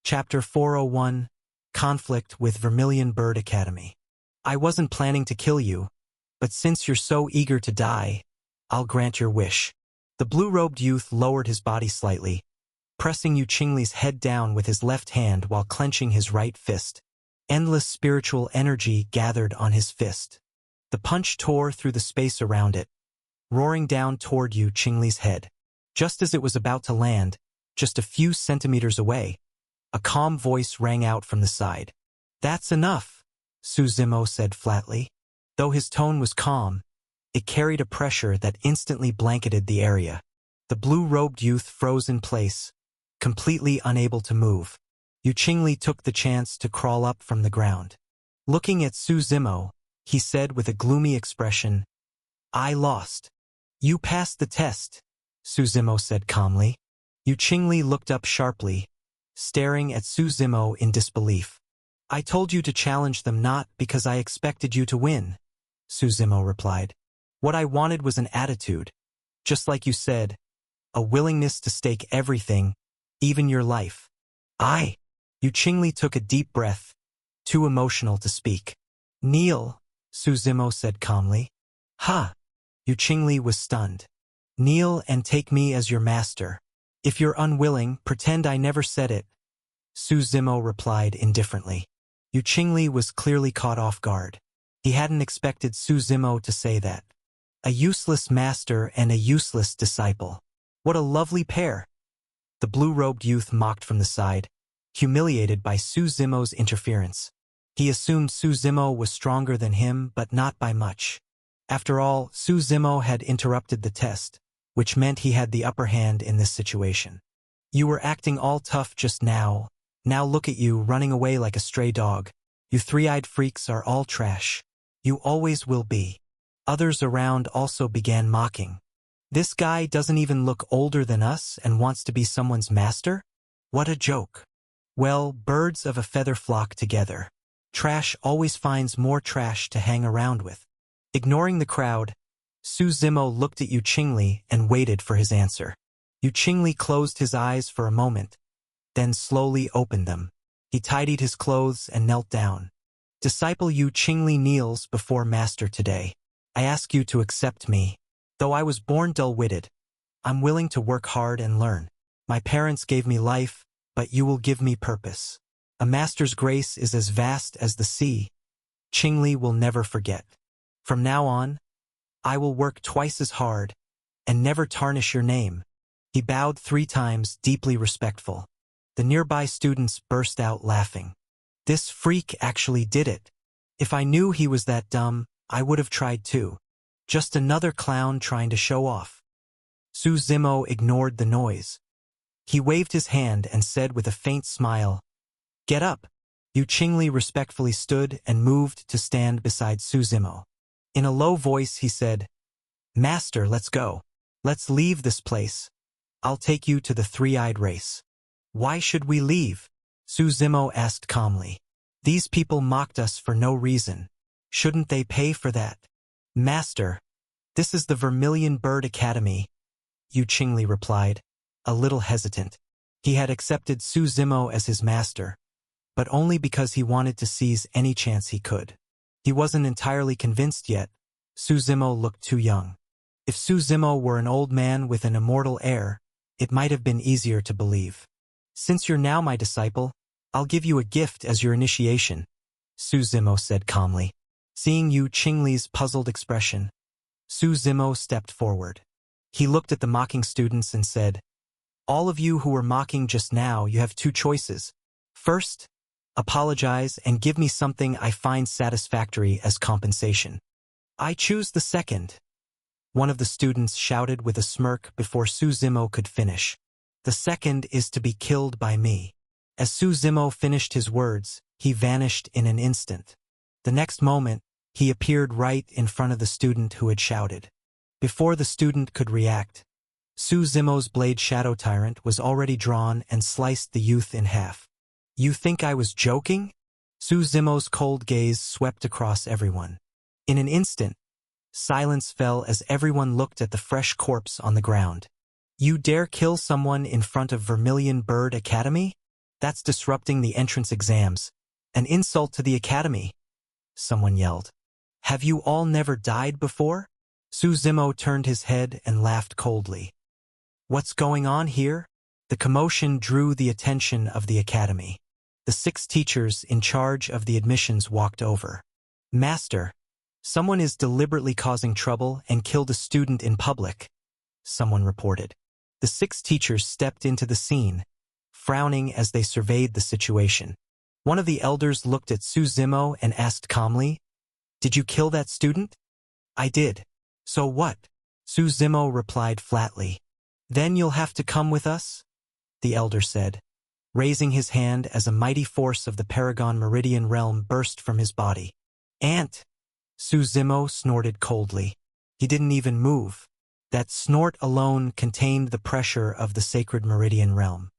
Chapter 401, Conflict with Vermilion Bird Academy. I wasn't planning to kill you, but since you're so eager to die, I'll grant your wish. The blue-robed youth lowered his body slightly, pressing Yu Qingli's head down with his left hand while clenching his right fist. Endless spiritual energy gathered on his fist. The punch tore through the space around it, roaring down toward Yu Qingli's head. Just as it was about to land, just a few centimeters away, a calm voice rang out from the side. "That's enough," Su Zimo said flatly. Though his tone was calm, it carried a pressure that instantly blanketed the area. The blue-robed youth froze in place, completely unable to move. Yu Qingli took the chance to crawl up from the ground. Looking at Su Zimo, he said with a gloomy expression, "I lost." "You passed the test," Su Zimo said calmly. Yu Qingli looked up sharply, staring at Su Zimo in disbelief. "I told you to challenge them not because I expected you to win," Su Zimo replied. "What I wanted was an attitude, just like you said, a willingness to stake everything, even your life." Yu Qingli took a deep breath, too emotional to speak. "Kneel," Su Zimo said calmly. "Ha!" Yu Qingli was stunned. "Kneel and take me as your master. If you're unwilling, pretend I never said it," Su Zimo replied indifferently. Yu Qingli was clearly caught off guard. He hadn't expected Su Zimo to say that. A useless master and a useless disciple. What a lovely pair! The blue-robed youth mocked from the side, humiliated by Su Zimo's interference. He assumed Su Zimo was stronger than him, but not by much. After all, Su Zimo had interrupted the test, which meant he had the upper hand in this situation. "You were acting all tough just now. Now look at you, running away like a stray dog. You three-eyed freaks are all trash. You always will be." Others around also began mocking. "This guy doesn't even look older than us and wants to be someone's master? What a joke." Well, birds of a feather flock together. Trash always finds more trash to hang around with. Ignoring the crowd, Su Zimo looked at Yu Qingli and waited for his answer. Yu Qingli closed his eyes for a moment, then slowly opened them. He tidied his clothes and knelt down. "Disciple Yu Qingli kneels before Master today. I ask you to accept me. Though I was born dull-witted, I'm willing to work hard and learn. My parents gave me life, but you will give me purpose. A master's grace is as vast as the sea. Qingli will never forget. From now on, I will work twice as hard and never tarnish your name." He bowed 3 times, deeply respectful. The nearby students burst out laughing. "This freak actually did it. If I knew he was that dumb, I would have tried too. Just another clown trying to show off." Su Zimo ignored the noise. He waved his hand and said with a faint smile, "Get up." Yu Qingli respectfully stood and moved to stand beside Su Zimo. In a low voice he said, "Master, let's go. Let's leave this place. I'll take you to the three-eyed race." "Why should we leave?" Su Zimo asked calmly. "These people mocked us for no reason. Shouldn't they pay for that?" "Master, this is the Vermilion Bird Academy," Yu Qingli replied, a little hesitant. He had accepted Su Zimo as his master, but only because he wanted to seize any chance he could. He wasn't entirely convinced yet. Su Zimo looked too young. If Su Zimo were an old man with an immortal heir, it might have been easier to believe. "Since you're now my disciple, I'll give you a gift as your initiation," Su Zimo said calmly. Seeing Yu Qingli's puzzled expression, Su Zimo stepped forward. He looked at the mocking students and said, "All of you who were mocking just now, you have 2 choices. First, apologize and give me something I find satisfactory as compensation." "I choose the second," one of the students shouted with a smirk before Su Zimo could finish. "The second is to be killed by me." As Su Zimo finished his words, he vanished in an instant. The next moment, he appeared right in front of the student who had shouted. Before the student could react, Su Zimo's blade Shadow Tyrant was already drawn and sliced the youth in half. "You think I was joking?" Su Zimo's cold gaze swept across everyone. In an instant, silence fell as everyone looked at the fresh corpse on the ground. "You dare kill someone in front of Vermilion Bird Academy?" That's disrupting the entrance exams. An insult to the academy, someone yelled. Have you all never died before? Suzimo turned his head and laughed coldly. What's going on here? The commotion drew the attention of the academy. The 6 teachers in charge of the admissions walked over. Master, someone is deliberately causing trouble and killed a student in public, someone reported. The 6 teachers stepped into the scene, frowning as they surveyed the situation. One of the elders looked at Suzimo and asked calmly, Did you kill that student? I did. So what? Suzimo replied flatly. Then you'll have to come with us? The elder said, raising his hand as a mighty force of the Paragon Meridian realm burst from his body. Aunt! Suzimo snorted coldly. He didn't even move. That snort alone contained the pressure of the sacred Meridian realm.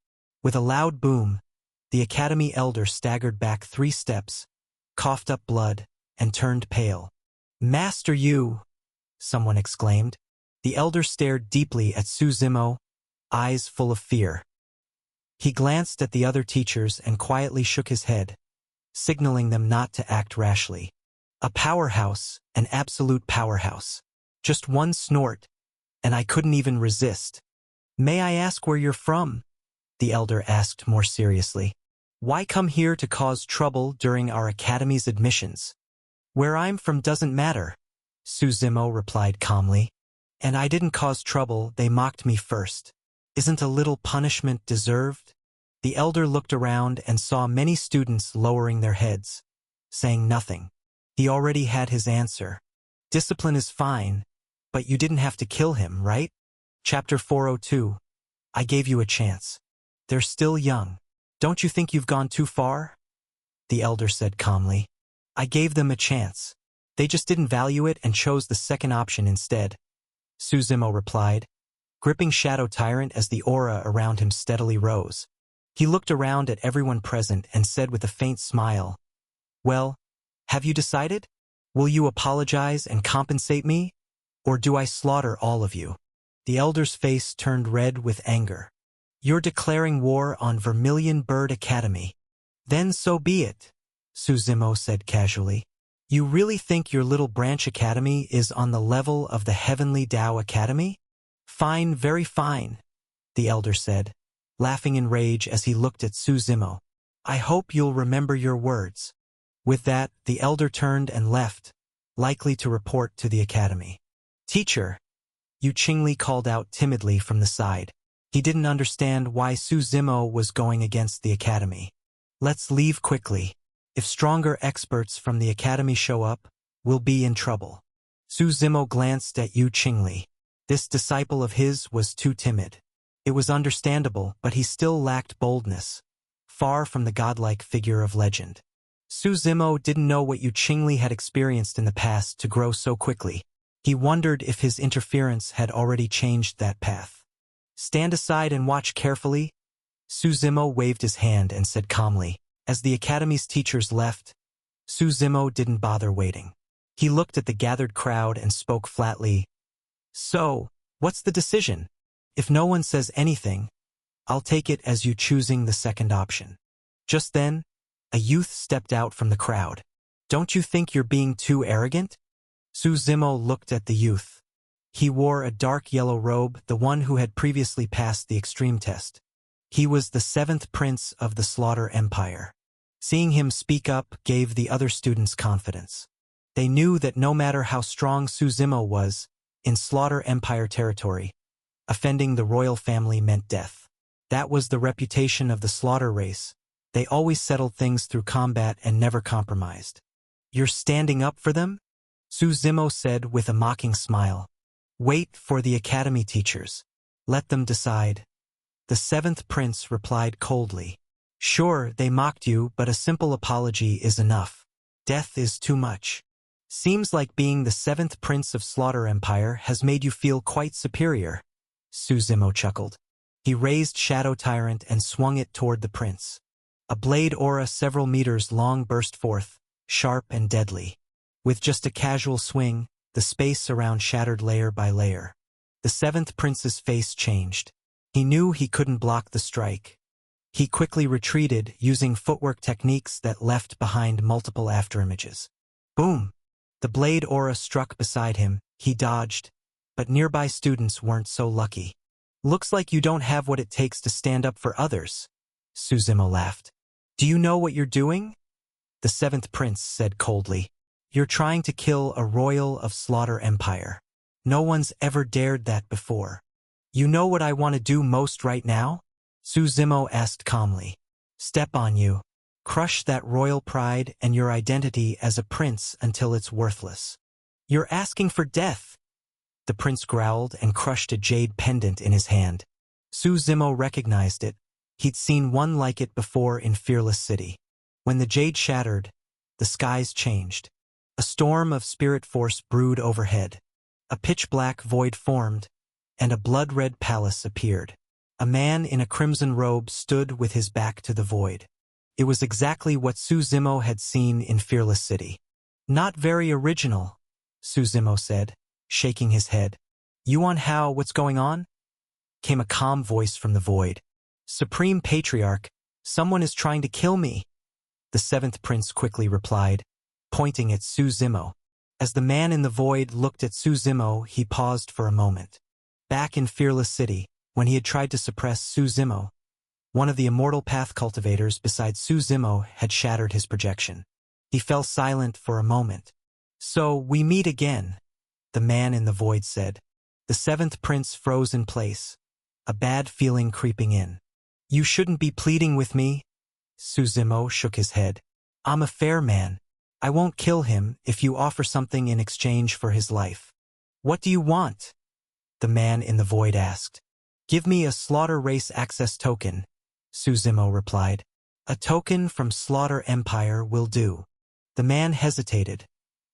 With a loud boom, the academy elder staggered back 3 steps, coughed up blood, and turned pale. Master, you! Someone exclaimed. The elder stared deeply at Suzimo, eyes full of fear. He glanced at the other teachers and quietly shook his head, signaling them not to act rashly. A powerhouse, an absolute powerhouse. Just one snort, and I couldn't even resist. May I ask where you're from? The elder asked more seriously. Why come here to cause trouble during our academy's admissions? Where I'm from doesn't matter, Suzimo replied calmly. And I didn't cause trouble, they mocked me first. Isn't a little punishment deserved? The elder looked around and saw many students lowering their heads, saying nothing. He already had his answer. Discipline is fine, but you didn't have to kill him, right? Chapter 402. I gave you a chance. They're still young. Don't you think you've gone too far? The elder said calmly. I gave them a chance. They just didn't value it and chose the second option instead, Suzimo replied, gripping Shadow Tyrant as the aura around him steadily rose. He looked around at everyone present and said with a faint smile, Well, have you decided? Will you apologize and compensate me? Or do I slaughter all of you? The elder's face turned red with anger. You're declaring war on Vermilion Bird Academy. Then so be it, Suzimo said casually. You really think your little branch academy is on the level of the Heavenly Tao Academy? Fine, very fine, the elder said, laughing in rage as he looked at Suzimo. I hope you'll remember your words. With that, the elder turned and left, likely to report to the academy. Teacher, Yu Qingli called out timidly from the side. He didn't understand why Suzimo was going against the academy. Let's leave quickly. If stronger experts from the academy show up, we'll be in trouble. Suzimo glanced at Yu Qingli. This disciple of his was too timid. It was understandable, but he still lacked boldness, far from the godlike figure of legend. Suzimo didn't know what Yu Qingli had experienced in the past to grow so quickly. He wondered if his interference had already changed that path. Stand aside and watch carefully, Suzimo waved his hand and said calmly. As the academy's teachers left, Suzimo didn't bother waiting. He looked at the gathered crowd and spoke flatly. So, what's the decision? If no one says anything, I'll take it as you choosing the second option. Just then, a youth stepped out from the crowd. Don't you think you're being too arrogant? Suzimo looked at the youth. He wore a dark yellow robe, the one who had previously passed the extreme test. He was the 7th prince of the Slaughter Empire. Seeing him speak up gave the other students confidence. They knew that no matter how strong Suzimo was, in Slaughter Empire territory, offending the royal family meant death. That was the reputation of the Slaughter race. They always settled things through combat and never compromised. You're standing up for them? Suzimo said with a mocking smile. Wait for the academy teachers. Let them decide. The 7th prince replied coldly. Sure, they mocked you, but a simple apology is enough. Death is too much. Seems like being the 7th prince of Slaughter Empire has made you feel quite superior. Suzimo chuckled. He raised Shadow Tyrant and swung it toward the prince. A blade aura several meters long burst forth, sharp and deadly. With just a casual swing, the space around shattered layer by layer. The 7th prince's face changed. He knew he couldn't block the strike. He quickly retreated, using footwork techniques that left behind multiple afterimages. Boom! The blade aura struck beside him. He dodged, but nearby students weren't so lucky. Looks like you don't have what it takes to stand up for others, Suzumo laughed. Do you know what you're doing? The seventh prince said coldly. You're trying to kill a royal of Slaughter Empire. No one's ever dared that before. You know what I want to do most right now? Suzumo asked calmly. Step on you. Crush that royal pride and your identity as a prince until it's worthless. You're asking for death. The prince growled and crushed a jade pendant in his hand. Suzumo recognized it. He'd seen one like it before in Fearless City. When the jade shattered, the skies changed. A storm of spirit force brewed overhead. A pitch-black void formed, and a blood-red palace appeared. A man in a crimson robe stood with his back to the void. It was exactly what Suzumo had seen in Fearless City. Not very original, Suzumo said, shaking his head. Yuan Hao, what's going on? Came a calm voice from the void. Supreme Patriarch, someone is trying to kill me. The seventh prince quickly replied, pointing at Suzumo. As the man in the void looked at Suzumo, he paused for a moment. Back in Fearless City, when he had tried to suppress Suzumo, one of the Immortal Path cultivators besides Suzumo had shattered his projection. He fell silent for a moment. So, we meet again, the man in the void said. The seventh prince froze in place, a bad feeling creeping in. You shouldn't be pleading with me. Suzumo shook his head. I'm a fair man. I won't kill him if you offer something in exchange for his life. What do you want? The man in the void asked. Give me a Slaughter Race access token, Suzumo replied. A token from Slaughter Empire will do. The man hesitated.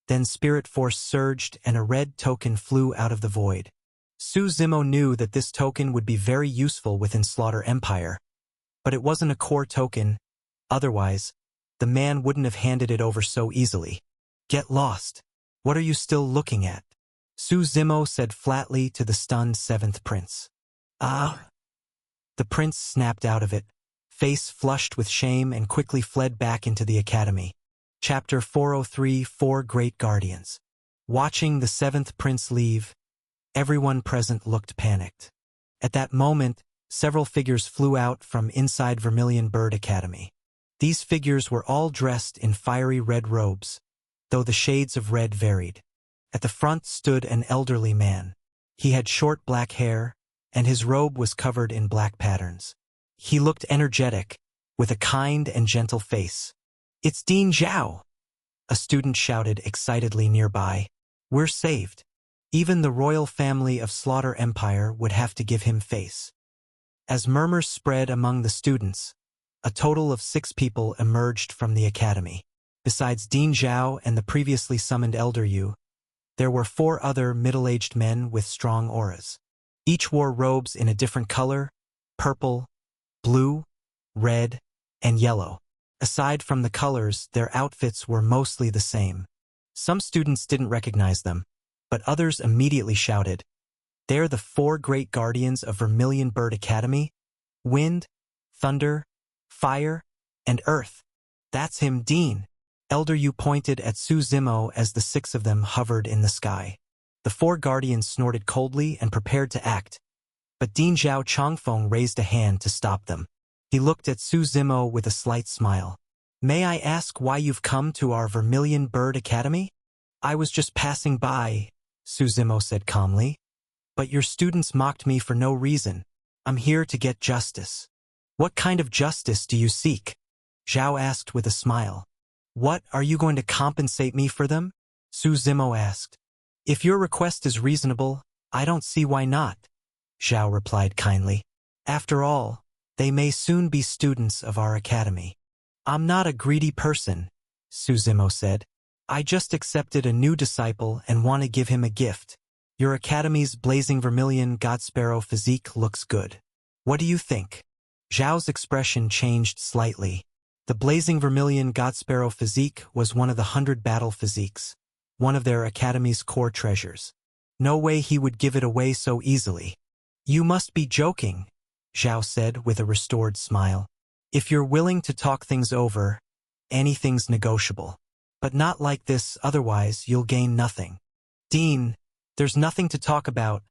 Then spirit force surged and a red token flew out of the void. Suzumo knew that this token would be very useful within Slaughter Empire. But it wasn't a core token. Otherwise, the man wouldn't have handed it over so easily. Get lost. What are you still looking at? Suzumo said flatly to the stunned seventh prince. Ah. The prince snapped out of it, face flushed with shame, and quickly fled back into the academy. Chapter 403, Four Great Guardians. Watching the seventh prince leave, everyone present looked panicked. At that moment, several figures flew out from inside Vermilion Bird Academy. These figures were all dressed in fiery red robes, though the shades of red varied. At the front stood an elderly man. He had short black hair, and his robe was covered in black patterns. He looked energetic, with a kind and gentle face. It's Dean Zhao! A student shouted excitedly nearby. We're saved. Even the royal family of Slaughter Empire would have to give him face. As murmurs spread among the students, a total of 6 people emerged from the academy. Besides Dean Zhao and the previously summoned Elder Yu, there were 4 other middle-aged men with strong auras. Each wore robes in a different color: purple, blue, red, and yellow. Aside from the colors, their outfits were mostly the same. Some students didn't recognize them, but others immediately shouted, "They're the 4 great guardians of Vermilion Bird Academy? Wind, thunder, fire, and earth. That's him, Dean." Elder Yu pointed at Suzumo as the 6 of them hovered in the sky. The 4 guardians snorted coldly and prepared to act, but Dean Zhao Chongfeng raised a hand to stop them. He looked at Suzumo with a slight smile. May I ask why you've come to our Vermilion Bird Academy? I was just passing by, Suzumo said calmly. But your students mocked me for no reason. I'm here to get justice. What kind of justice do you seek? Zhao asked with a smile. What, are you going to compensate me for them? Suzumo asked. If your request is reasonable, I don't see why not, Zhao replied kindly. After all, they may soon be students of our academy. I'm not a greedy person, Suzumo said. I just accepted a new disciple and want to give him a gift. Your academy's blazing vermilion Godsparrow physique looks good. What do you think? Zhao's expression changed slightly. The blazing vermilion Godsparrow physique was one of the 100 battle physiques, one of their academy's core treasures. No way he would give it away so easily. You must be joking, Zhao said with a restored smile. If you're willing to talk things over, anything's negotiable. But not like this, otherwise you'll gain nothing. Dean, there's nothing to talk about,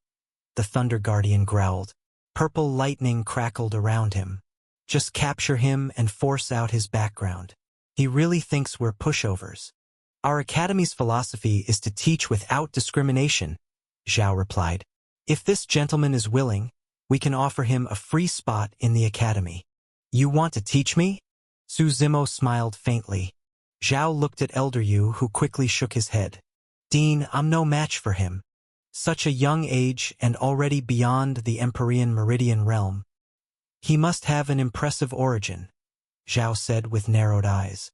the Thunder Guardian growled. Purple lightning crackled around him. Just capture him and force out his background. He really thinks we're pushovers. Our academy's philosophy is to teach without discrimination, Zhao replied. If this gentleman is willing, we can offer him a free spot in the academy. You want to teach me? Su Zimo smiled faintly. Zhao looked at Elder Yu, who quickly shook his head. Dean, I'm no match for him. Such a young age and already beyond the Empyrean Meridian realm. He must have an impressive origin, Zhao said with narrowed eyes.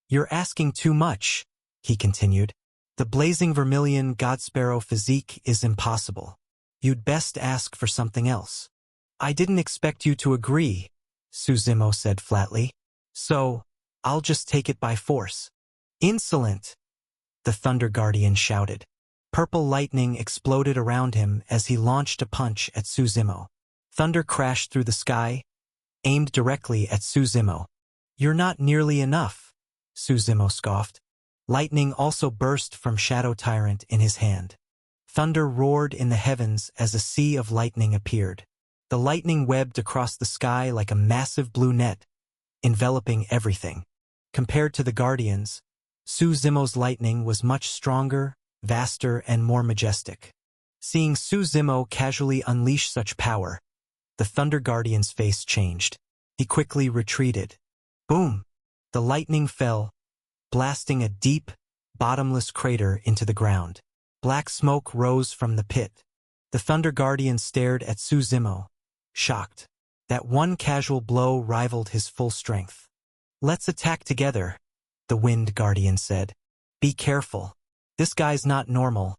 You're asking too much, he continued. The blazing vermilion Godsparrow physique is impossible. You'd best ask for something else. I didn't expect you to agree, Su Zimo said flatly. So, I'll just take it by force. Insolent! The Thunder Guardian shouted. Purple lightning exploded around him as he launched a punch at Su Zimo. Thunder crashed through the sky, aimed directly at Su Zimo. You're not nearly enough, Su Zimo scoffed. Lightning also burst from Shadow Tyrant in his hand. Thunder roared in the heavens as a sea of lightning appeared. The lightning webbed across the sky like a massive blue net, enveloping everything. Compared to the Guardians, Su Zimo's lightning was much stronger, vaster, and more majestic. Seeing Su Zimo casually unleash such power, the Thunder Guardian's face changed. He quickly retreated. Boom! The lightning fell, blasting a deep, bottomless crater into the ground. Black smoke rose from the pit. The Thunder Guardian stared at Su Zimo, shocked. That one casual blow rivaled his full strength. Let's attack together, the Wind Guardian said. Be careful. This guy's not normal.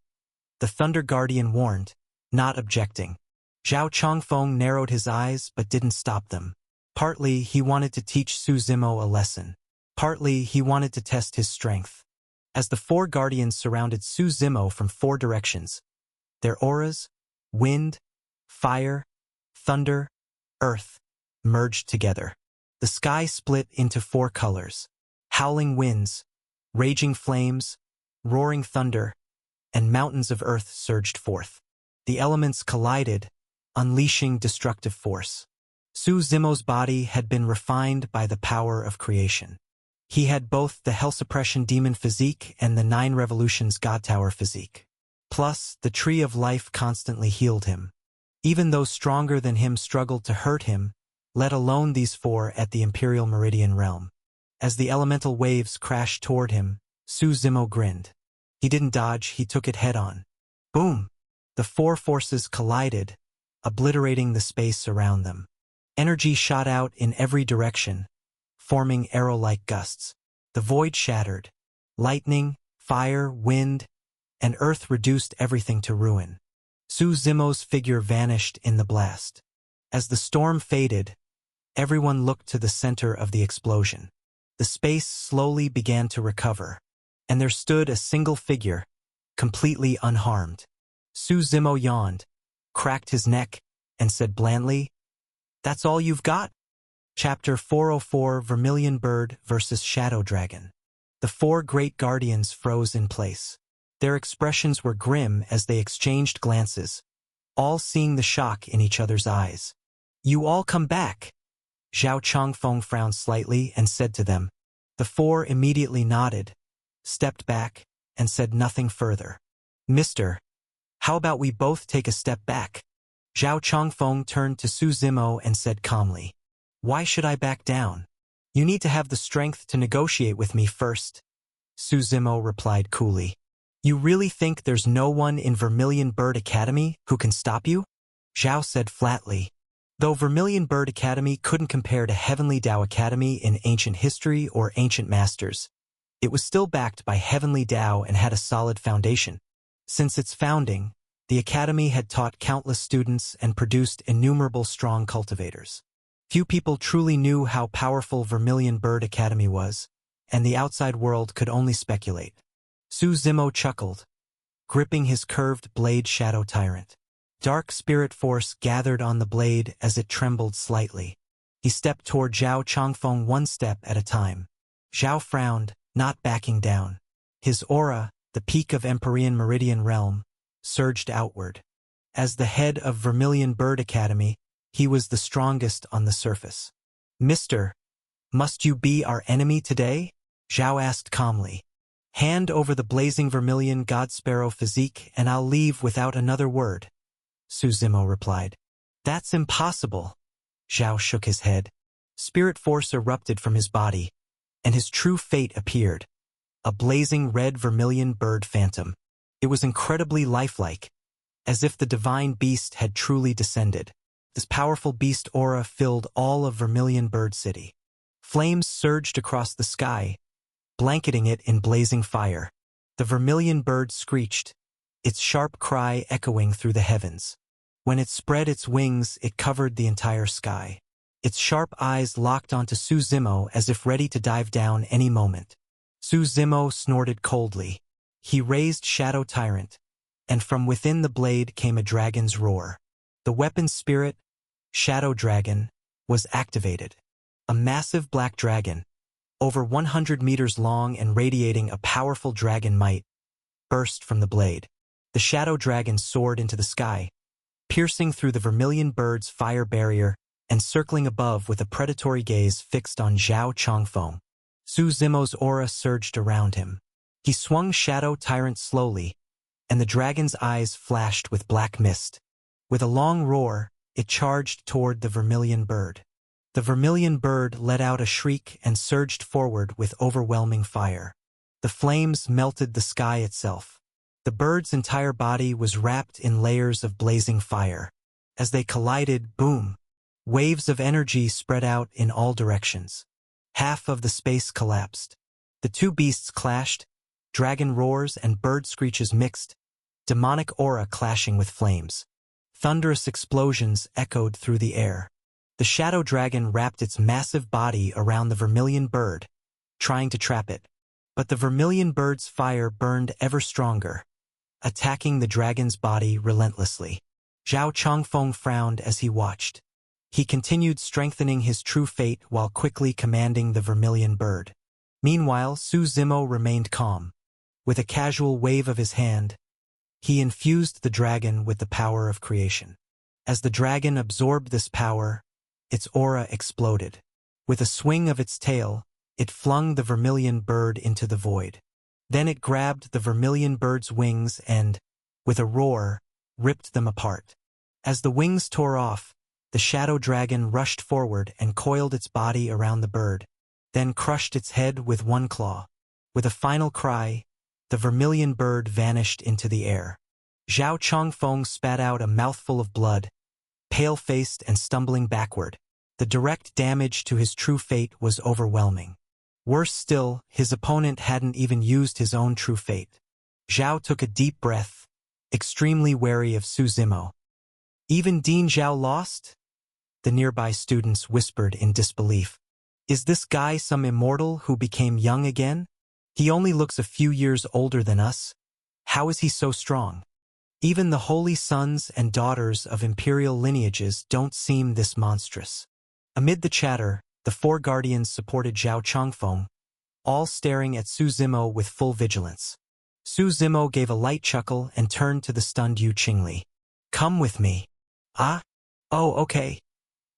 The Thunder Guardian warned, not objecting. Zhao Chongfeng narrowed his eyes but didn't stop them. Partly he wanted to teach Su Zimo a lesson. Partly he wanted to test his strength. As the four Guardians surrounded Su Zimo from four directions, their auras, wind, fire, thunder, earth, merged together. The sky split into four colors: howling winds, raging flames, roaring thunder, and mountains of earth surged forth. The elements collided, unleashing destructive force. Su Zimo's body had been refined by the power of creation. He had both the Hell Suppression Demon physique and the Nine Revolutions God Tower physique. Plus, the Tree of Life constantly healed him. Even those stronger than him struggled to hurt him, let alone these four at the Imperial Meridian realm. As the elemental waves crashed toward him, Su Zimo grinned. He didn't dodge, he took it head-on. Boom! The four forces collided, obliterating the space around them. Energy shot out in every direction, forming arrow-like gusts. The void shattered. Lightning, fire, wind, and earth reduced everything to ruin. Su Zimo's figure vanished in the blast. As the storm faded, everyone looked to the center of the explosion. The space slowly began to recover, and there stood a single figure, completely unharmed. Su Zimo yawned, cracked his neck, and said blandly, "That's all you've got?" Chapter 404, Vermilion Bird vs. Shadow Dragon. The four great guardians froze in place. Their expressions were grim as they exchanged glances, all seeing the shock in each other's eyes. "You all come back." Zhao Chongfeng frowned slightly and said to them. The four immediately nodded, stepped back, and said nothing further. "Mister, how about we both take a step back?" Zhao Chongfeng turned to Su Zimo and said calmly. "Why should I back down? You need to have the strength to negotiate with me first." Su Zimo replied coolly. "You really think there's no one in Vermilion Bird Academy who can stop you?" Zhao said flatly. Though Vermilion Bird Academy couldn't compare to Heavenly Dao Academy in ancient history or ancient masters, it was still backed by Heavenly Dao and had a solid foundation. Since its founding, the academy had taught countless students and produced innumerable strong cultivators. Few people truly knew how powerful Vermilion Bird Academy was, and the outside world could only speculate. Su Zimo chuckled, gripping his curved blade Shadow Tyrant. Dark spirit force gathered on the blade as it trembled slightly. He stepped toward Zhao Changfeng one step at a time. Zhao frowned, not backing down. His aura, the peak of Empyrean Meridian Realm, surged outward. As the head of Vermilion Bird Academy, he was the strongest on the surface. "Mister, must you be our enemy today?" Zhao asked calmly. "Hand over the blazing vermilion god sparrow physique and I'll leave without another word," Su Zimo replied. "That's impossible." Zhao shook his head. Spirit force erupted from his body, and his true fate appeared. A blazing red vermilion bird phantom. It was incredibly lifelike, as if the divine beast had truly descended. This powerful beast aura filled all of Vermilion Bird City. Flames surged across the sky, blanketing it in blazing fire. The vermilion bird screeched, its sharp cry echoing through the heavens. When it spread its wings, it covered the entire sky. Its sharp eyes locked onto Su Zimo as if ready to dive down any moment. Su Zimo snorted coldly. He raised Shadow Tyrant, and from within the blade came a dragon's roar. The weapon's spirit, Shadow Dragon, was activated. A massive black dragon, over 100 meters long and radiating a powerful dragon might, burst from the blade. The Shadow Dragon soared into the sky, piercing through the vermilion bird's fire barrier and circling above with a predatory gaze fixed on Zhao Changfeng. Su Zimo's aura surged around him. He swung Shadow Tyrant slowly, and the dragon's eyes flashed with black mist. With a long roar, it charged toward the vermilion bird. The vermilion bird let out a shriek and surged forward with overwhelming fire. The flames melted the sky itself. The bird's entire body was wrapped in layers of blazing fire. As they collided, boom! Waves of energy spread out in all directions. Half of the space collapsed. The two beasts clashed, dragon roars and bird screeches mixed, demonic aura clashing with flames. Thunderous explosions echoed through the air. The Shadow Dragon wrapped its massive body around the vermilion bird, trying to trap it. But the vermilion bird's fire burned ever stronger, attacking the dragon's body relentlessly. Zhao Changfeng frowned as he watched. He continued strengthening his true fate while quickly commanding the vermilion bird. Meanwhile, Su Zimo remained calm. With a casual wave of his hand, he infused the dragon with the power of creation. As the dragon absorbed this power, its aura exploded. With a swing of its tail, it flung the vermilion bird into the void. Then it grabbed the vermilion bird's wings and, with a roar, ripped them apart. As the wings tore off, the Shadow Dragon rushed forward and coiled its body around the bird, then crushed its head with one claw. With a final cry, the vermilion bird vanished into the air. Zhao Changfeng spat out a mouthful of blood, pale-faced and stumbling backward. The direct damage to his true fate was overwhelming. Worse still, his opponent hadn't even used his own true fate. Zhao took a deep breath, extremely wary of Su Zimo. "Even Dean Zhao lost?" The nearby students whispered in disbelief. "Is this guy some immortal who became young again? He only looks a few years older than us. How is he so strong? Even the holy sons and daughters of imperial lineages don't seem this monstrous." Amid the chatter, the four guardians supported Zhao Changfeng, all staring at Su Zimo with full vigilance. Su Zimo gave a light chuckle and turned to the stunned Yu Qingli. "Come with me." "Ah? Oh, okay."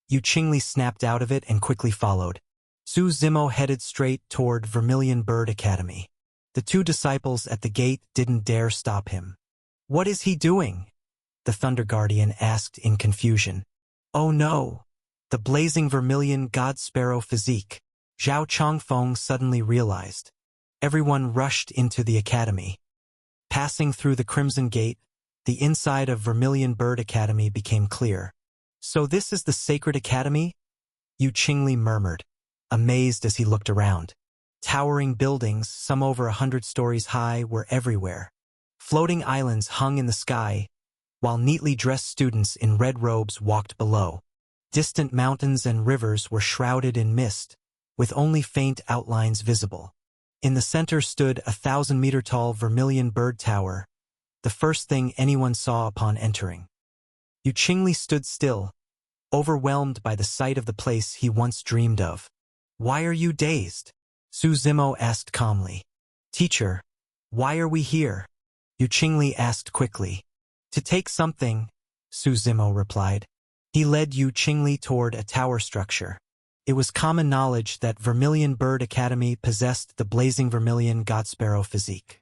Yu Qingli snapped out of it and quickly followed. Su Zimo headed straight toward Vermilion Bird Academy. The two disciples at the gate didn't dare stop him. "What is he doing?" the Thunder Guardian asked in confusion. "Oh no! The blazing vermilion god sparrow physique," Zhao Changfeng suddenly realized. Everyone rushed into the academy. Passing through the Crimson Gate, the inside of Vermilion Bird Academy became clear. "So this is the Sacred Academy?" Yu Qingli murmured, amazed as he looked around. Towering buildings, some over 100 stories high, were everywhere. Floating islands hung in the sky, while neatly dressed students in red robes walked below. Distant mountains and rivers were shrouded in mist, with only faint outlines visible. In the center stood a 1,000-meter-tall Vermilion Bird Tower, the first thing anyone saw upon entering. Yu Qingli stood still, overwhelmed by the sight of the place he once dreamed of. "Why are you dazed?" Suzimo asked calmly. "Teacher, why are we here?" Yu Qingli asked quickly. "To take something," Suzimo replied. He led Yu Qingli toward a tower structure. It was common knowledge that Vermilion Bird Academy possessed the blazing vermilion godsparrow physique.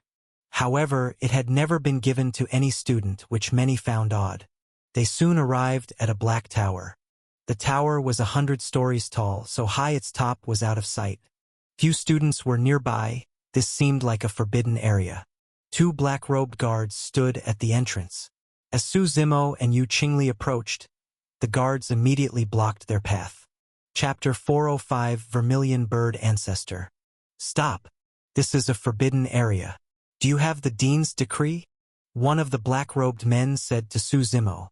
However, it had never been given to any student, which many found odd. They soon arrived at a black tower. The tower was 100 stories tall, so high its top was out of sight. Few students were nearby. This seemed like a forbidden area. 2 black-robed guards stood at the entrance. As Suzimo and Yu Qingli approached, the guards immediately blocked their path. Chapter 405 Vermilion Bird Ancestor. "Stop. This is a forbidden area. Do you have the Dean's decree?" One of the black-robed men said to Suzimo.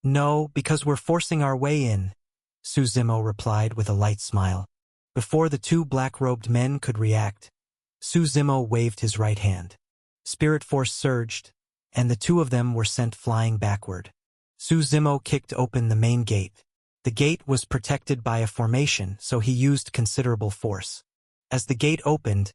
"No, because we're forcing our way in," Suzimo replied with a light smile. Before the 2 black-robed men could react, Suzimo waved his right hand. Spirit force surged, and the 2 of them were sent flying backward. Suzimo kicked open the main gate. The gate was protected by a formation, so he used considerable force. As the gate opened,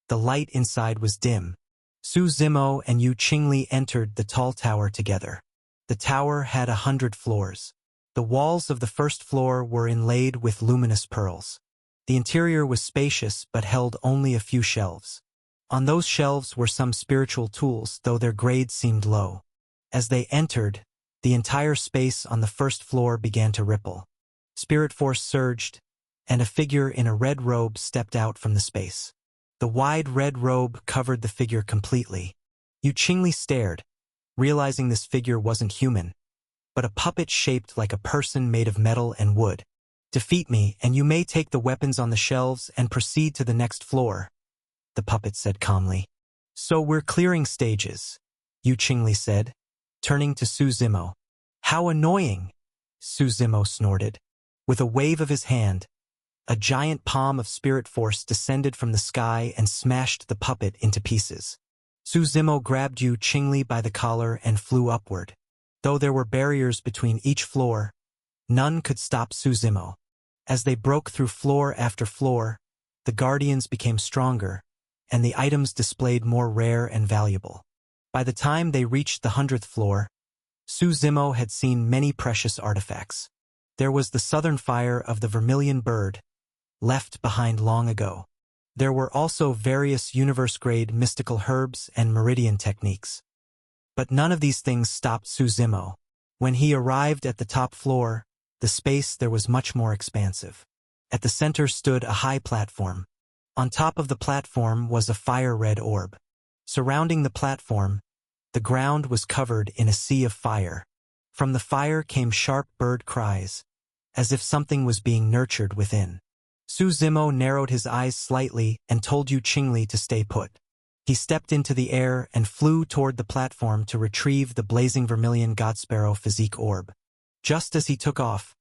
the light inside was dim. Suzimo and Yu Qingli entered the tall tower together. The tower had 100 floors. The walls of the first floor were inlaid with luminous pearls. The interior was spacious but held only a few shelves. On those shelves were some spiritual tools, though their grade seemed low. As they entered, the entire space on the first floor began to ripple. Spirit force surged, and a figure in a red robe stepped out from the space. The wide red robe covered the figure completely. Yu Qingli stared, realizing this figure wasn't human, but a puppet shaped like a person made of metal and wood. "Defeat me, and you may take the weapons on the shelves and proceed to the next floor," the puppet said calmly. "So we're clearing stages," Yu Qingli said, turning to Suzimo. "How annoying," Suzimo snorted. With a wave of his hand, a giant palm of spirit force descended from the sky and smashed the puppet into pieces. Suzimo grabbed Yu Qingli by the collar and flew upward. Though there were barriers between each floor, none could stop Suzimo. As they broke through floor after floor, the guardians became stronger, and the items displayed more rare and valuable. By the time they reached the 100th floor, Suzimo had seen many precious artifacts. There was the southern fire of the vermilion bird, left behind long ago. There were also various universe-grade mystical herbs and meridian techniques. But none of these things stopped Suzimo. When he arrived at the top floor, the space there was much more expansive. At the center stood a high platform. On top of the platform was a fire-red orb. Surrounding the platform, the ground was covered in a sea of fire. From the fire came sharp bird cries, as if something was being nurtured within. Suzimo narrowed his eyes slightly and told Yu Qingli to stay put. He stepped into the air and flew toward the platform to retrieve the blazing vermilion godsparrow physique orb. Just as he took off,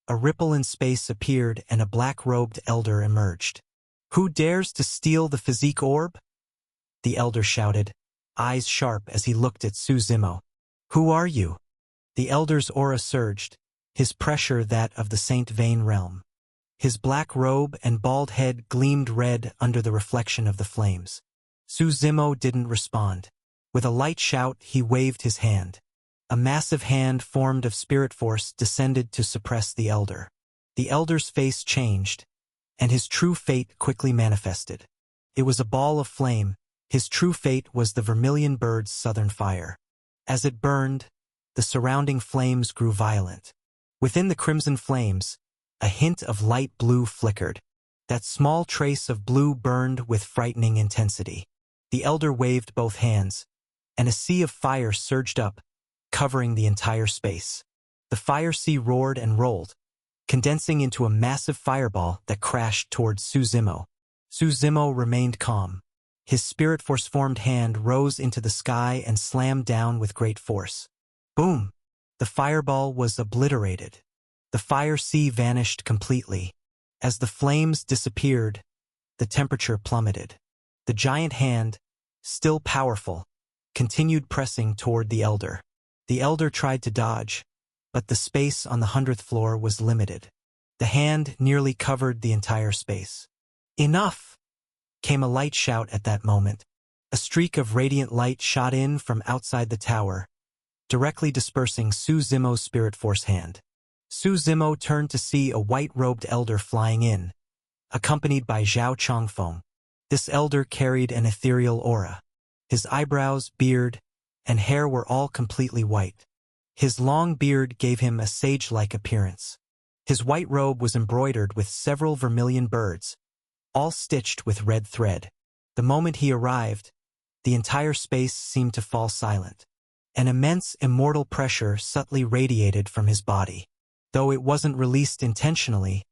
a ripple in space appeared and a black-robed elder emerged. "Who dares to steal the physique orb?" the elder shouted, eyes sharp as he looked at Suzimo. "Who are you?" The elder's aura surged, his pressure that of the Saint Vane realm. His black robe and bald head gleamed red under the reflection of the flames. Suzimo didn't respond. With a light shout, he waved his hand. A massive hand formed of spirit force descended to suppress the elder. The elder's face changed, and his true fate quickly manifested. It was a ball of flame. His true fate was the vermilion bird's southern fire. As it burned, the surrounding flames grew violent. Within the crimson flames, a hint of light blue flickered. That small trace of blue burned with frightening intensity. The elder waved both hands, and a sea of fire surged up, covering the entire space. The fire sea roared and rolled, condensing into a massive fireball that crashed towards Suzimo. Suzimo remained calm. His spirit force-formed hand rose into the sky and slammed down with great force. Boom! The fireball was obliterated. The fire sea vanished completely. As the flames disappeared, the temperature plummeted. The giant hand, still powerful, continued pressing toward the elder. The elder tried to dodge, but the space on the 100th floor was limited. The hand nearly covered the entire space. "Enough!" came a light shout at that moment. A streak of radiant light shot in from outside the tower, directly dispersing Su Zimo's spirit force hand. Su Zimo turned to see a white-robed elder flying in, accompanied by Zhao Chongfeng. This elder carried an ethereal aura. His eyebrows, beard, and hair were all completely white. His long beard gave him a sage-like appearance. His white robe was embroidered with several vermilion birds, all stitched with red thread. The moment he arrived, the entire space seemed to fall silent. An immense immortal pressure subtly radiated from his body. Though it wasn't released intentionally,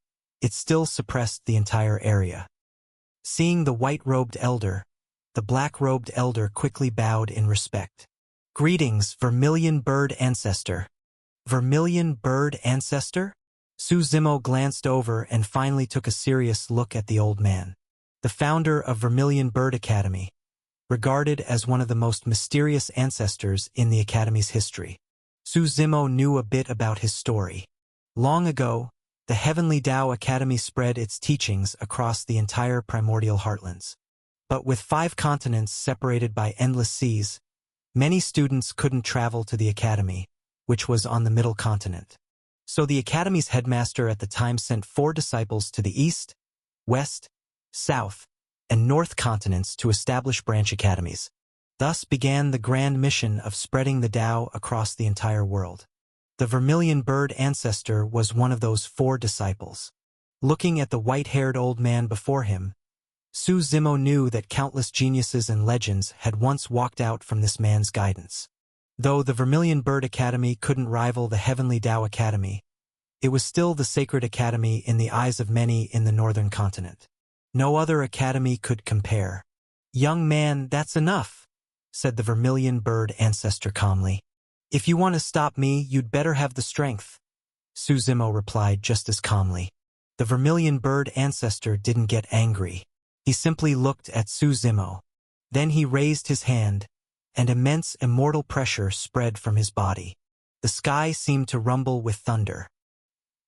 it still suppressed the entire area. Seeing the white-robed elder, the black-robed elder quickly bowed in respect. "Greetings, Vermilion Bird Ancestor." "Vermilion Bird Ancestor?" Su Zimo glanced over and finally took a serious look at the old man. The founder of Vermilion Bird Academy, regarded as one of the most mysterious ancestors in the Academy's history. Su Zimo knew a bit about his story. Long ago, the Heavenly Tao Academy spread its teachings across the entire primordial heartlands. But with 5 continents separated by endless seas, many students couldn't travel to the Academy, which was on the middle continent. So the Academy's headmaster at the time sent 4 disciples to the East, West, South, and North continents to establish branch academies. Thus began the grand mission of spreading the Tao across the entire world. The Vermilion Bird Ancestor was one of those 4 disciples. Looking at the white-haired old man before him, Su Zimo knew that countless geniuses and legends had once walked out from this man's guidance. Though the Vermilion Bird Academy couldn't rival the Heavenly Tao Academy, it was still the sacred academy in the eyes of many in the northern continent. No other academy could compare. "Young man, that's enough," said the Vermilion Bird Ancestor calmly. "If you want to stop me, you'd better have the strength," Su Zimo replied just as calmly. The Vermilion Bird Ancestor didn't get angry. He simply looked at Su Zimo. Then he raised his hand, and immense immortal pressure spread from his body. The sky seemed to rumble with thunder.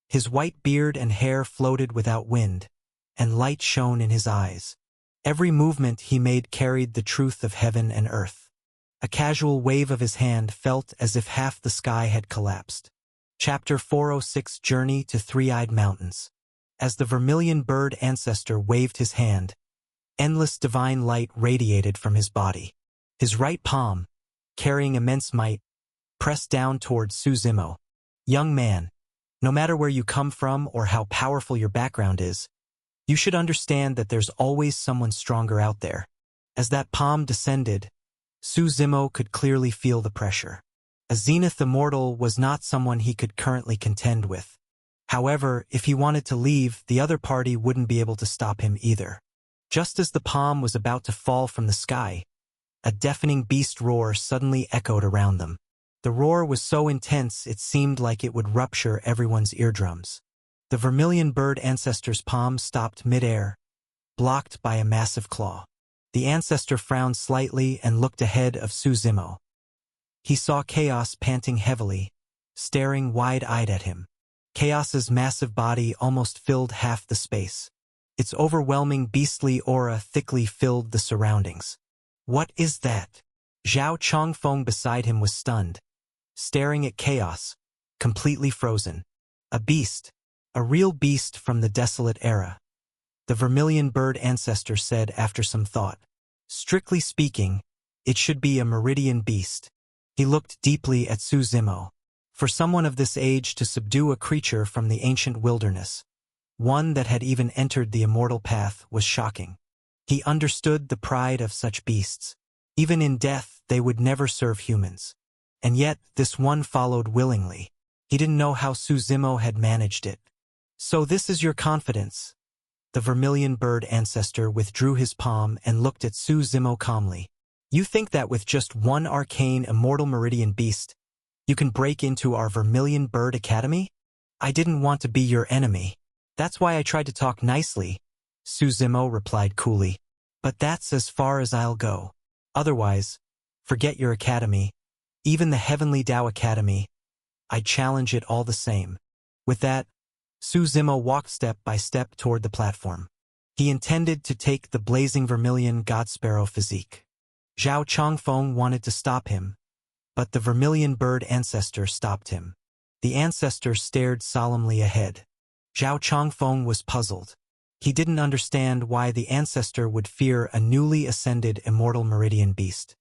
His white beard and hair floated without wind, and light shone in his eyes. Every movement he made carried the truth of heaven and earth. A casual wave of his hand felt as if half the sky had collapsed. Chapter 406 Journey to Three-Eyed Mountains. As the Vermilion Bird Ancestor waved his hand, endless divine light radiated from his body. His right palm, carrying immense might, pressed down toward Su Zimo. "Young man, no matter where you come from or how powerful your background is, you should understand that there's always someone stronger out there." As that palm descended, Su Zimo could clearly feel the pressure. A Zenith Immortal was not someone he could currently contend with. However, if he wanted to leave, the other party wouldn't be able to stop him either. Just as the palm was about to fall from the sky, a deafening beast roar suddenly echoed around them. The roar was so intense it seemed like it would rupture everyone's eardrums. The Vermilion Bird Ancestor's palm stopped mid-air, blocked by a massive claw. The ancestor frowned slightly and looked ahead of Su Zimo. He saw Chaos panting heavily, staring wide-eyed at him. Chaos's massive body almost filled half the space. Its overwhelming beastly aura thickly filled the surroundings. "What is that?" Zhao Chongfeng beside him was stunned, staring at Chaos, completely frozen. "A beast. A real beast from the desolate era," the Vermilion Bird Ancestor said after some thought. "Strictly speaking, it should be a meridian beast." He looked deeply at Su Zimo. For someone of this age to subdue a creature from the ancient wilderness, one that had even entered the immortal path, was shocking. He understood the pride of such beasts. Even in death, they would never serve humans. And yet, this one followed willingly. He didn't know how Su Zimo had managed it. "So this is your confidence?" The Vermilion Bird Ancestor withdrew his palm and looked at Su Zimo calmly. "You think that with just one arcane immortal meridian beast, you can break into our Vermilion Bird Academy? I didn't want to be your enemy. That's why I tried to talk nicely," Su Zimo replied coolly. "But that's as far as I'll go. Otherwise, forget your academy, even the Heavenly Tao Academy. I'd challenge it all the same. With that, Su Zimo walked step by step toward the platform. He intended to take the blazing vermilion God Sparrow physique. Zhao Chongfeng wanted to stop him, but the vermilion bird ancestor stopped him. The ancestor stared solemnly ahead. Zhao Chongfeng was puzzled. He didn't understand why the ancestor would fear a newly ascended immortal meridian beast.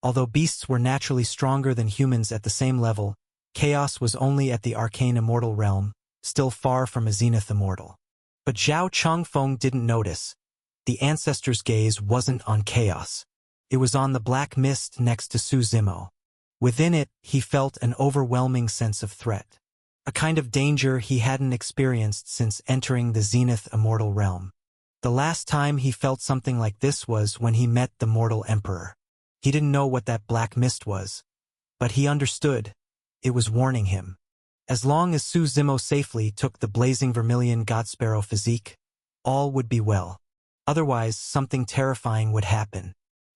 Although beasts were naturally stronger than humans at the same level, Chaos was only at the arcane immortal realm, still far from a zenith immortal. But Zhao Chongfeng didn't notice. The ancestor's gaze wasn't on Chaos. It was on the black mist next to Su Zimo. Within it, he felt an overwhelming sense of threat. A kind of danger he hadn't experienced since entering the zenith immortal realm. The last time he felt something like this was when he met the mortal emperor. He didn't know what that black mist was, but he understood. It was warning him. As long as Su Zimo safely took the blazing vermilion God Sparrow physique, all would be well. Otherwise, something terrifying would happen.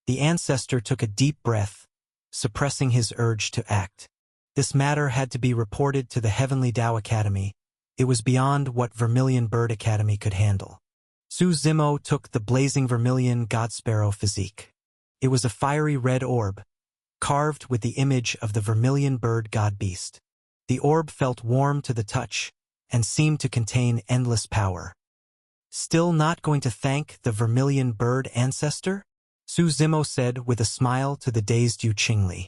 The ancestor took a deep breath, suppressing his urge to act. This matter had to be reported to the Heavenly Tao Academy. It was beyond what Vermilion Bird Academy could handle. Su Zimo took the blazing vermilion God Sparrow physique. It was a fiery red orb, carved with the image of the vermilion bird god beast. The orb felt warm to the touch and seemed to contain endless power. Still not going to thank the vermilion bird ancestor? Su Zimo said with a smile to the dazed Yu Qingli.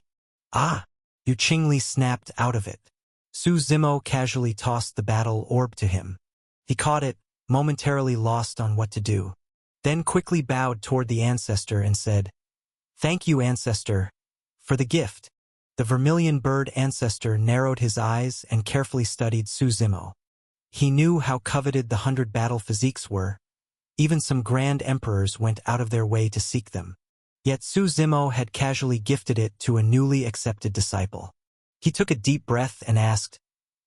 Ah! Yu Qingli snapped out of it. Su Zimo casually tossed the battle orb to him. He caught it, momentarily lost on what to do, then quickly bowed toward the ancestor and said, "Thank you, ancestor, for the gift." The vermilion bird ancestor narrowed his eyes and carefully studied Su Zimo. He knew how coveted the 100 battle physiques were. Even some grand emperors went out of their way to seek them. Yet Su Zimo had casually gifted it to a newly accepted disciple. He took a deep breath and asked,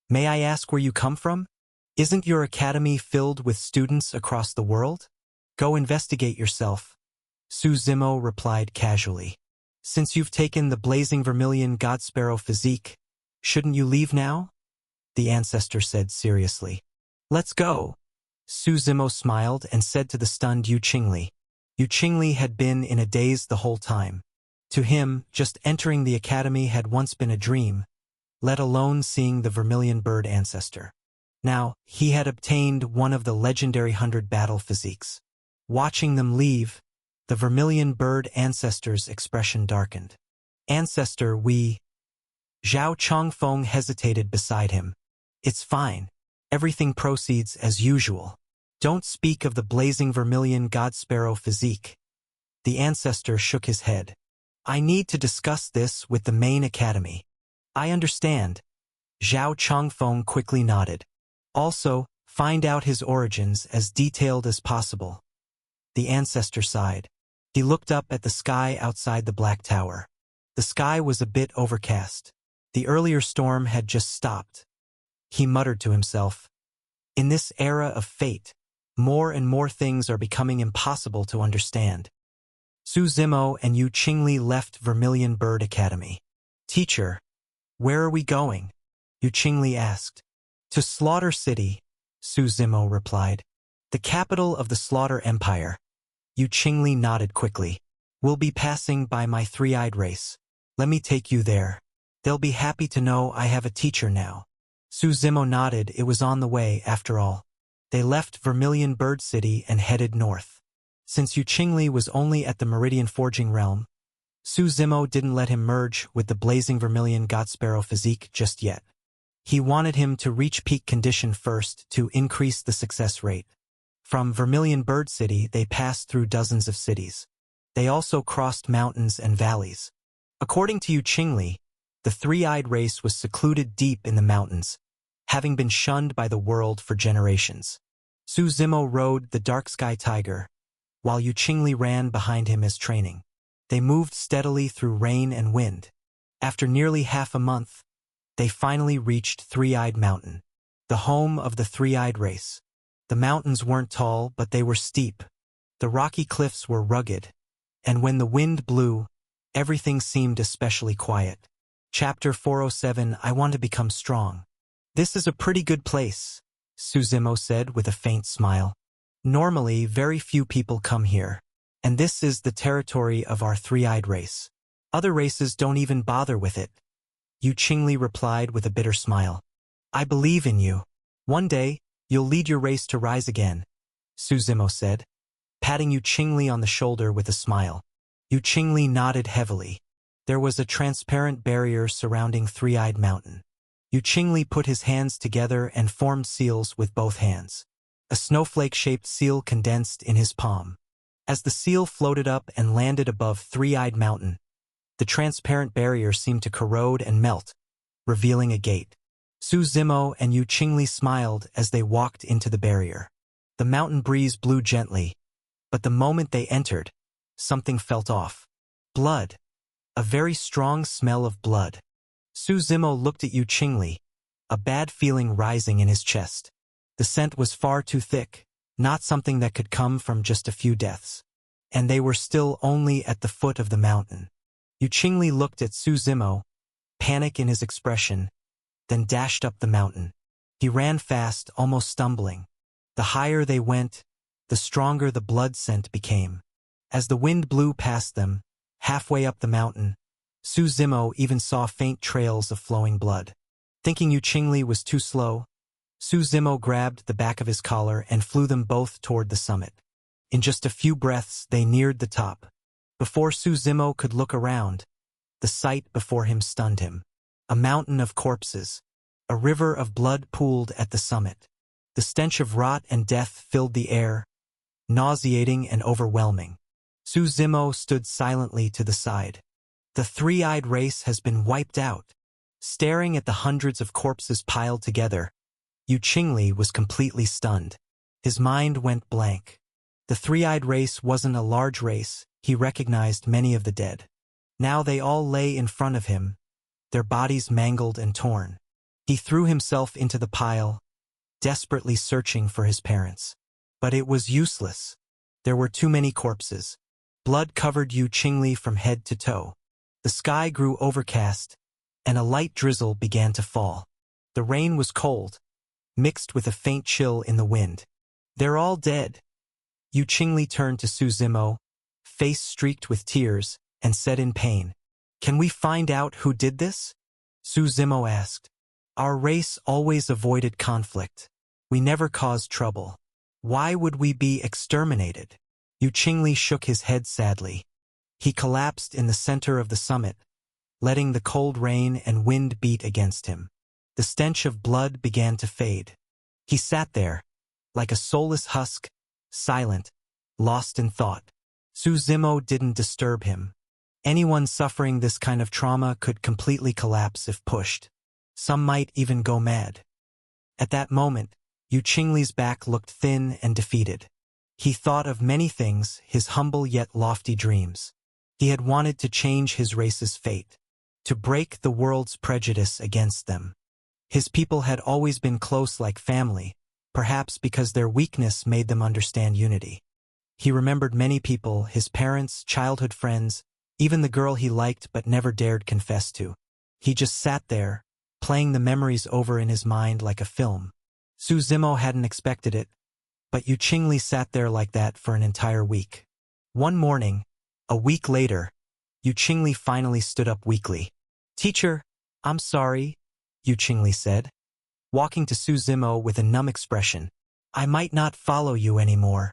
"May I ask where you come from? Isn't your academy filled with students across the world? Go investigate yourself." Su Zimo replied casually. "Since you've taken the blazing vermilion God Sparrow physique, shouldn't you leave now?" The ancestor said seriously. "Let's go." Su Zimo smiled and said to the stunned Yu Qingli. Yu Qingli had been in a daze the whole time. To him, just entering the academy had once been a dream, let alone seeing the vermilion bird ancestor. Now, he had obtained one of the legendary 100 battle physiques. Watching them leave, the vermilion bird ancestor's expression darkened. "Ancestor, we..." Zhao Chongfeng hesitated beside him. "It's fine. Everything proceeds as usual. Don't speak of the blazing vermilion God Sparrow physique." The ancestor shook his head. "I need to discuss this with the main academy." "I understand." Zhao Chongfeng quickly nodded. "Also, find out his origins as detailed as possible." The ancestor sighed. He looked up at the sky outside the Black Tower. The sky was a bit overcast. The earlier storm had just stopped. He muttered to himself, "In this era of fate, more and more things are becoming impossible to understand." Su Zimo and Yu Qingli left Vermilion Bird Academy. "Teacher, where are we going?" Yu Qingli asked. "To Slaughter City," Su Zimo replied. "The capital of the Slaughter Empire." Yu Qingli nodded quickly. "We'll be passing by my three-eyed race. Let me take you there. They'll be happy to know I have a teacher now." Su Zimo nodded. It was on the way, after all. They left Vermilion Bird City and headed north. Since Yu Qingli was only at the Meridian Forging Realm, Su Zimo didn't let him merge with the blazing vermilion God Sparrow physique just yet. He wanted him to reach peak condition first to increase the success rate. From Vermilion Bird City, they passed through dozens of cities. They also crossed mountains and valleys. According to Yu Qingli, the three-eyed race was secluded deep in the mountains, having been shunned by the world for generations. Su Zimo rode the Dark Sky Tiger, while Yu Qingli ran behind him as training. They moved steadily through rain and wind. After nearly half a month, they finally reached Three-Eyed Mountain, the home of the three-eyed race. The mountains weren't tall, but they were steep. The rocky cliffs were rugged, and when the wind blew, everything seemed especially quiet. Chapter 407, I want to become strong. This is a pretty good place, Suzumo said with a faint smile. Normally, very few people come here, and this is the territory of our three-eyed race. Other races don't even bother with it. Yu Qingli replied with a bitter smile. I believe in you. One day, you'll lead your race to rise again, Suzumo said, patting Yu Qingli on the shoulder with a smile. Yu Qingli nodded heavily. There was a transparent barrier surrounding Three-Eyed Mountain. Yu Qingli put his hands together and formed seals with both hands. A snowflake-shaped seal condensed in his palm. As the seal floated up and landed above Three-Eyed Mountain, the transparent barrier seemed to corrode and melt, revealing a gate. Suzumo and Yu Qingli smiled as they walked into the barrier. The mountain breeze blew gently, but the moment they entered, something felt off. Blood. A very strong smell of blood. Suzumo looked at Yu Qingli, a bad feeling rising in his chest. The scent was far too thick, not something that could come from just a few deaths. And they were still only at the foot of the mountain. Yu Qingli looked at Suzumo, panic in his expression, then dashed up the mountain. He ran fast, almost stumbling. The higher they went, the stronger the blood scent became. As the wind blew past them, halfway up the mountain, Suzumo even saw faint trails of flowing blood. Thinking Yu Qingli was too slow, Suzumo grabbed the back of his collar and flew them both toward the summit. In just a few breaths, they neared the top. Before Suzumo could look around, the sight before him stunned him. A mountain of corpses. A river of blood pooled at the summit. The stench of rot and death filled the air, nauseating and overwhelming. Suzumo stood silently to the side. The three-eyed race has been wiped out. Staring at the hundreds of corpses piled together, Yu Qingli was completely stunned. His mind went blank. The three-eyed race wasn't a large race. He recognized many of the dead. Now they all lay in front of him, their bodies mangled and torn. He threw himself into the pile, desperately searching for his parents. But it was useless. There were too many corpses. Blood covered Yu Qingli from head to toe. The sky grew overcast, and a light drizzle began to fall. The rain was cold, mixed with a faint chill in the wind. They're all dead. Yu Qingli turned to Suzumo, face streaked with tears, and said in pain, Can we find out who did this? Suzumo asked. Our race always avoided conflict. We never caused trouble. Why would we be exterminated? Yu Qingli shook his head sadly. He collapsed in the center of the summit, letting the cold rain and wind beat against him. The stench of blood began to fade. He sat there, like a soulless husk, silent, lost in thought. Suzumo didn't disturb him. Anyone suffering this kind of trauma could completely collapse if pushed. Some might even go mad. At that moment, Yu Qingli's back looked thin and defeated. He thought of many things, his humble yet lofty dreams. He had wanted to change his race's fate, to break the world's prejudice against them. His people had always been close like family, perhaps because their weakness made them understand unity. He remembered many people, his parents, childhood friends, even the girl he liked but never dared confess to. He just sat there, playing the memories over in his mind like a film. Suzumo hadn't expected it, but Yu Qingli sat there like that for an entire week. One morning, a week later, Yu Qingli finally stood up weakly. Teacher, I'm sorry, Yu Qingli said, walking to Suzumo with a numb expression. I might not follow you anymore.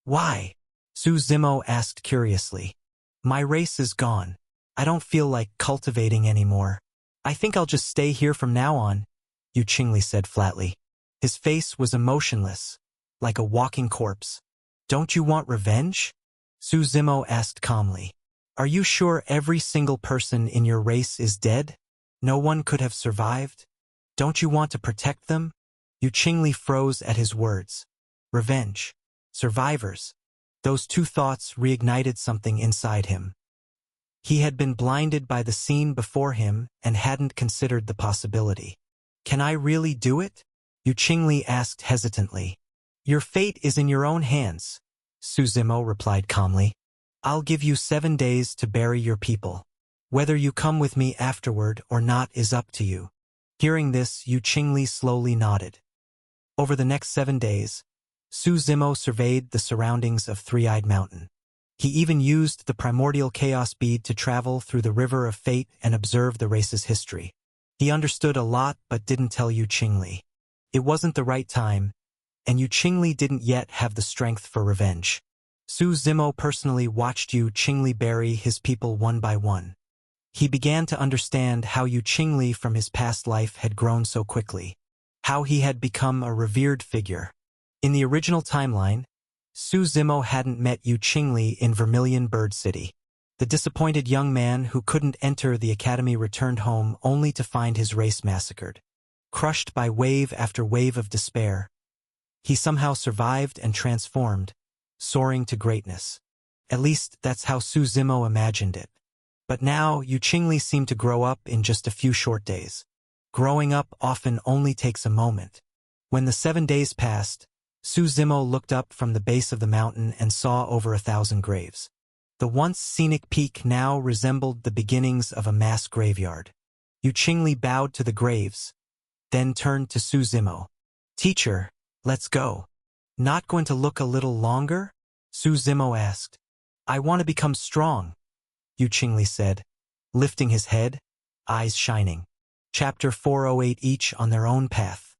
Why? Suzumo asked curiously. My race is gone. I don't feel like cultivating anymore. I think I'll just stay here from now on, Yu Qingli said flatly. His face was emotionless, like a walking corpse. Don't you want revenge? Suzumo asked calmly. Are you sure every single person in your race is dead? No one could have survived? Don't you want to protect them? Yu Qingli froze at his words. Revenge. Survivors. Those two thoughts reignited something inside him. He had been blinded by the scene before him and hadn't considered the possibility. Can I really do it? Yu Qingli asked hesitantly. Your fate is in your own hands, Suzumo replied calmly. I'll give you 7 days to bury your people. Whether you come with me afterward or not is up to you. Hearing this, Yu Qingli slowly nodded. Over the next 7 days, Su Zimo surveyed the surroundings of Three-Eyed Mountain. He even used the primordial chaos bead to travel through the River of Fate and observe the race's history. He understood a lot but didn't tell Yu Qingli. It wasn't the right time, and Yu Qingli didn't yet have the strength for revenge. Su Zimo personally watched Yu Qingli bury his people one by one. He began to understand how Yu Qingli from his past life had grown so quickly, how he had become a revered figure. In the original timeline, Su Zimo hadn't met Yu Qingli in Vermilion Bird City. The disappointed young man who couldn't enter the academy returned home only to find his race massacred. Crushed by wave after wave of despair, he somehow survived and transformed, soaring to greatness. At least that's how Su Zimo imagined it. But now, Yu Qingli seemed to grow up in just a few short days. Growing up often only takes a moment. When the 7 days passed, Su Zimo looked up from the base of the mountain and saw over 1,000 graves. The once scenic peak now resembled the beginnings of a mass graveyard. Yu Qingli bowed to the graves, then turned to Su Zimo. "Teacher, let's go." "Not going to look a little longer?" Su Zimo asked. "I want to become strong," Yu Qingli said, lifting his head, eyes shining. Chapter 408 Each on their own path.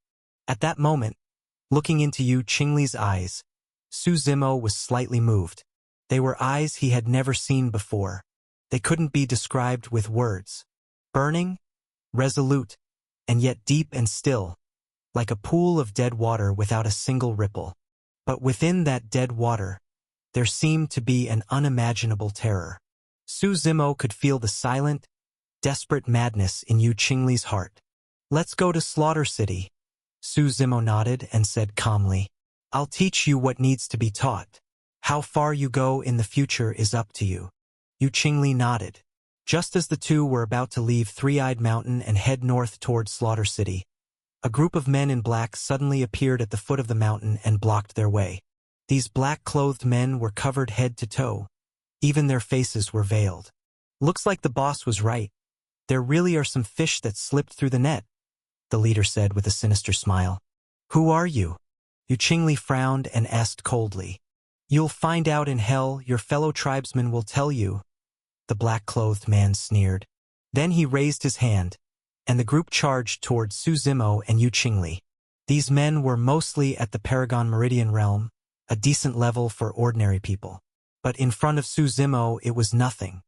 At that moment, looking into Yu Qingli's eyes, Su Zimo was slightly moved. They were eyes he had never seen before. They couldn't be described with words. Burning, resolute, and yet deep and still, like a pool of dead water without a single ripple. But within that dead water, there seemed to be an unimaginable terror. Su Zimo could feel the silent, desperate madness in Yu Qingli's heart. "Let's go to Slaughter City." Su Zimo nodded and said calmly, "I'll teach you what needs to be taught. How far you go in the future is up to you." Yu Qingli nodded. Just as the two were about to leave Three-Eyed Mountain and head north toward Slaughter City, a group of men in black suddenly appeared at the foot of the mountain and blocked their way. These black-clothed men were covered head to toe. Even their faces were veiled. "Looks like the boss was right. There really are some fish that slipped through the net," the leader said with a sinister smile. "Who are you?" Yu Qingli frowned and asked coldly. "You'll find out in hell. Your fellow tribesmen will tell you," the black-clothed man sneered. Then he raised his hand, and the group charged toward Su Zimo and Yu Qingli. These men were mostly at the Paragon Meridian realm, a decent level for ordinary people. But in front of Su Zimo it was nothing.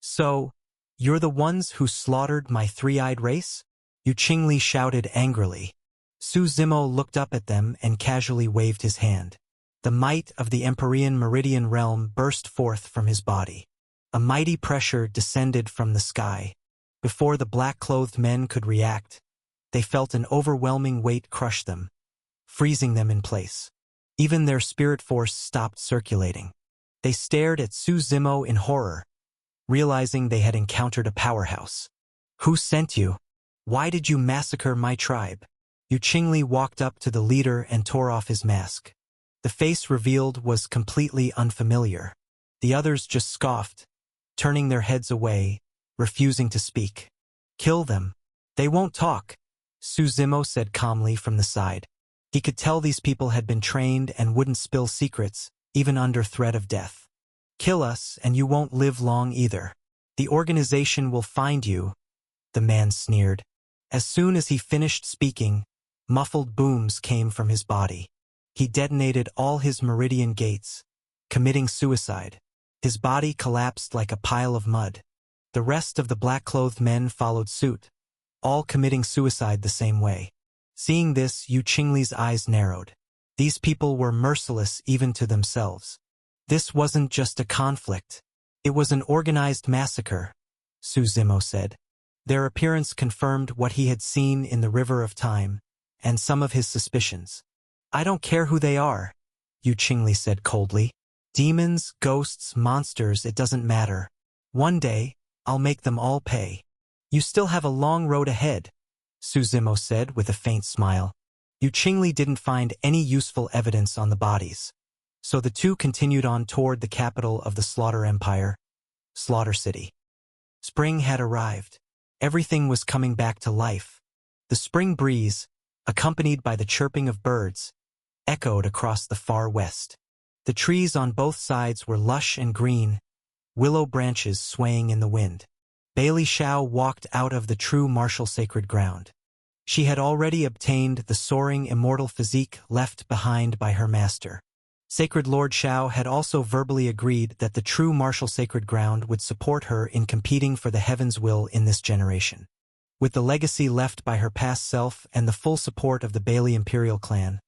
"So, you're the ones who slaughtered my three-eyed race?" Yu Qingli shouted angrily. Su Zimo looked up at them and casually waved his hand. The might of the Empyrean Meridian realm burst forth from his body. A mighty pressure descended from the sky. Before the black-clothed men could react, they felt an overwhelming weight crush them, freezing them in place. Even their spirit force stopped circulating. They stared at Su Zimo in horror, realizing they had encountered a powerhouse. "Who sent you? Why did you massacre my tribe?" Yu Qingli walked up to the leader and tore off his mask. The face revealed was completely unfamiliar. The others just scoffed, turning their heads away, refusing to speak. "Kill them. They won't talk," Su Zimo said calmly from the side. He could tell these people had been trained and wouldn't spill secrets, even under threat of death. "Kill us and you won't live long either. The organization will find you," the man sneered. As soon as he finished speaking, muffled booms came from his body. He detonated all his meridian gates, committing suicide. His body collapsed like a pile of mud. The rest of the black-clothed men followed suit, all committing suicide the same way. Seeing this, Yu Qingli's eyes narrowed. These people were merciless even to themselves. This wasn't just a conflict. It was an organized massacre, Su Zimo said. Their appearance confirmed what he had seen in the River of Time, and some of his suspicions. "I don't care who they are," Yu Qingli said coldly. "Demons, ghosts, monsters, it doesn't matter. One day, I'll make them all pay." "You still have a long road ahead," Su Zimo said with a faint smile. Yu Qingli didn't find any useful evidence on the bodies, so the two continued on toward the capital of the Slaughter Empire, Slaughter City. Spring had arrived. Everything was coming back to life. The spring breeze, accompanied by the chirping of birds, echoed across the far west. The trees on both sides were lush and green, willow branches swaying in the wind. Bailey Shao walked out of the true martial sacred ground. She had already obtained the soaring immortal physique left behind by her master. Sacred Lord Shao had also verbally agreed that the true martial sacred ground would support her in competing for the heaven's will in this generation. With the legacy left by her past self and the full support of the Bailey Imperial clan,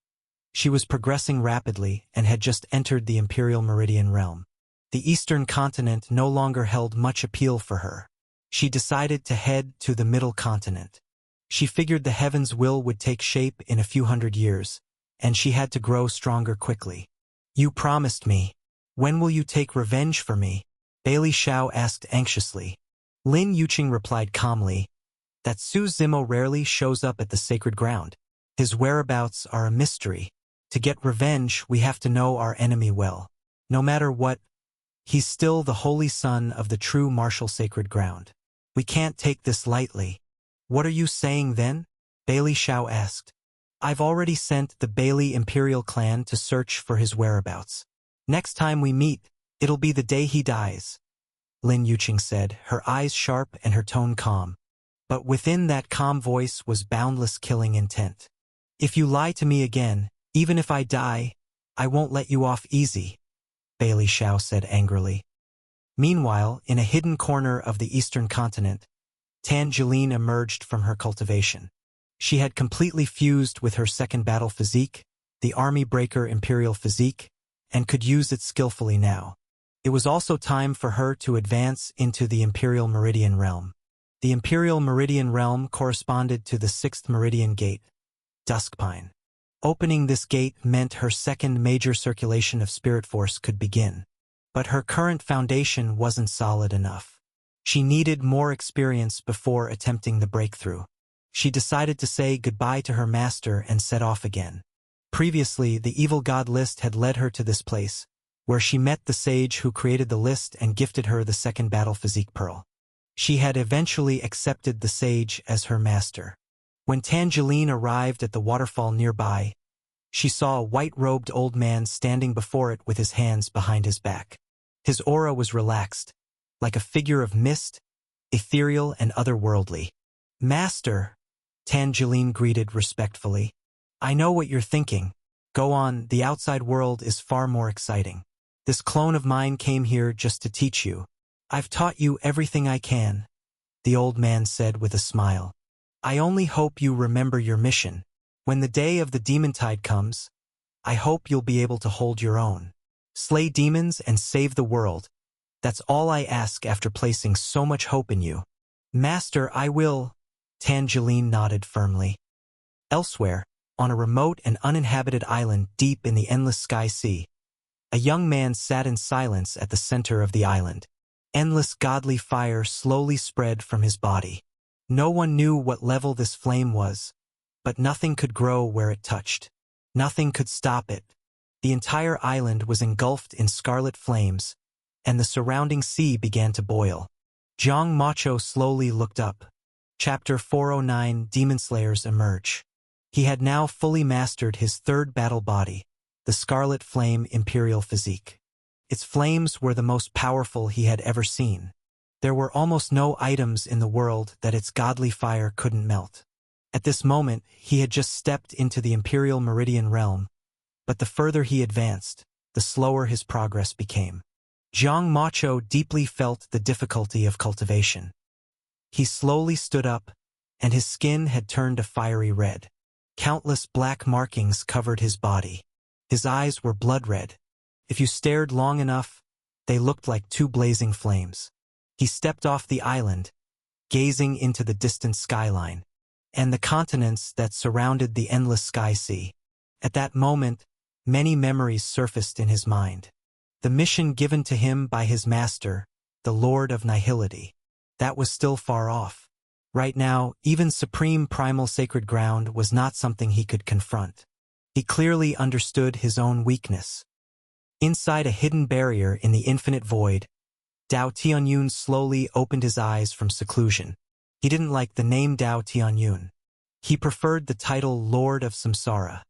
she was progressing rapidly and had just entered the Imperial Meridian realm. The Eastern continent no longer held much appeal for her. She decided to head to the Middle Continent. She figured the heaven's will would take shape in a few hundred years, and she had to grow stronger quickly. "You promised me. When will you take revenge for me?" Bailey Shao asked anxiously. Lin Yuqing replied calmly, "That Su Zimo rarely shows up at the sacred ground. His whereabouts are a mystery. To get revenge, we have to know our enemy well. No matter what, he's still the holy son of the true martial sacred ground. We can't take this lightly." "What are you saying then?" Bailey Shao asked. "I've already sent the Bailey Imperial clan to search for his whereabouts. Next time we meet, it'll be the day he dies," Lin Yuqing said, her eyes sharp and her tone calm. But within that calm voice was boundless killing intent. "If you lie to me again, even if I die, I won't let you off easy," Bailey Shao said angrily. Meanwhile, in a hidden corner of the Eastern continent, Tangeline emerged from her cultivation. She had completely fused with her second battle physique, the Army Breaker Imperial physique, and could use it skillfully now. It was also time for her to advance into the Imperial Meridian realm. The Imperial Meridian realm corresponded to the 6th Meridian Gate, Duskpine. Opening this gate meant her second major circulation of spirit force could begin. But her current foundation wasn't solid enough. She needed more experience before attempting the breakthrough. She decided to say goodbye to her master and set off again. Previously, the evil god List had led her to this place, where she met the sage who created the list and gifted her the second battle physique pearl. She had eventually accepted the sage as her master. When Tangeline arrived at the waterfall nearby, she saw a white-robed old man standing before it with his hands behind his back. His aura was relaxed, like a figure of mist, ethereal and otherworldly. "Master," Tangeline greeted respectfully. "I know what you're thinking. Go on, the outside world is far more exciting. This clone of mine came here just to teach you. I've taught you everything I can," the old man said with a smile. "I only hope you remember your mission. When the day of the Demontide comes, I hope you'll be able to hold your own. Slay demons and save the world. That's all I ask after placing so much hope in you." "Master, I will," Tangeline nodded firmly. Elsewhere, on a remote and uninhabited island deep in the endless sky sea, a young man sat in silence at the center of the island. Endless godly fire slowly spread from his body. No one knew what level this flame was, but nothing could grow where it touched. Nothing could stop it. The entire island was engulfed in scarlet flames, and the surrounding sea began to boil. Jiang Macho slowly looked up. Chapter 409 Demon Slayers Emerge. He had now fully mastered his third battle body, the Scarlet Flame Imperial Physique. Its flames were the most powerful he had ever seen. There were almost no items in the world that its godly fire couldn't melt. At this moment, he had just stepped into the Imperial Meridian realm, but the further he advanced, the slower his progress became. Jiang Macho deeply felt the difficulty of cultivation. He slowly stood up, and his skin had turned a fiery red. Countless black markings covered his body. His eyes were blood red. If you stared long enough, they looked like two blazing flames. He stepped off the island, gazing into the distant skyline, and the continents that surrounded the endless sky sea. At that moment, many memories surfaced in his mind. The mission given to him by his master, the Lord of Nihility. That was still far off. Right now, even supreme primal sacred ground was not something he could confront. He clearly understood his own weakness. Inside a hidden barrier in the infinite void, Dao Tianyun slowly opened his eyes from seclusion. He didn't like the name Dao Tianyun. He preferred the title Lord of Samsara,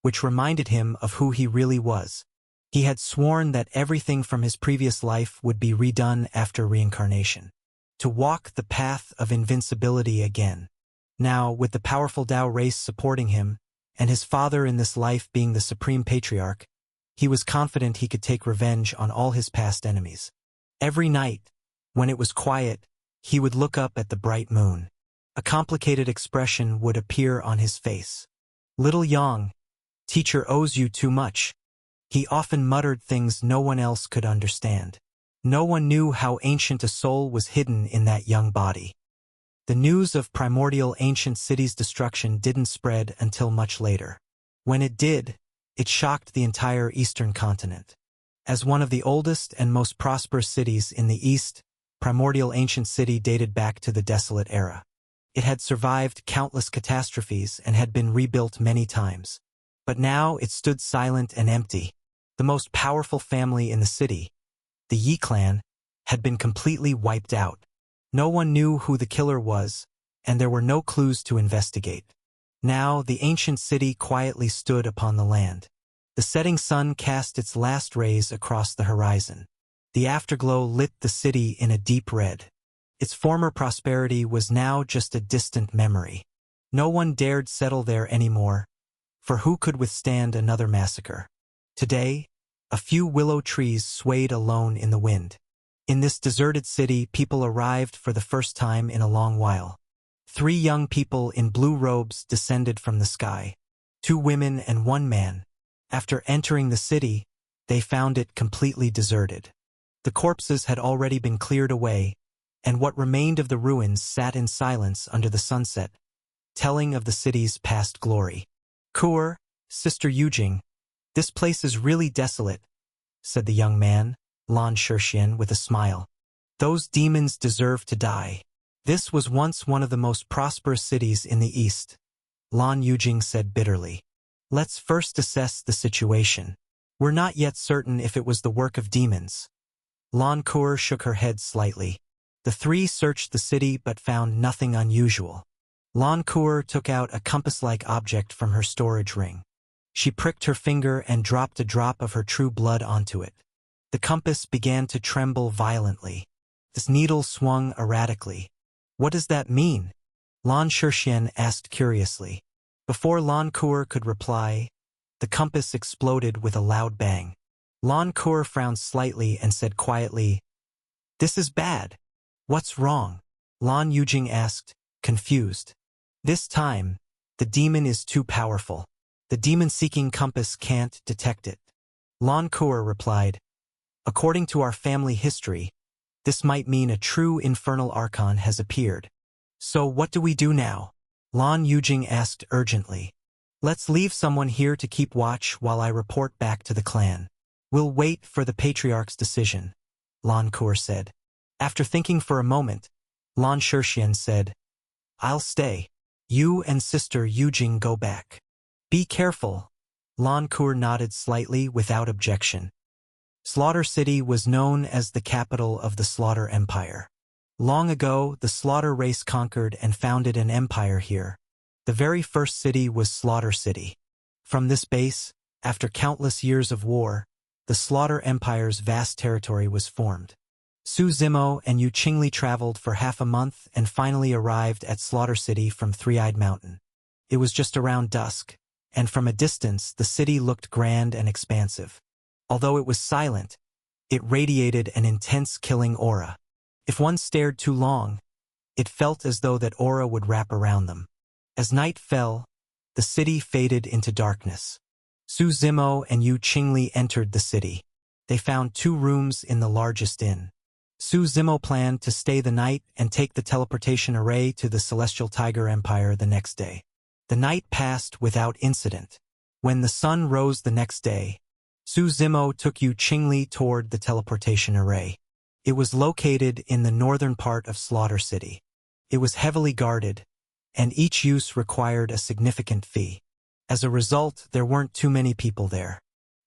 which reminded him of who he really was. He had sworn that everything from his previous life would be redone after reincarnation, to walk the path of invincibility again. Now, with the powerful Dao race supporting him, and his father in this life being the supreme patriarch, he was confident he could take revenge on all his past enemies. Every night, when it was quiet, he would look up at the bright moon. A complicated expression would appear on his face. "Little Yang, teacher owes you too much." He often muttered things no one else could understand. No one knew how ancient a soul was hidden in that young body. The news of primordial ancient city's destruction didn't spread until much later. When it did, it shocked the entire eastern continent. As one of the oldest and most prosperous cities in the east, primordial ancient city dated back to the desolate era. It had survived countless catastrophes and had been rebuilt many times. But now it stood silent and empty. The most powerful family in the city, the Yi clan, had been completely wiped out. No one knew who the killer was, and there were no clues to investigate. Now the ancient city quietly stood upon the land. The setting sun cast its last rays across the horizon. The afterglow lit the city in a deep red. Its former prosperity was now just a distant memory. No one dared settle there anymore, for who could withstand another massacre? Today, a few willow trees swayed alone in the wind. In this deserted city, people arrived for the first time in a long while. 3 young people in blue robes descended from the sky. 2 women and 1 man. After entering the city, they found it completely deserted. The corpses had already been cleared away, and what remained of the ruins sat in silence under the sunset, telling of the city's past glory. "Kuer, Sister Yujing, this place is really desolate," said the young man, Lan Shixian, with a smile. "Those demons deserve to die. This was once one of the most prosperous cities in the east," Lan Yujing said bitterly. "Let's first assess the situation. We're not yet certain if it was the work of demons." Lan Kuer shook her head slightly. The 3 searched the city but found nothing unusual. Lan Kuer took out a compass-like object from her storage ring. She pricked her finger and dropped a drop of her true blood onto it. The compass began to tremble violently. This needle swung erratically. "What does that mean?" Lan Shixian asked curiously. Before Lan Kuer could reply, the compass exploded with a loud bang. Lan Kuer frowned slightly and said quietly, "This is bad." "What's wrong?" Lan Yujing asked, confused. This time, the demon is too powerful. The demon-seeking compass can't detect it. Lan Kuer replied, "According to our family history, this might mean a true infernal archon has appeared. So what do we do now?" Lan Yujing asked urgently. "Let's leave someone here to keep watch while I report back to the clan. We'll wait for the patriarch's decision," Lan Kuer said. After thinking for a moment, Lan Shixian said, "I'll stay. You and Sister Yujing go back." "Be careful." Lan Kuer nodded slightly without objection. Slaughter City was known as the capital of the Slaughter Empire. Long ago, the Slaughter race conquered and founded an empire here. The very first city was Slaughter City. From this base, after countless years of war, the Slaughter Empire's vast territory was formed. Su Zimo and Yu Qingli traveled for half a month and finally arrived at Slaughter City from Three-Eyed Mountain. It was just around dusk, and from a distance the city looked grand and expansive. Although it was silent, it radiated an intense killing aura. If one stared too long, it felt as though that aura would wrap around them. As night fell, the city faded into darkness. Su Zimo and Yu Qingli entered the city. They found 2 rooms in the largest inn. Su Zimo planned to stay the night and take the teleportation array to the Celestial Tiger Empire the next day. The night passed without incident. When the sun rose the next day, Su Zimo took Yu Qingli toward the teleportation array. It was located in the northern part of Slaughter City. It was heavily guarded, and each use required a significant fee. As a result, there weren't too many people there.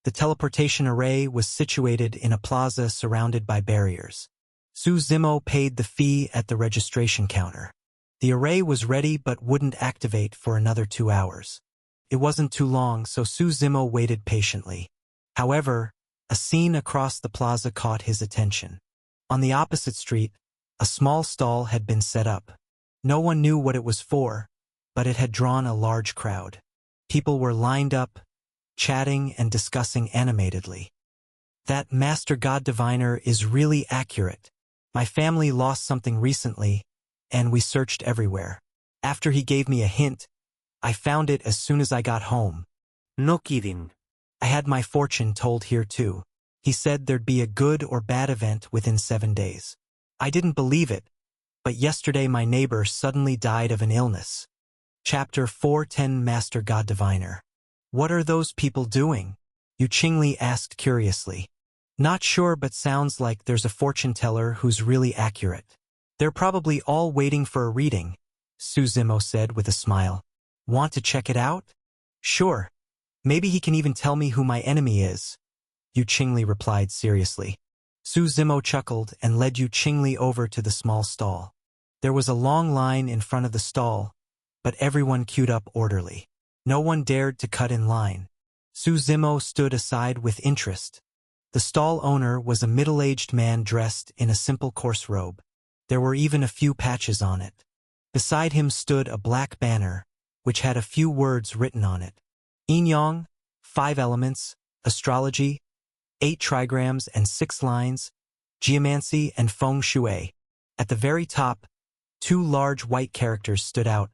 The teleportation array was situated in a plaza surrounded by barriers. Su Zimo paid the fee at the registration counter. The array was ready but wouldn't activate for another 2 hours. It wasn't too long, so Su Zimo waited patiently. However, a scene across the plaza caught his attention. On the opposite street, a small stall had been set up. No one knew what it was for, but it had drawn a large crowd. People were lined up, chatting and discussing animatedly. That Master God Diviner is really accurate. My family lost something recently, and we searched everywhere. After he gave me a hint, I found it as soon as I got home. No kidding. I had my fortune told here too. He said there'd be a good or bad event within 7 days. I didn't believe it, but yesterday my neighbor suddenly died of an illness. Chapter 410 Master God Diviner. What are those people doing? Yu Qingli asked curiously. Not sure, but sounds like there's a fortune teller who's really accurate. They're probably all waiting for a reading, Su Zimo said with a smile. Want to check it out? Sure. Maybe he can even tell me who my enemy is. Yu Qingli replied seriously. Su Zimo chuckled and led Yu Qingli over to the small stall. There was a long line in front of the stall, but everyone queued up orderly. No one dared to cut in line. Su Zimo stood aside with interest. The stall owner was a middle-aged man dressed in a simple coarse robe. There were even a few patches on it. Beside him stood a black banner, which had a few words written on it. Yin Yang, 5 elements, astrology, 8 trigrams and 6 lines, geomancy and feng shui. At the very top, 2 large white characters stood out.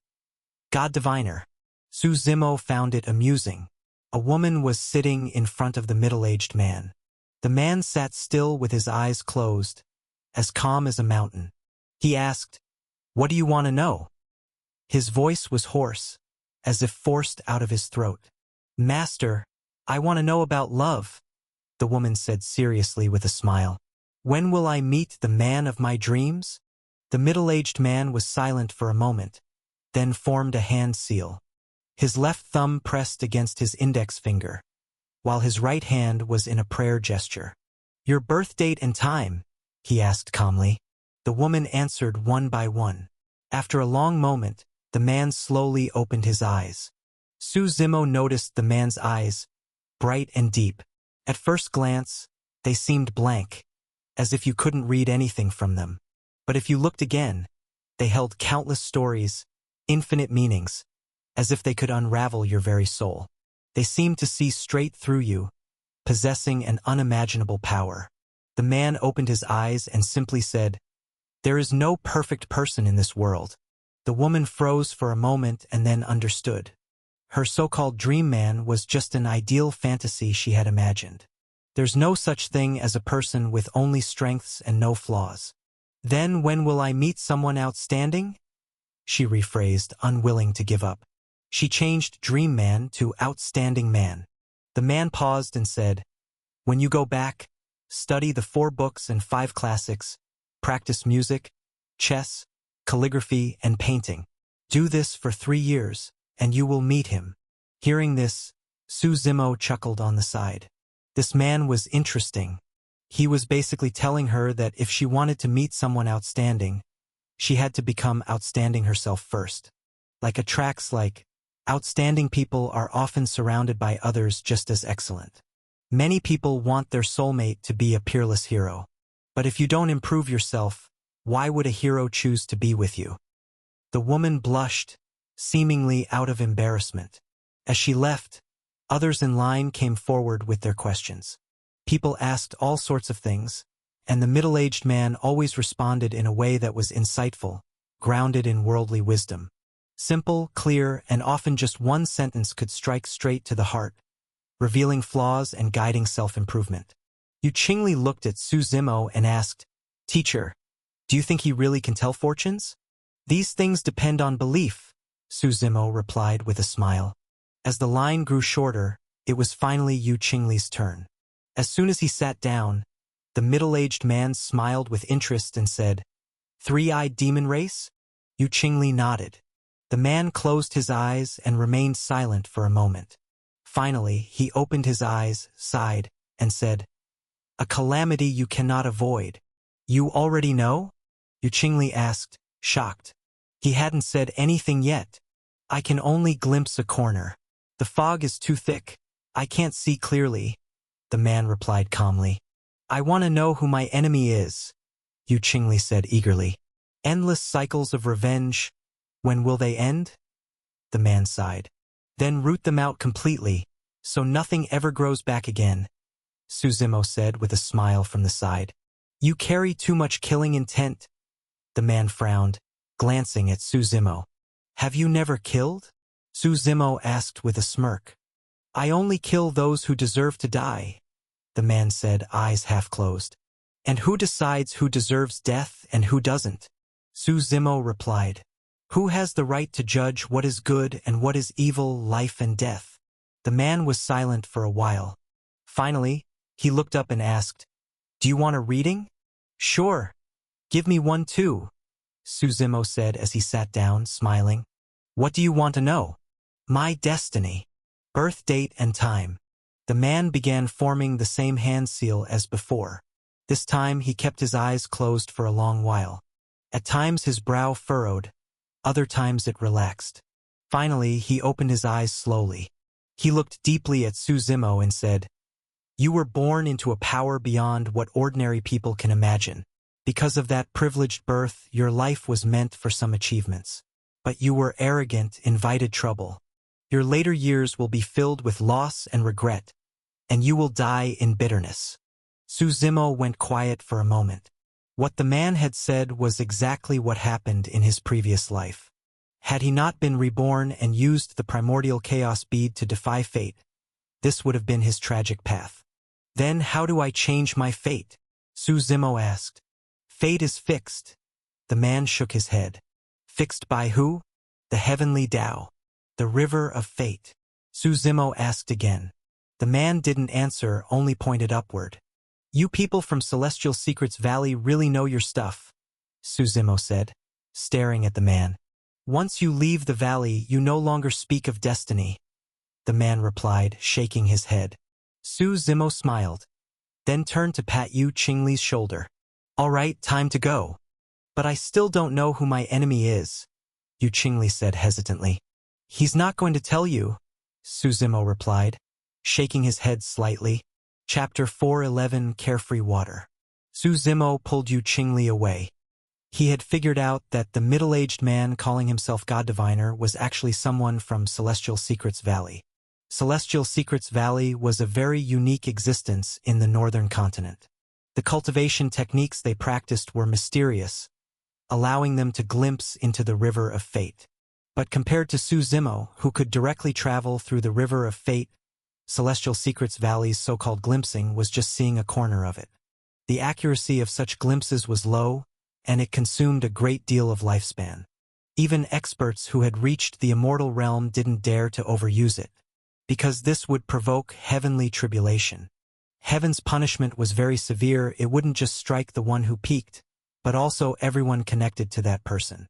God Diviner. Su Zimo found it amusing. A woman was sitting in front of the middle-aged man. The man sat still with his eyes closed, as calm as a mountain. He asked, "What do you want to know?" His voice was hoarse, as if forced out of his throat. "Master, I want to know about love," the woman said seriously with a smile. "When will I meet the man of my dreams?" The middle-aged man was silent for a moment, then formed a hand seal. His left thumb pressed against his index finger, while his right hand was in a prayer gesture. "Your birth date and time?" he asked calmly. The woman answered one by one. After a long moment, the man slowly opened his eyes. Su Zimo noticed the man's eyes, bright and deep. At first glance, they seemed blank, as if you couldn't read anything from them. But if you looked again, they held countless stories, infinite meanings, as if they could unravel your very soul. They seemed to see straight through you, possessing an unimaginable power. The man opened his eyes and simply said, "There is no perfect person in this world." The woman froze for a moment and then understood. Her so-called dream man was just an ideal fantasy she had imagined. There's no such thing as a person with only strengths and no flaws. "Then when will I meet someone outstanding?" She rephrased, unwilling to give up. She changed dream man to outstanding man. The man paused and said, "When you go back, study the 4 books and 5 classics, practice music, chess, calligraphy, and painting. Do this for 3 years, and you will meet him." Hearing this, Su Zimo chuckled on the side. This man was interesting. He was basically telling her that if she wanted to meet someone outstanding, she had to become outstanding herself first. Like attracts like, outstanding people are often surrounded by others just as excellent. Many people want their soulmate to be a peerless hero. But if you don't improve yourself, why would a hero choose to be with you? The woman blushed, seemingly out of embarrassment. As she left, others in line came forward with their questions. People asked all sorts of things, and the middle-aged man always responded in a way that was insightful, grounded in worldly wisdom. Simple, clear, and often just one sentence could strike straight to the heart, revealing flaws and guiding self-improvement. Yu Qingli looked at Su Zimo and asked, "Teacher, do you think he really can tell fortunes?" "These things depend on belief," Su Zimo replied with a smile. As the line grew shorter, it was finally Yu Qingli's turn. As soon as he sat down, the middle-aged man smiled with interest and said, "Three-eyed demon race?" Yu Qingli nodded. The man closed his eyes and remained silent for a moment. Finally, he opened his eyes, sighed, and said, "A calamity you cannot avoid. You already know? Yu Qingli asked, shocked. He hadn't said anything yet. I can only glimpse a corner. The fog is too thick. I can't see clearly, the man replied calmly. I want to know who my enemy is, Yu Qingli said eagerly. Endless cycles of revenge. When will they end? The man sighed. Then root them out completely, so nothing ever grows back again, Su Zimo said with a smile from the side. You carry too much killing intent. The man frowned, glancing at Su Zimo. Have you never killed? Su Zimo asked with a smirk. I only kill those who deserve to die, the man said, eyes half closed. And who decides who deserves death and who doesn't? Su Zimo replied. Who has the right to judge what is good and what is evil, life and death? The man was silent for a while. Finally, he looked up and asked, Do you want a reading? Sure. Give me one too, Su Zimo said as he sat down, smiling. What do you want to know? My destiny. Birth date and time. The man began forming the same hand seal as before. This time he kept his eyes closed for a long while. At times his brow furrowed, other times it relaxed. Finally, he opened his eyes slowly. He looked deeply at Su Zimo and said, You were born into a power beyond what ordinary people can imagine. Because of that privileged birth, your life was meant for some achievements. But you were arrogant, invited trouble. Your later years will be filled with loss and regret, and you will die in bitterness. Su Zimo went quiet for a moment. What the man had said was exactly what happened in his previous life. Had he not been reborn and used the primordial chaos bead to defy fate, this would have been his tragic path. Then how do I change my fate? Su Zimo asked. Fate is fixed. The man shook his head. Fixed by who? The heavenly Tao. The river of fate. Su Zimo asked again. The man didn't answer, only pointed upward. You people from Celestial Secrets Valley really know your stuff, Su Zimo said, staring at the man. Once you leave the valley, you no longer speak of destiny, the man replied, shaking his head. Su Zimo smiled, then turned to pat Yu Qingli's shoulder. All right, time to go. But I still don't know who my enemy is, Yu Qingli said hesitantly. He's not going to tell you, Su Zimo replied, shaking his head slightly. Chapter 411 Carefree Water. Su Zimo pulled Yu Qingli away. He had figured out that the middle-aged man calling himself God Diviner was actually someone from Celestial Secrets Valley. Celestial Secrets Valley was a very unique existence in the northern continent. The cultivation techniques they practiced were mysterious, allowing them to glimpse into the River of Fate. But compared to Su Zimo, who could directly travel through the River of Fate, Celestial Secrets Valley's so-called glimpsing was just seeing a corner of it. The accuracy of such glimpses was low, and it consumed a great deal of lifespan. Even experts who had reached the immortal realm didn't dare to overuse it, because this would provoke heavenly tribulation. Heaven's punishment was very severe. It wouldn't just strike the one who peaked, but also everyone connected to that person.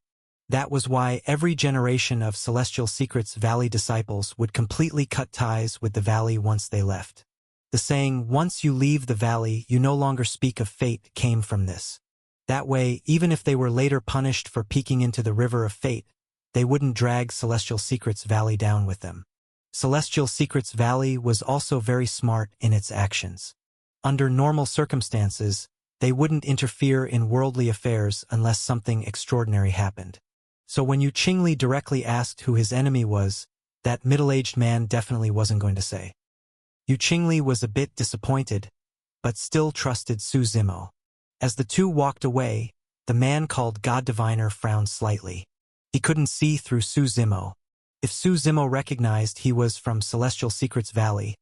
That was why every generation of Celestial Secrets Valley disciples would completely cut ties with the valley once they left. The saying, once you leave the valley, you no longer speak of fate, came from this. That way, even if they were later punished for peeking into the River of Fate, they wouldn't drag Celestial Secrets Valley down with them. Celestial Secrets Valley was also very smart in its actions. Under normal circumstances, they wouldn't interfere in worldly affairs unless something extraordinary happened. So when Yu Qingli directly asked who his enemy was, that middle-aged man definitely wasn't going to say. Yu Qingli was a bit disappointed, but still trusted Su Zimo. As the two walked away, the man called God Diviner frowned slightly. He couldn't see through Su Zimo. If Su Zimo recognized he was from Celestial Secrets Valley,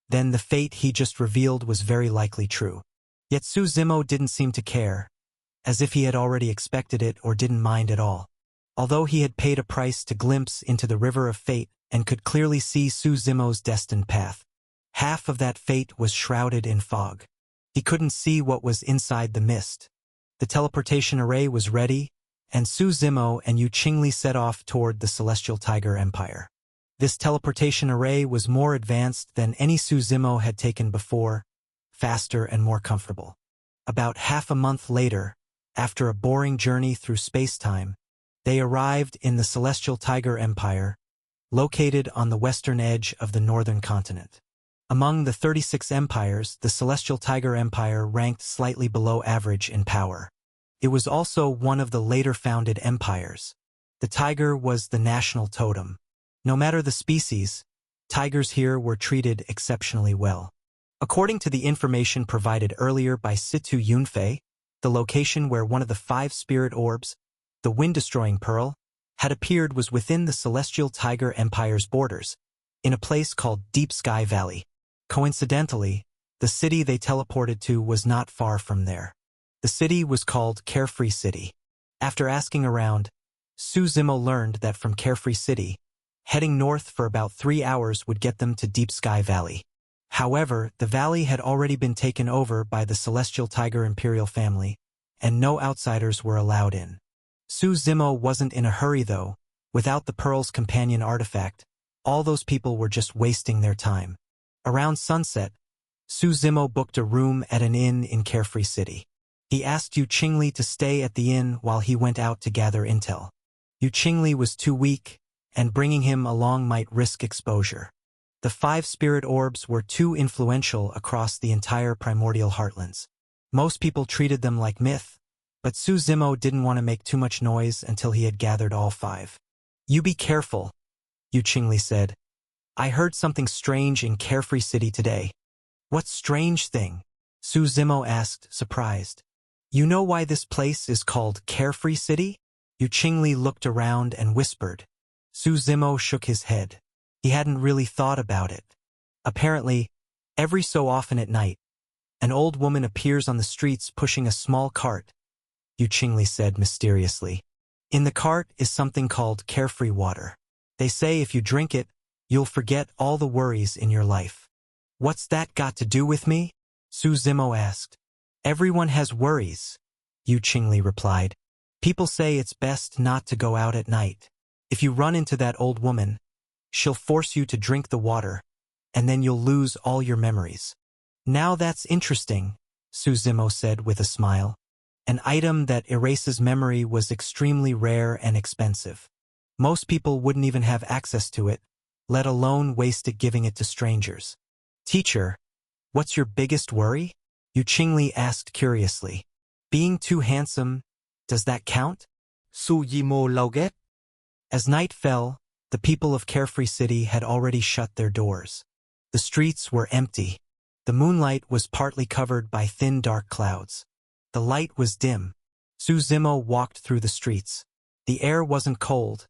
then the fate he just revealed was very likely true. Yet Su Zimo didn't seem to care, as if he had already expected it or didn't mind at all. Although he had paid a price to glimpse into the River of Fate and could clearly see Su Zimo's destined path, half of that fate was shrouded in fog. He couldn't see what was inside the mist. The teleportation array was ready, and Su Zimo and Yu Qingli set off toward the Celestial Tiger Empire. This teleportation array was more advanced than any Su Zimo had taken before, faster and more comfortable. About half a month later, after a boring journey through space-time, they arrived in the Celestial Tiger Empire, located on the western edge of the northern continent. Among the 36 empires, the Celestial Tiger Empire ranked slightly below average in power. It was also one of the later founded empires. The tiger was the national totem. No matter the species, tigers here were treated exceptionally well. According to the information provided earlier by Situ Yunfei, the location where one of the 5 spirit orbs, the wind-destroying pearl, had appeared was within the Celestial Tiger Empire's borders, in a place called Deep Sky Valley. Coincidentally, the city they teleported to was not far from there. The city was called Carefree City. After asking around, Su Zimo learned that from Carefree City, heading north for about 3 hours would get them to Deep Sky Valley. However, the valley had already been taken over by the Celestial Tiger Imperial family, and no outsiders were allowed in. Su Zimo wasn't in a hurry though. Without the Pearl's companion artifact, all those people were just wasting their time. Around sunset, Su Zimo booked a room at an inn in Carefree City. He asked Yu Qingli to stay at the inn while he went out to gather intel. Yu Qingli was too weak, and bringing him along might risk exposure. The 5 spirit orbs were too influential across the entire primordial heartlands. Most people treated them like myth, but Su Zimo didn't want to make too much noise until he had gathered all 5. "You be careful," Yu Qingli said. "I heard something strange in Carefree City today." "What strange thing?" Su Zimo asked, surprised. "You know why this place is called Carefree City?" Yu Qingli looked around and whispered. Su Zimo shook his head. He hadn't really thought about it. Apparently, every so often at night, an old woman appears on the streets pushing a small cart, Yu Qingli said mysteriously. In the cart is something called carefree water. They say if you drink it, you'll forget all the worries in your life. "What's that got to do with me?" Su Zimo asked. "Everyone has worries," Yu Qingli replied. "People say it's best not to go out at night. If you run into that old woman, she'll force you to drink the water, and then you'll lose all your memories." "Now that's interesting," Su Zimo said with a smile. An item that erases memory was extremely rare and expensive. Most people wouldn't even have access to it, let alone waste it giving it to strangers. "Teacher, what's your biggest worry?" Yu Qingli asked curiously. "Being too handsome, does that count?" Su Yimo Lauget. As night fell, the people of Carefree City had already shut their doors. The streets were empty. The moonlight was partly covered by thin dark clouds. The light was dim. Su Zimo walked through the streets. The air wasn't cold,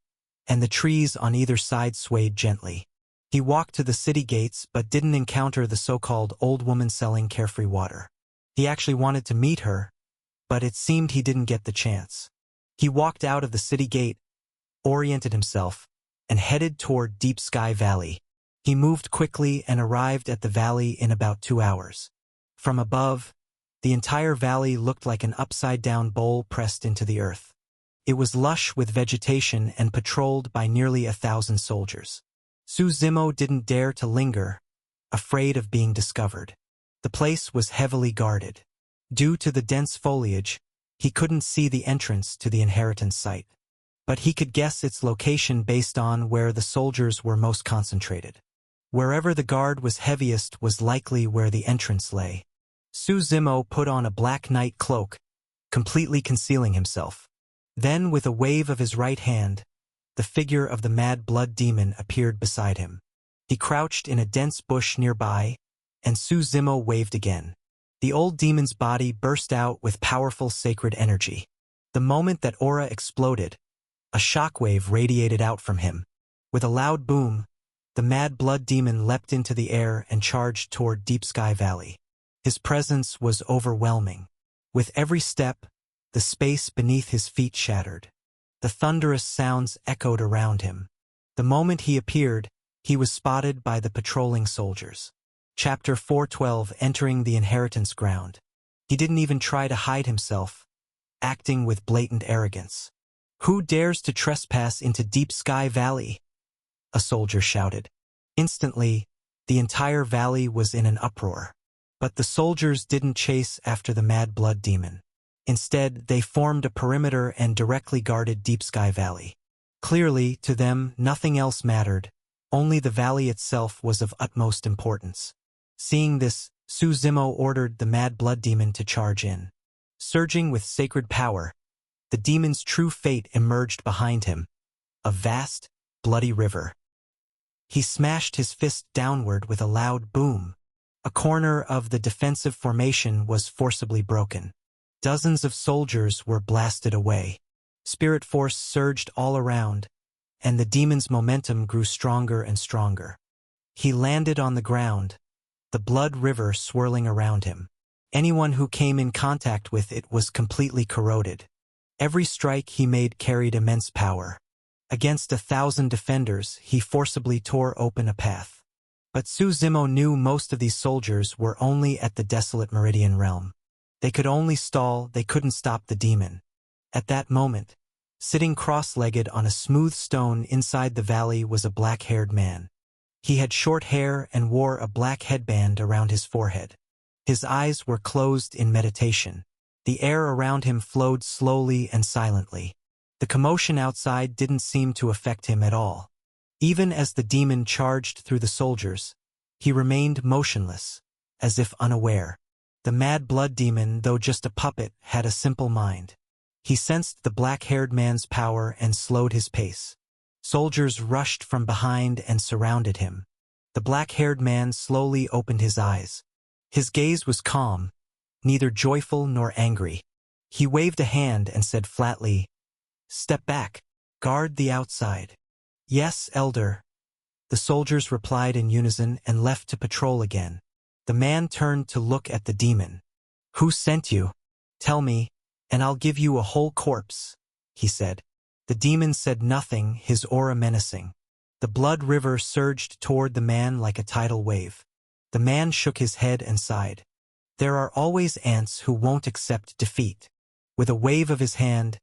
and the trees on either side swayed gently. He walked to the city gates but didn't encounter the so-called old woman selling carefree water. He actually wanted to meet her, but it seemed he didn't get the chance. He walked out of the city gate, oriented himself, and headed toward Deep Sky Valley. He moved quickly and arrived at the valley in about 2 hours. From above, the entire valley looked like an upside-down bowl pressed into the earth. It was lush with vegetation and patrolled by nearly 1,000 soldiers. Su Zimo didn't dare to linger, afraid of being discovered. The place was heavily guarded. Due to the dense foliage, he couldn't see the entrance to the inheritance site. But he could guess its location based on where the soldiers were most concentrated. Wherever the guard was heaviest was likely where the entrance lay. Su Zimo put on a black night cloak, completely concealing himself. Then, with a wave of his right hand, the figure of the Mad Blood Demon appeared beside him. He crouched in a dense bush nearby, and Su Zimo waved again. The old demon's body burst out with powerful sacred energy. The moment that aura exploded, a shockwave radiated out from him. With a loud boom, the Mad Blood Demon leapt into the air and charged toward Deep Sky Valley. His presence was overwhelming. With every step, the space beneath his feet shattered. The thunderous sounds echoed around him. The moment he appeared, he was spotted by the patrolling soldiers. Chapter 412, Entering the Inheritance Ground. He didn't even try to hide himself, acting with blatant arrogance. "Who dares to trespass into Deep Sky Valley?" a soldier shouted. Instantly, the entire valley was in an uproar. But the soldiers didn't chase after the Mad Blood Demon. Instead, they formed a perimeter and directly guarded Deep Sky Valley. Clearly, to them, nothing else mattered. Only the valley itself was of utmost importance. Seeing this, Su Zimo ordered the Mad Blood Demon to charge in. Surging with sacred power, the demon's true fate emerged behind him, a vast, bloody river. He smashed his fist downward with a loud boom. A corner of the defensive formation was forcibly broken. Dozens of soldiers were blasted away. Spirit force surged all around, and the demon's momentum grew stronger and stronger. He landed on the ground, the blood river swirling around him. Anyone who came in contact with it was completely corroded. Every strike he made carried immense power. Against 1,000 defenders, he forcibly tore open a path. But Su Zimo knew most of these soldiers were only at the desolate Meridian realm. They could only stall, they couldn't stop the demon. At that moment, sitting cross-legged on a smooth stone inside the valley was a black-haired man. He had short hair and wore a black headband around his forehead. His eyes were closed in meditation. The air around him flowed slowly and silently. The commotion outside didn't seem to affect him at all. Even as the demon charged through the soldiers, he remained motionless, as if unaware. The Mad Blood Demon, though just a puppet, had a simple mind. He sensed the black-haired man's power and slowed his pace. Soldiers rushed from behind and surrounded him. The black-haired man slowly opened his eyes. His gaze was calm, neither joyful nor angry. He waved a hand and said flatly, "Step back. Guard the outside." "Yes, Elder." The soldiers replied in unison and left to patrol again. The man turned to look at the demon. "Who sent you? Tell me, and I'll give you a whole corpse," he said. The demon said nothing, his aura menacing. The blood river surged toward the man like a tidal wave. The man shook his head and sighed. There are always ants who won't accept defeat. With a wave of his hand,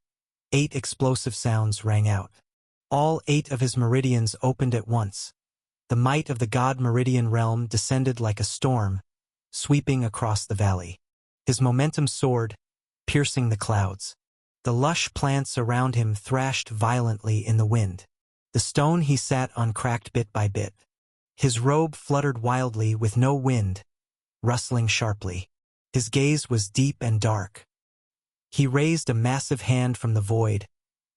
8 explosive sounds rang out. All 8 of his meridians opened at once. The might of the god Meridian realm descended like a storm, sweeping across the valley. His momentum soared, piercing the clouds. The lush plants around him thrashed violently in the wind. The stone he sat on cracked bit by bit. His robe fluttered wildly with no wind, rustling sharply. His gaze was deep and dark. He raised a massive hand from the void,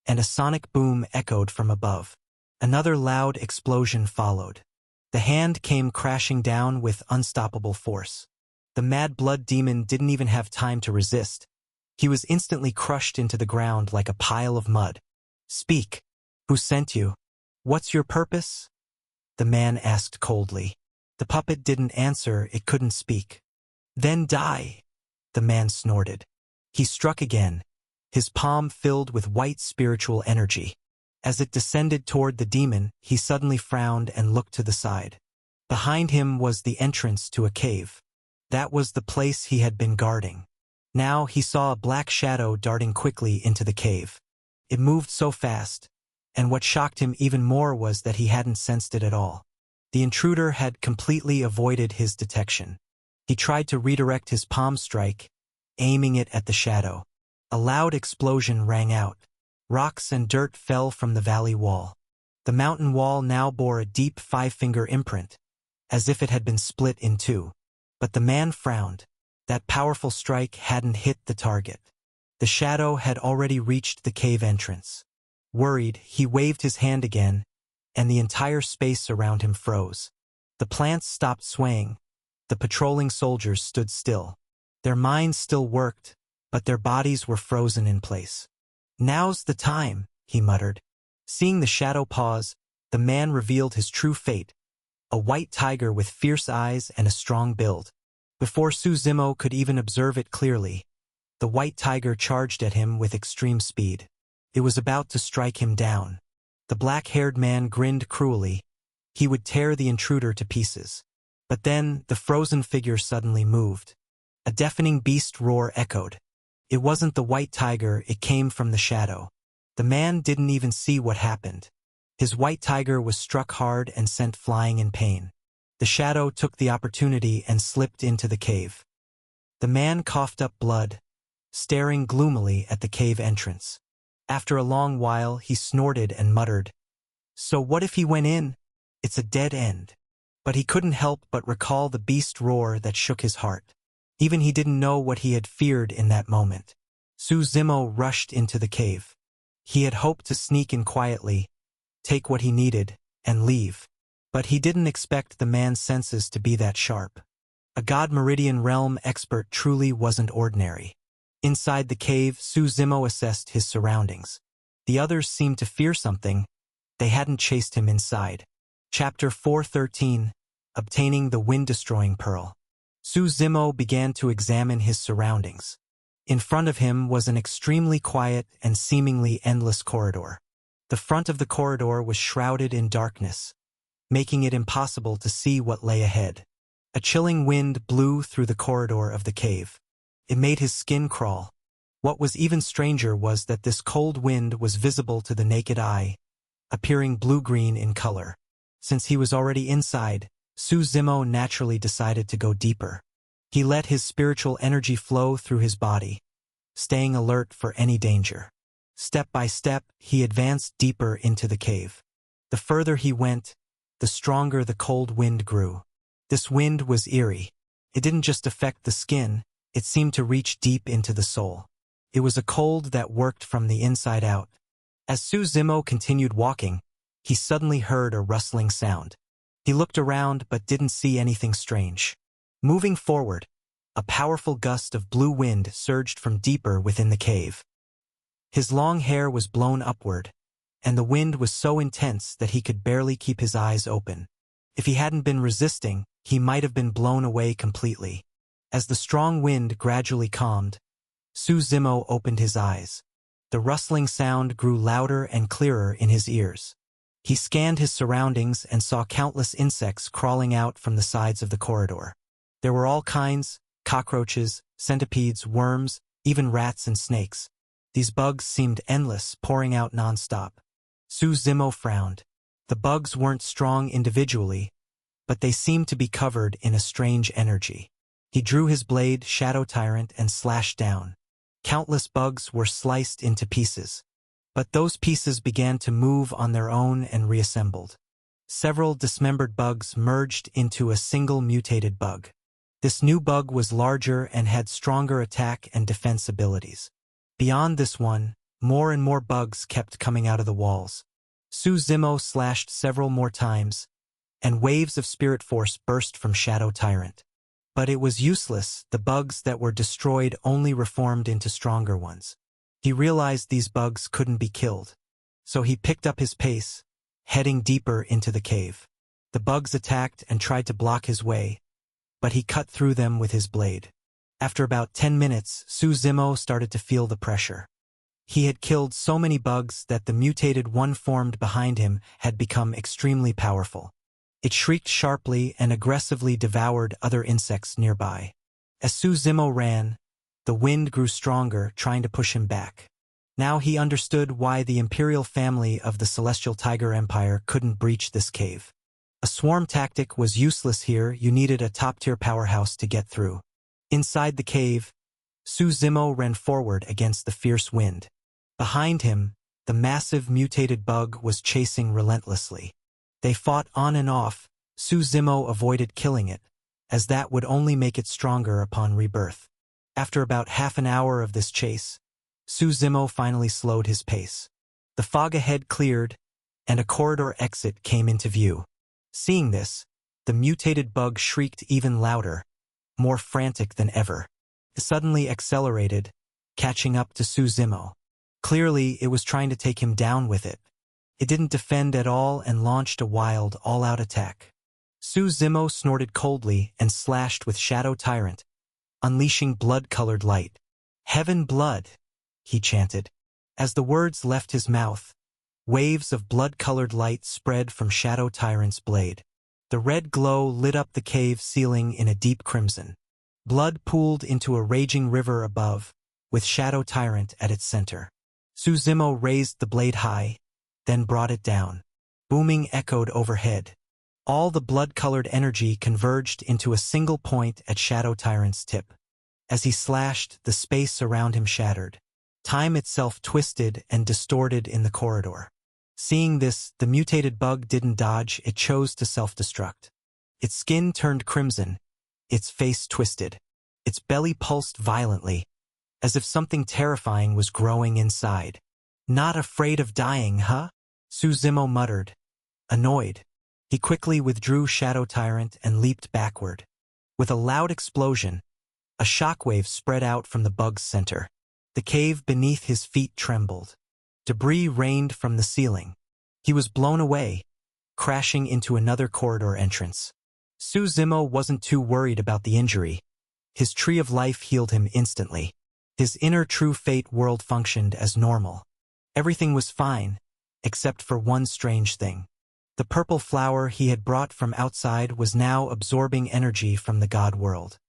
and a sonic boom echoed from above. Another loud explosion followed. The hand came crashing down with unstoppable force. The Mad Blood Demon didn't even have time to resist. He was instantly crushed into the ground like a pile of mud. "Speak. Who sent you? What's your purpose?" the man asked coldly. The puppet didn't answer, it couldn't speak. "Then die," the man snorted. He struck again, his palm filled with white spiritual energy. As it descended toward the demon, he suddenly frowned and looked to the side. Behind him was the entrance to a cave. That was the place he had been guarding. Now he saw a black shadow darting quickly into the cave. It moved so fast, and what shocked him even more was that he hadn't sensed it at all. The intruder had completely avoided his detection. He tried to redirect his palm strike, aiming it at the shadow. A loud explosion rang out. Rocks and dirt fell from the valley wall. The mountain wall now bore a deep 5-finger imprint, as if it had been split in two. But the man frowned. That powerful strike hadn't hit the target. The shadow had already reached the cave entrance. Worried, he waved his hand again, and the entire space around him froze. The plants stopped swaying. The patrolling soldiers stood still. Their minds still worked, but their bodies were frozen in place. "Now's the time," he muttered. Seeing the shadow pause, the man revealed his true fate, a white tiger with fierce eyes and a strong build. Before Su Zimo could even observe it clearly, the white tiger charged at him with extreme speed. It was about to strike him down. The black-haired man grinned cruelly. He would tear the intruder to pieces. But then, the frozen figure suddenly moved. A deafening beast roar echoed. It wasn't the white tiger, it came from the shadow. The man didn't even see what happened. His white tiger was struck hard and sent flying in pain. The shadow took the opportunity and slipped into the cave. The man coughed up blood, staring gloomily at the cave entrance. After a long while, he snorted and muttered, "So what if he went in? It's a dead end." But he couldn't help but recall the beast roar that shook his heart. Even he didn't know what he had feared in that moment. Su Zimo rushed into the cave. He had hoped to sneak in quietly, take what he needed, and leave. But he didn't expect the man's senses to be that sharp. A God Meridian realm expert truly wasn't ordinary. Inside the cave, Su Zimo assessed his surroundings. The others seemed to fear something. They hadn't chased him inside. Chapter 413, Obtaining the Wind-Destroying Pearl. Su Zimo began to examine his surroundings. In front of him was an extremely quiet and seemingly endless corridor. The front of the corridor was shrouded in darkness, making it impossible to see what lay ahead. A chilling wind blew through the corridor of the cave. It made his skin crawl. What was even stranger was that this cold wind was visible to the naked eye, appearing blue-green in color. Since he was already inside, Su Zimo naturally decided to go deeper. He let his spiritual energy flow through his body, staying alert for any danger. Step by step, he advanced deeper into the cave. The further he went, the stronger the cold wind grew. This wind was eerie. It didn't just affect the skin, it seemed to reach deep into the soul. It was a cold that worked from the inside out. As Su Zimo continued walking, he suddenly heard a rustling sound. He looked around but didn't see anything strange. Moving forward, a powerful gust of blue wind surged from deeper within the cave. His long hair was blown upward, and the wind was so intense that he could barely keep his eyes open. If he hadn't been resisting, he might have been blown away completely. As the strong wind gradually calmed, Su Zimo opened his eyes. The rustling sound grew louder and clearer in his ears. He scanned his surroundings and saw countless insects crawling out from the sides of the corridor. There were all kinds: cockroaches, centipedes, worms, even rats and snakes. These bugs seemed endless, pouring out nonstop. Su Zimo frowned. The bugs weren't strong individually, but they seemed to be covered in a strange energy. He drew his blade, Shadow Tyrant, and slashed down. Countless bugs were sliced into pieces. But those pieces began to move on their own and reassembled. Several dismembered bugs merged into a single mutated bug. This new bug was larger and had stronger attack and defense abilities. Beyond this one, more and more bugs kept coming out of the walls. Su Zimo slashed several more times, and waves of spirit force burst from Shadow Tyrant. But it was useless. The bugs that were destroyed only reformed into stronger ones. He realized these bugs couldn't be killed, so he picked up his pace, heading deeper into the cave. The bugs attacked and tried to block his way, but he cut through them with his blade. After about 10 minutes, Su Zimo started to feel the pressure. He had killed so many bugs that the mutated one formed behind him had become extremely powerful. It shrieked sharply and aggressively devoured other insects nearby. As Su Zimo ran, the wind grew stronger, trying to push him back. Now he understood why the imperial family of the Celestial Tiger Empire couldn't breach this cave. A swarm tactic was useless here. You needed a top-tier powerhouse to get through. Inside the cave, Su Zimo ran forward against the fierce wind. Behind him, the massive mutated bug was chasing relentlessly. They fought on and off. Su Zimo avoided killing it, as that would only make it stronger upon rebirth. After about half an hour of this chase, Su Zimo finally slowed his pace. The fog ahead cleared, and a corridor exit came into view. Seeing this, the mutated bug shrieked even louder, more frantic than ever. It suddenly accelerated, catching up to Su Zimo. Clearly, it was trying to take him down with it. It didn't defend at all and launched a wild, all-out attack. Su Zimo snorted coldly and slashed with Shadow Tyrant, unleashing blood-colored light. "Heaven blood," he chanted. As the words left his mouth, waves of blood-colored light spread from Shadow Tyrant's blade. The red glow lit up the cave ceiling in a deep crimson. Blood pooled into a raging river above, with Shadow Tyrant at its center. Su Zimo raised the blade high, then brought it down. Booming echoed overhead. All the blood-colored energy converged into a single point at Shadow Tyrant's tip. As he slashed, the space around him shattered. Time itself twisted and distorted in the corridor. Seeing this, the mutated bug didn't dodge, it chose to self-destruct. Its skin turned crimson, its face twisted. Its belly pulsed violently, as if something terrifying was growing inside. "Not afraid of dying, huh?" Suzimo muttered, annoyed. He quickly withdrew Shadow Tyrant and leaped backward. With a loud explosion, a shockwave spread out from the bug's center. The cave beneath his feet trembled. Debris rained from the ceiling. He was blown away, crashing into another corridor entrance. Suzimo wasn't too worried about the injury. His tree of life healed him instantly. His inner true fate world functioned as normal. Everything was fine, except for one strange thing. The purple flower he had brought from outside was now absorbing energy from the god world.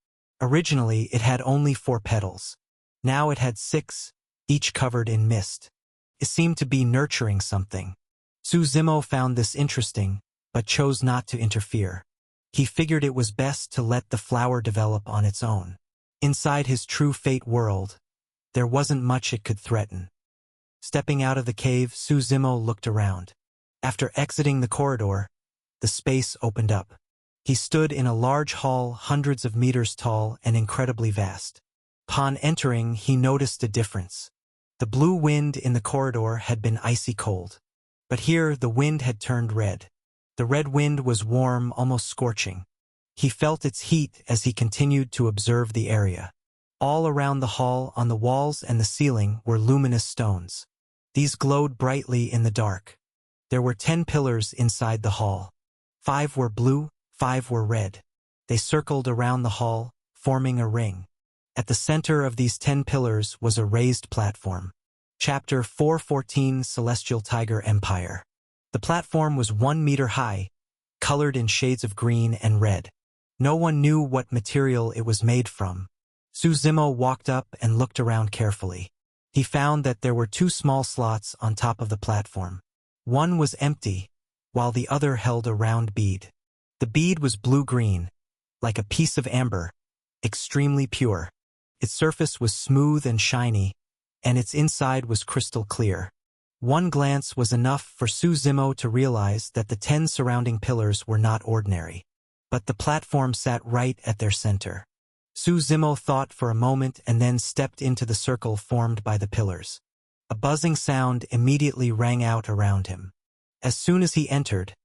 Originally, it had only 4 petals. Now it had 6, each covered in mist. It seemed to be nurturing something. Suzimo found this interesting, but chose not to interfere. He figured it was best to let the flower develop on its own. Inside his true fate world, there wasn't much it could threaten. Stepping out of the cave, Suzimo looked around. After exiting the corridor, the space opened up. He stood in a large hall hundreds of meters tall and incredibly vast. Upon entering, he noticed a difference. The blue wind in the corridor had been icy cold. But here, the wind had turned red. The red wind was warm, almost scorching. He felt its heat as he continued to observe the area. All around the hall, on the walls and the ceiling, were luminous stones. These glowed brightly in the dark. There were 10 pillars inside the hall. 5 were blue, 5 were red. They circled around the hall, forming a ring. At the center of these 10 pillars was a raised platform. Chapter 414, Celestial Tiger Empire. The platform was 1 meter high, colored in shades of green and red. No one knew what material it was made from. Suzimo walked up and looked around carefully. He found that there were 2 small slots on top of the platform. One was empty, while the other held a round bead. The bead was blue-green, like a piece of amber, extremely pure. Its surface was smooth and shiny, and its inside was crystal clear. One glance was enough for Suzimo to realize that the 10 surrounding pillars were not ordinary. But the platform sat right at their center. Suzimo thought for a moment and then stepped into the circle formed by the pillars. A buzzing sound immediately rang out around him. As soon as he entered,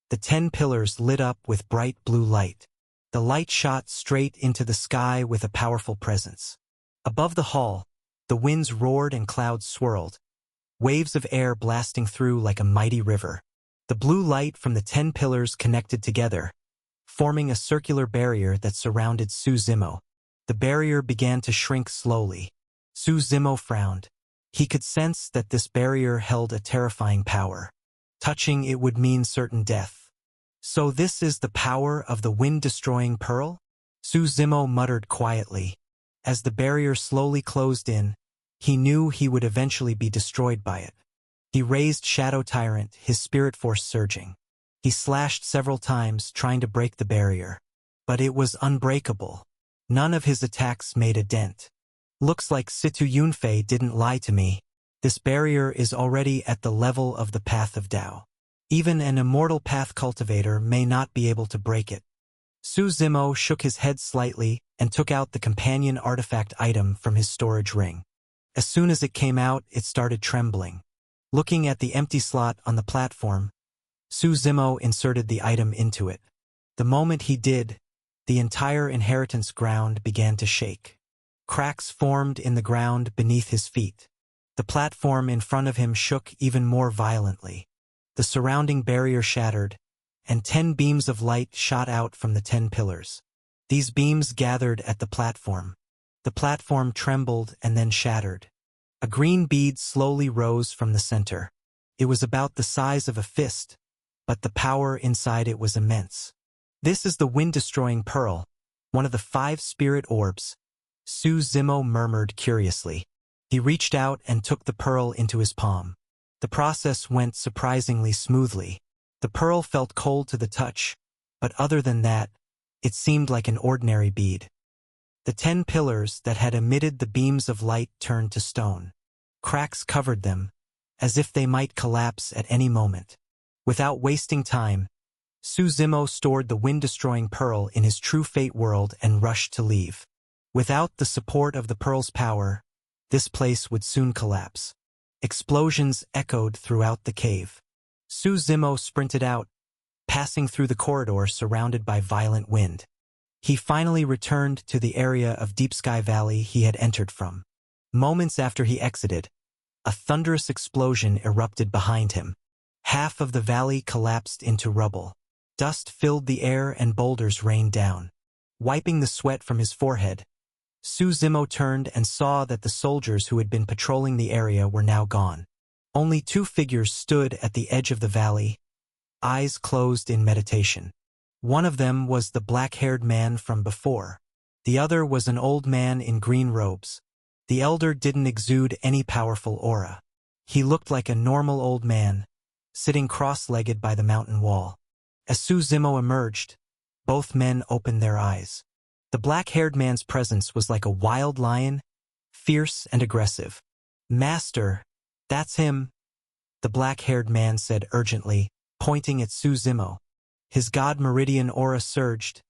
the 10 pillars lit up with bright blue light. The light shot straight into the sky with a powerful presence. Above the hall, the winds roared and clouds swirled, waves of air blasting through like a mighty river. The blue light from the 10 pillars connected together, forming a circular barrier that surrounded Suzimo. The barrier began to shrink slowly. Suzimo frowned. He could sense that this barrier held a terrifying power. Touching it would mean certain death. So this is the power of the wind-destroying pearl? Suzimo muttered quietly. As the barrier slowly closed in, he knew he would eventually be destroyed by it. He raised Shadow Tyrant, his spirit force surging. He slashed several times, trying to break the barrier. But it was unbreakable. None of his attacks made a dent. Looks like Situ Yunfei didn't lie to me. This barrier is already at the level of the Path of Tao. Even an immortal path cultivator may not be able to break it. Suzimo shook his head slightly and took out the companion artifact item from his storage ring. As soon as it came out, it started trembling. Looking at the empty slot on the platform, Suzimo inserted the item into it. The moment he did, the entire inheritance ground began to shake. Cracks formed in the ground beneath his feet. The platform in front of him shook even more violently. The surrounding barrier shattered, and 10 beams of light shot out from the 10 pillars. These beams gathered at the platform. The platform trembled and then shattered. A green bead slowly rose from the center. It was about the size of a fist, but the power inside it was immense. This is the wind-destroying pearl, one of the 5 spirit orbs. Suzimo murmured curiously. He reached out and took the pearl into his palm. The process went surprisingly smoothly. The pearl felt cold to the touch, but other than that, it seemed like an ordinary bead. The 10 pillars that had emitted the beams of light turned to stone. Cracks covered them, as if they might collapse at any moment. Without wasting time, Suzimo stored the wind-destroying pearl in his True Fate world and rushed to leave. Without the support of the pearl's power, this place would soon collapse. Explosions echoed throughout the cave. Suzimo sprinted out, passing through the corridor surrounded by violent wind. He finally returned to the area of Deep Sky Valley he had entered from. Moments after he exited, a thunderous explosion erupted behind him. Half of the valley collapsed into rubble. Dust filled the air and boulders rained down. Wiping the sweat from his forehead, Suzimo turned and saw that the soldiers who had been patrolling the area were now gone. Only 2 figures stood at the edge of the valley, eyes closed in meditation. One of them was the black-haired man from before. The other was an old man in green robes. The elder didn't exude any powerful aura. He looked like a normal old man, sitting cross-legged by the mountain wall. As Suzimo emerged, both men opened their eyes. The black-haired man's presence was like a wild lion, fierce and aggressive. "Master, that's him," the black-haired man said urgently, pointing at Suzimo. His God Meridian aura surged,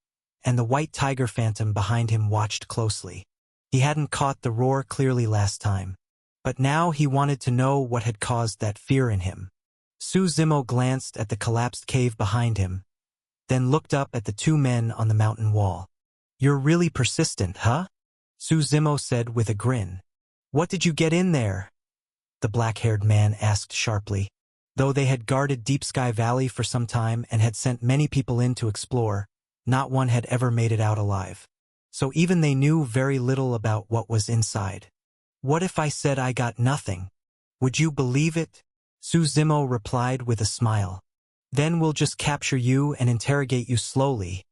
and the white tiger phantom behind him watched closely. He hadn't caught the roar clearly last time, but now he wanted to know what had caused that fear in him. Suzimo glanced at the collapsed cave behind him, then looked up at the 2 men on the mountain wall. "You're really persistent, huh?" Suzimo said with a grin. "What did you get in there?" the black-haired man asked sharply. Though they had guarded Deep Sky Valley for some time and had sent many people in to explore, not one had ever made it out alive. So even they knew very little about what was inside. "What if I said I got nothing? Would you believe it?" Suzimo replied with a smile. "Then we'll just capture you and interrogate you slowly,"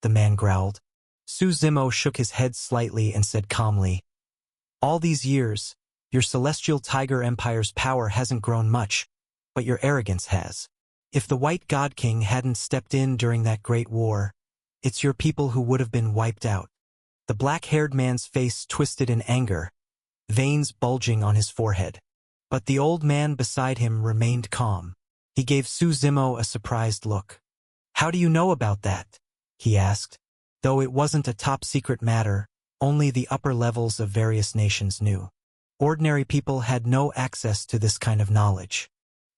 the man growled. Suzimo shook his head slightly and said calmly, "All these years, your Celestial Tiger Empire's power hasn't grown much, but your arrogance has. If the White God King hadn't stepped in during that great war, it's your people who would have been wiped out." The black-haired man's face twisted in anger, veins bulging on his forehead. But the old man beside him remained calm. He gave Suzimo a surprised look. "How do you know about that?" he asked. Though it wasn't a top-secret matter, only the upper levels of various nations knew. Ordinary people had no access to this kind of knowledge.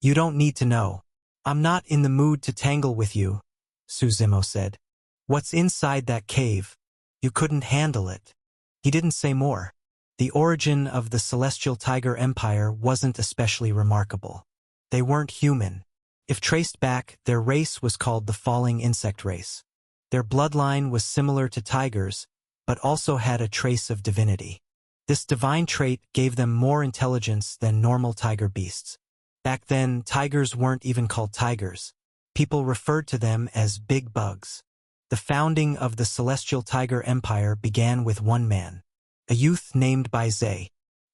"You don't need to know. I'm not in the mood to tangle with you," Suzimo said. "What's inside that cave? You couldn't handle it." He didn't say more. The origin of the Celestial Tiger Empire wasn't especially remarkable. They weren't human. If traced back, their race was called the Falling Insect Race. Their bloodline was similar to tigers, but also had a trace of divinity. This divine trait gave them more intelligence than normal tiger beasts. Back then, tigers weren't even called tigers. People referred to them as big bugs. The founding of the Celestial Tiger Empire began with one man, a youth named Baizé.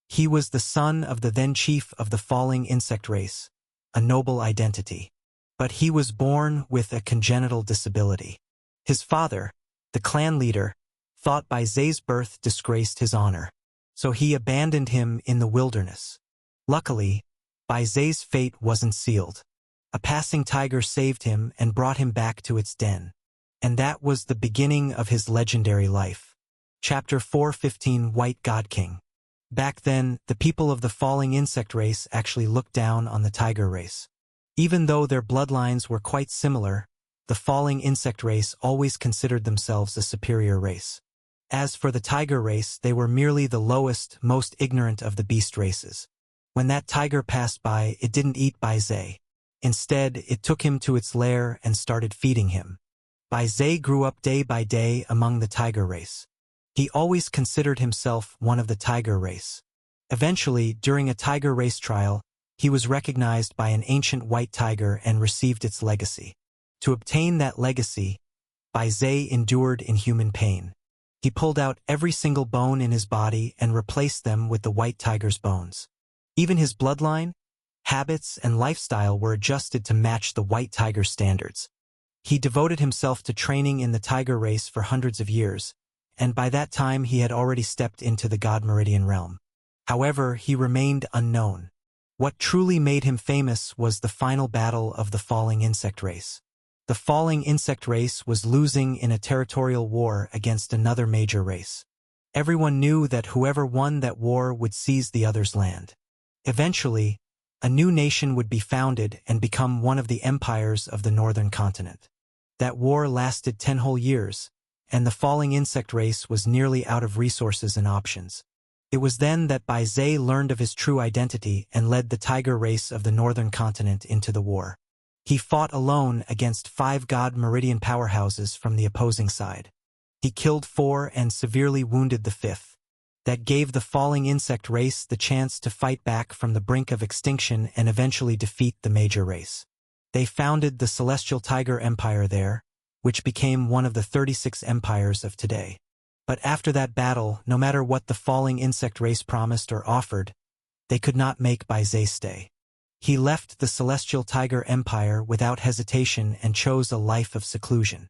He was the son of the then chief of the Falling Insect Race, a noble identity. But he was born with a congenital disability. His father, the clan leader, thought Baizé's birth disgraced his honor, so he abandoned him in the wilderness. Luckily, Baizé's fate wasn't sealed. A passing tiger saved him and brought him back to its den. And that was the beginning of his legendary life. Chapter 415 White God King. Back then, the people of the Falling Insect Race actually looked down on the tiger race. Even though their bloodlines were quite similar, the Falling Insect Race always considered themselves a superior race. As for the tiger race, they were merely the lowest, most ignorant of the beast races. When that tiger passed by, it didn't eat Baizé. Instead, it took him to its lair and started feeding him. Baizé grew up day by day among the tiger race. He always considered himself one of the tiger race. Eventually, during a tiger race trial, he was recognized by an ancient white tiger and received its legacy. To obtain that legacy, Baizé endured inhuman pain. He pulled out every single bone in his body and replaced them with the white tiger's bones. Even his bloodline, habits, and lifestyle were adjusted to match the white tiger's standards. He devoted himself to training in the tiger race for hundreds of years, and by that time he had already stepped into the God Meridian realm. However, he remained unknown. What truly made him famous was the final battle of the Falling Insect Race. The Falling Insect Race was losing in a territorial war against another major race. Everyone knew that whoever won that war would seize the other's land. Eventually, a new nation would be founded and become one of the empires of the northern continent. That war lasted 10 whole years, and the Falling Insect Race was nearly out of resources and options. It was then that Bai Zhe learned of his true identity and led the tiger race of the northern continent into the war. He fought alone against 5 God Meridian powerhouses from the opposing side. He killed 4 and severely wounded the 5th. That gave the Falling Insect Race the chance to fight back from the brink of extinction and eventually defeat the major race. They founded the Celestial Tiger Empire there, which became one of the 36 empires of today. But after that battle, no matter what the Falling Insect Race promised or offered, they could not make Bai Zhe stay. He left the Celestial Tiger Empire without hesitation and chose a life of seclusion.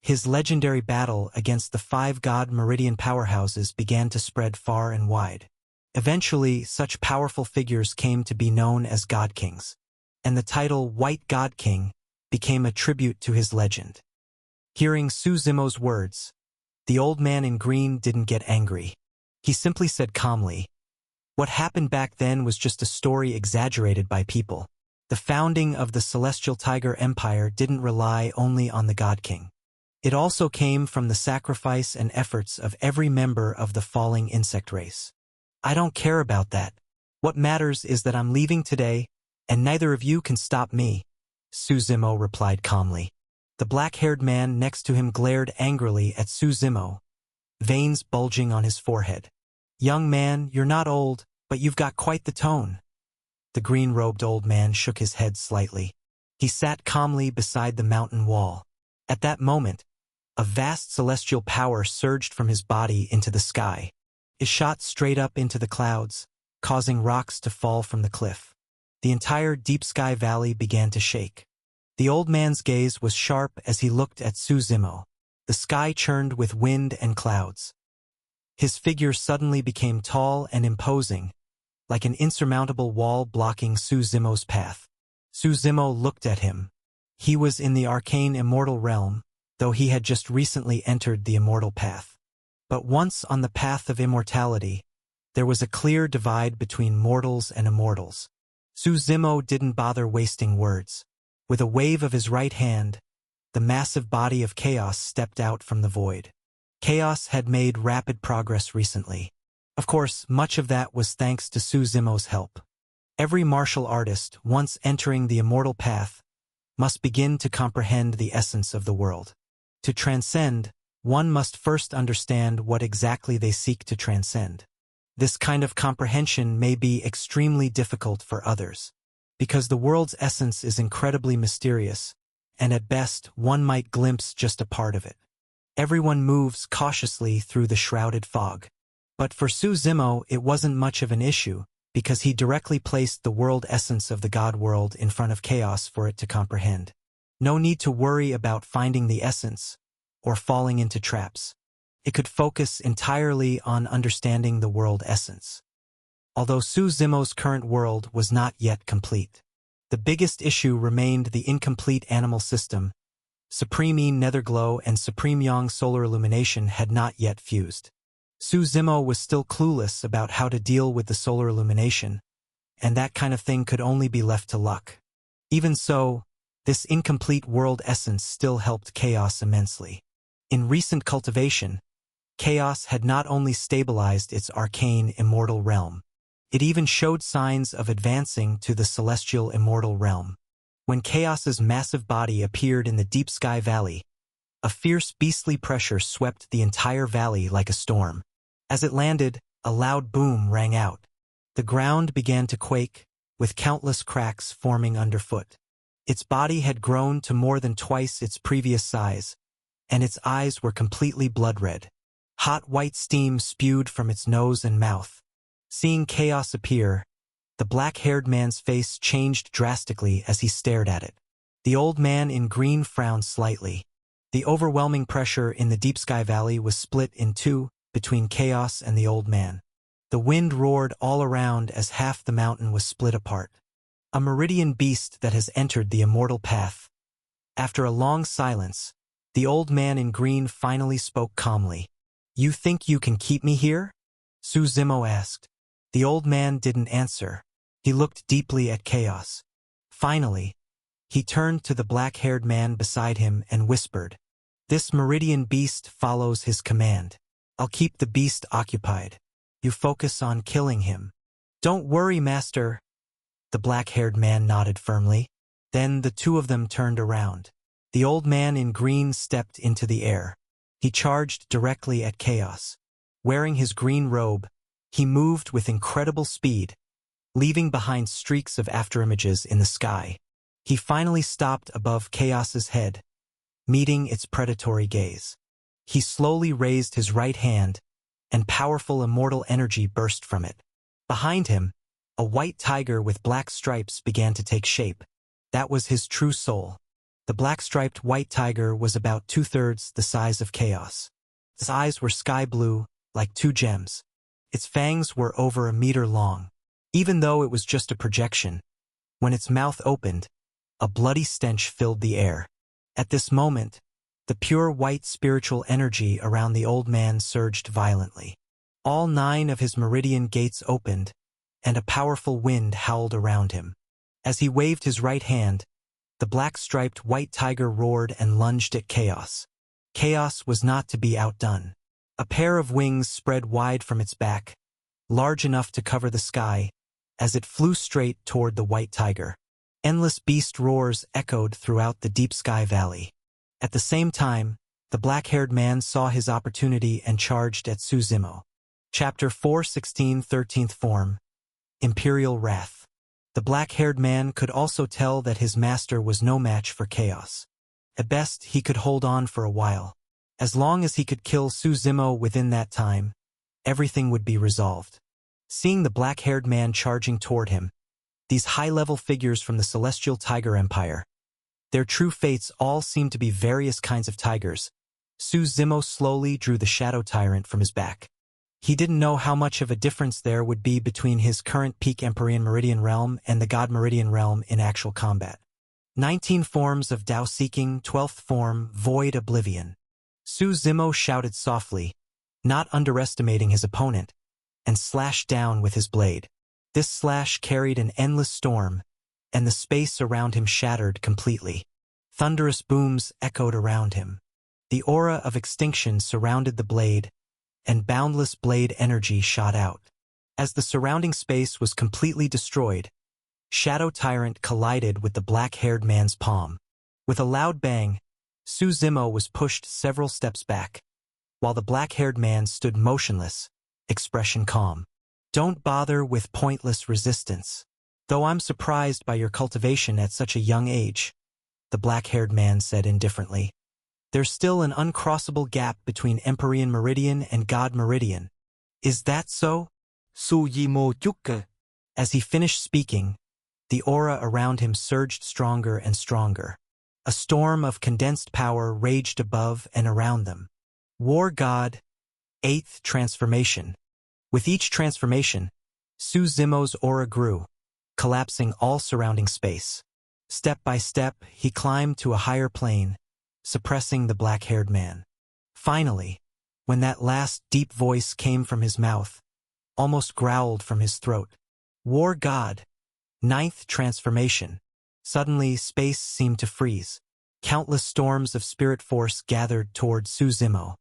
His legendary battle against the 5 God Meridian powerhouses began to spread far and wide. Eventually, such powerful figures came to be known as God Kings, and the title White God King became a tribute to his legend. Hearing Su Zimo's words, the old man in green didn't get angry. He simply said calmly, "What happened back then was just a story exaggerated by people. The founding of the Celestial Tiger Empire didn't rely only on the God King. It also came from the sacrifice and efforts of every member of the Falling Insect Race. I don't care about that. What matters is that I'm leaving today, and neither of you can stop me," Su Zimo replied calmly. The black-haired man next to him glared angrily at Su Zimo, veins bulging on his forehead. "Young man, you're not old, but you've got quite the tone." The green-robed old man shook his head slightly. He sat calmly beside the mountain wall. At that moment, a vast celestial power surged from his body into the sky. It shot straight up into the clouds, causing rocks to fall from the cliff. The entire Deep Sky Valley began to shake. The old man's gaze was sharp as he looked at Su Zimo. The sky churned with wind and clouds. His figure suddenly became tall and imposing, like an insurmountable wall blocking Su Zimo's path. Su Zimo looked at him. He was in the arcane immortal realm, though he had just recently entered the immortal path. But once on the path of immortality, there was a clear divide between mortals and immortals. Su Zimo didn't bother wasting words. With a wave of his right hand, the massive body of Chaos stepped out from the void. Chaos had made rapid progress recently. Of course, much of that was thanks to Su Zimo's help. Every martial artist, once entering the immortal path, must begin to comprehend the essence of the world. To transcend, one must first understand what exactly they seek to transcend. This kind of comprehension may be extremely difficult for others, because the world's essence is incredibly mysterious, and at best one might glimpse just a part of it. Everyone moves cautiously through the shrouded fog. But for Su Zimo it wasn't much of an issue, because he directly placed the world essence of the God world in front of Chaos for it to comprehend. No need to worry about finding the essence, or falling into traps. It could focus entirely on understanding the world essence. Although Su Zimo's current world was not yet complete, the biggest issue remained the incomplete animal system. Supreme Yin Netherglow and Supreme Yang Solar Illumination had not yet fused. Su Zimo was still clueless about how to deal with the solar illumination, and that kind of thing could only be left to luck. Even so, this incomplete world essence still helped Chaos immensely. In recent cultivation, Chaos had not only stabilized its arcane immortal realm, it even showed signs of advancing to the celestial immortal realm. When Chaos's massive body appeared in the Deep Sky Valley, a fierce beastly pressure swept the entire valley like a storm. As it landed, a loud boom rang out. The ground began to quake, with countless cracks forming underfoot. Its body had grown to more than twice its previous size, and its eyes were completely blood-red. Hot white steam spewed from its nose and mouth. Seeing Chaos appear, the black-haired man's face changed drastically as he stared at it. The old man in green frowned slightly. The overwhelming pressure in the Deep Sky Valley was split in two between Chaos and the old man. The wind roared all around as half the mountain was split apart. A meridian beast that has entered the immortal path. After a long silence, the old man in green finally spoke calmly. "You think you can keep me here?" Su Zimo asked. The old man didn't answer. He looked deeply at Chaos. Finally, he turned to the black-haired man beside him and whispered, "This meridian beast follows his command. I'll keep the beast occupied. You focus on killing him." "Don't worry, master." The black-haired man nodded firmly. Then the two of them turned around. The old man in green stepped into the air. He charged directly at Chaos. Wearing his green robe, he moved with incredible speed, leaving behind streaks of afterimages in the sky. He finally stopped above Chaos's head, meeting its predatory gaze. He slowly raised his right hand, and powerful immortal energy burst from it. Behind him, a white tiger with black stripes began to take shape. That was his true soul. The black-striped white tiger was about 2/3 the size of Chaos. Its eyes were sky blue, like two gems. Its fangs were over 1 meter long. Even though it was just a projection, when its mouth opened, a bloody stench filled the air. At this moment, the pure white spiritual energy around the old man surged violently. All 9 of his meridian gates opened, and a powerful wind howled around him. As he waved his right hand, the black-striped white tiger roared and lunged at Chaos. Chaos was not to be outdone. A pair of wings spread wide from its back, large enough to cover the sky, as it flew straight toward the white tiger. Endless beast roars echoed throughout the Deep Sky Valley. At the same time, the black-haired man saw his opportunity and charged at Su Zimo. Chapter 416, 13th Form. Imperial Wrath. The black-haired man could also tell that his master was no match for Chaos. At best, he could hold on for a while. As long as he could kill Su Zimo within that time, everything would be resolved. Seeing the black-haired man charging toward him, these high-level figures from the Celestial Tiger Empire, their true fates all seemed to be various kinds of tigers. Su Zimo slowly drew the Shadow Tyrant from his back. He didn't know how much of a difference there would be between his current peak Empyrean Meridian realm and the God Meridian realm in actual combat. 19 forms of Dao-seeking, 12th form, Void Oblivion. Su Zimo shouted softly, not underestimating his opponent, and slashed down with his blade. This slash carried an endless storm, and the space around him shattered completely. Thunderous booms echoed around him. The aura of extinction surrounded the blade, and boundless blade energy shot out. As the surrounding space was completely destroyed, Shadow Tyrant collided with the black-haired man's palm. With a loud bang, Su Zimo was pushed several steps back, while the black-haired man stood motionless, expression calm. "Don't bother with pointless resistance. Though I'm surprised by your cultivation at such a young age," the black-haired man said indifferently. "There's still an uncrossable gap between Empyrean Meridian and God Meridian. Is that so?" Su Zimo Chukka. As he finished speaking, the aura around him surged stronger and stronger. A storm of condensed power raged above and around them. War God, 8th transformation. With each transformation, Su Zimo's aura grew, collapsing all surrounding space. Step by step, he climbed to a higher plane, suppressing the black-haired man. Finally, when that last deep voice came from his mouth, almost growled from his throat, "War God, 9th transformation." Suddenly, space seemed to freeze. Countless storms of spirit force gathered toward Su Zimo.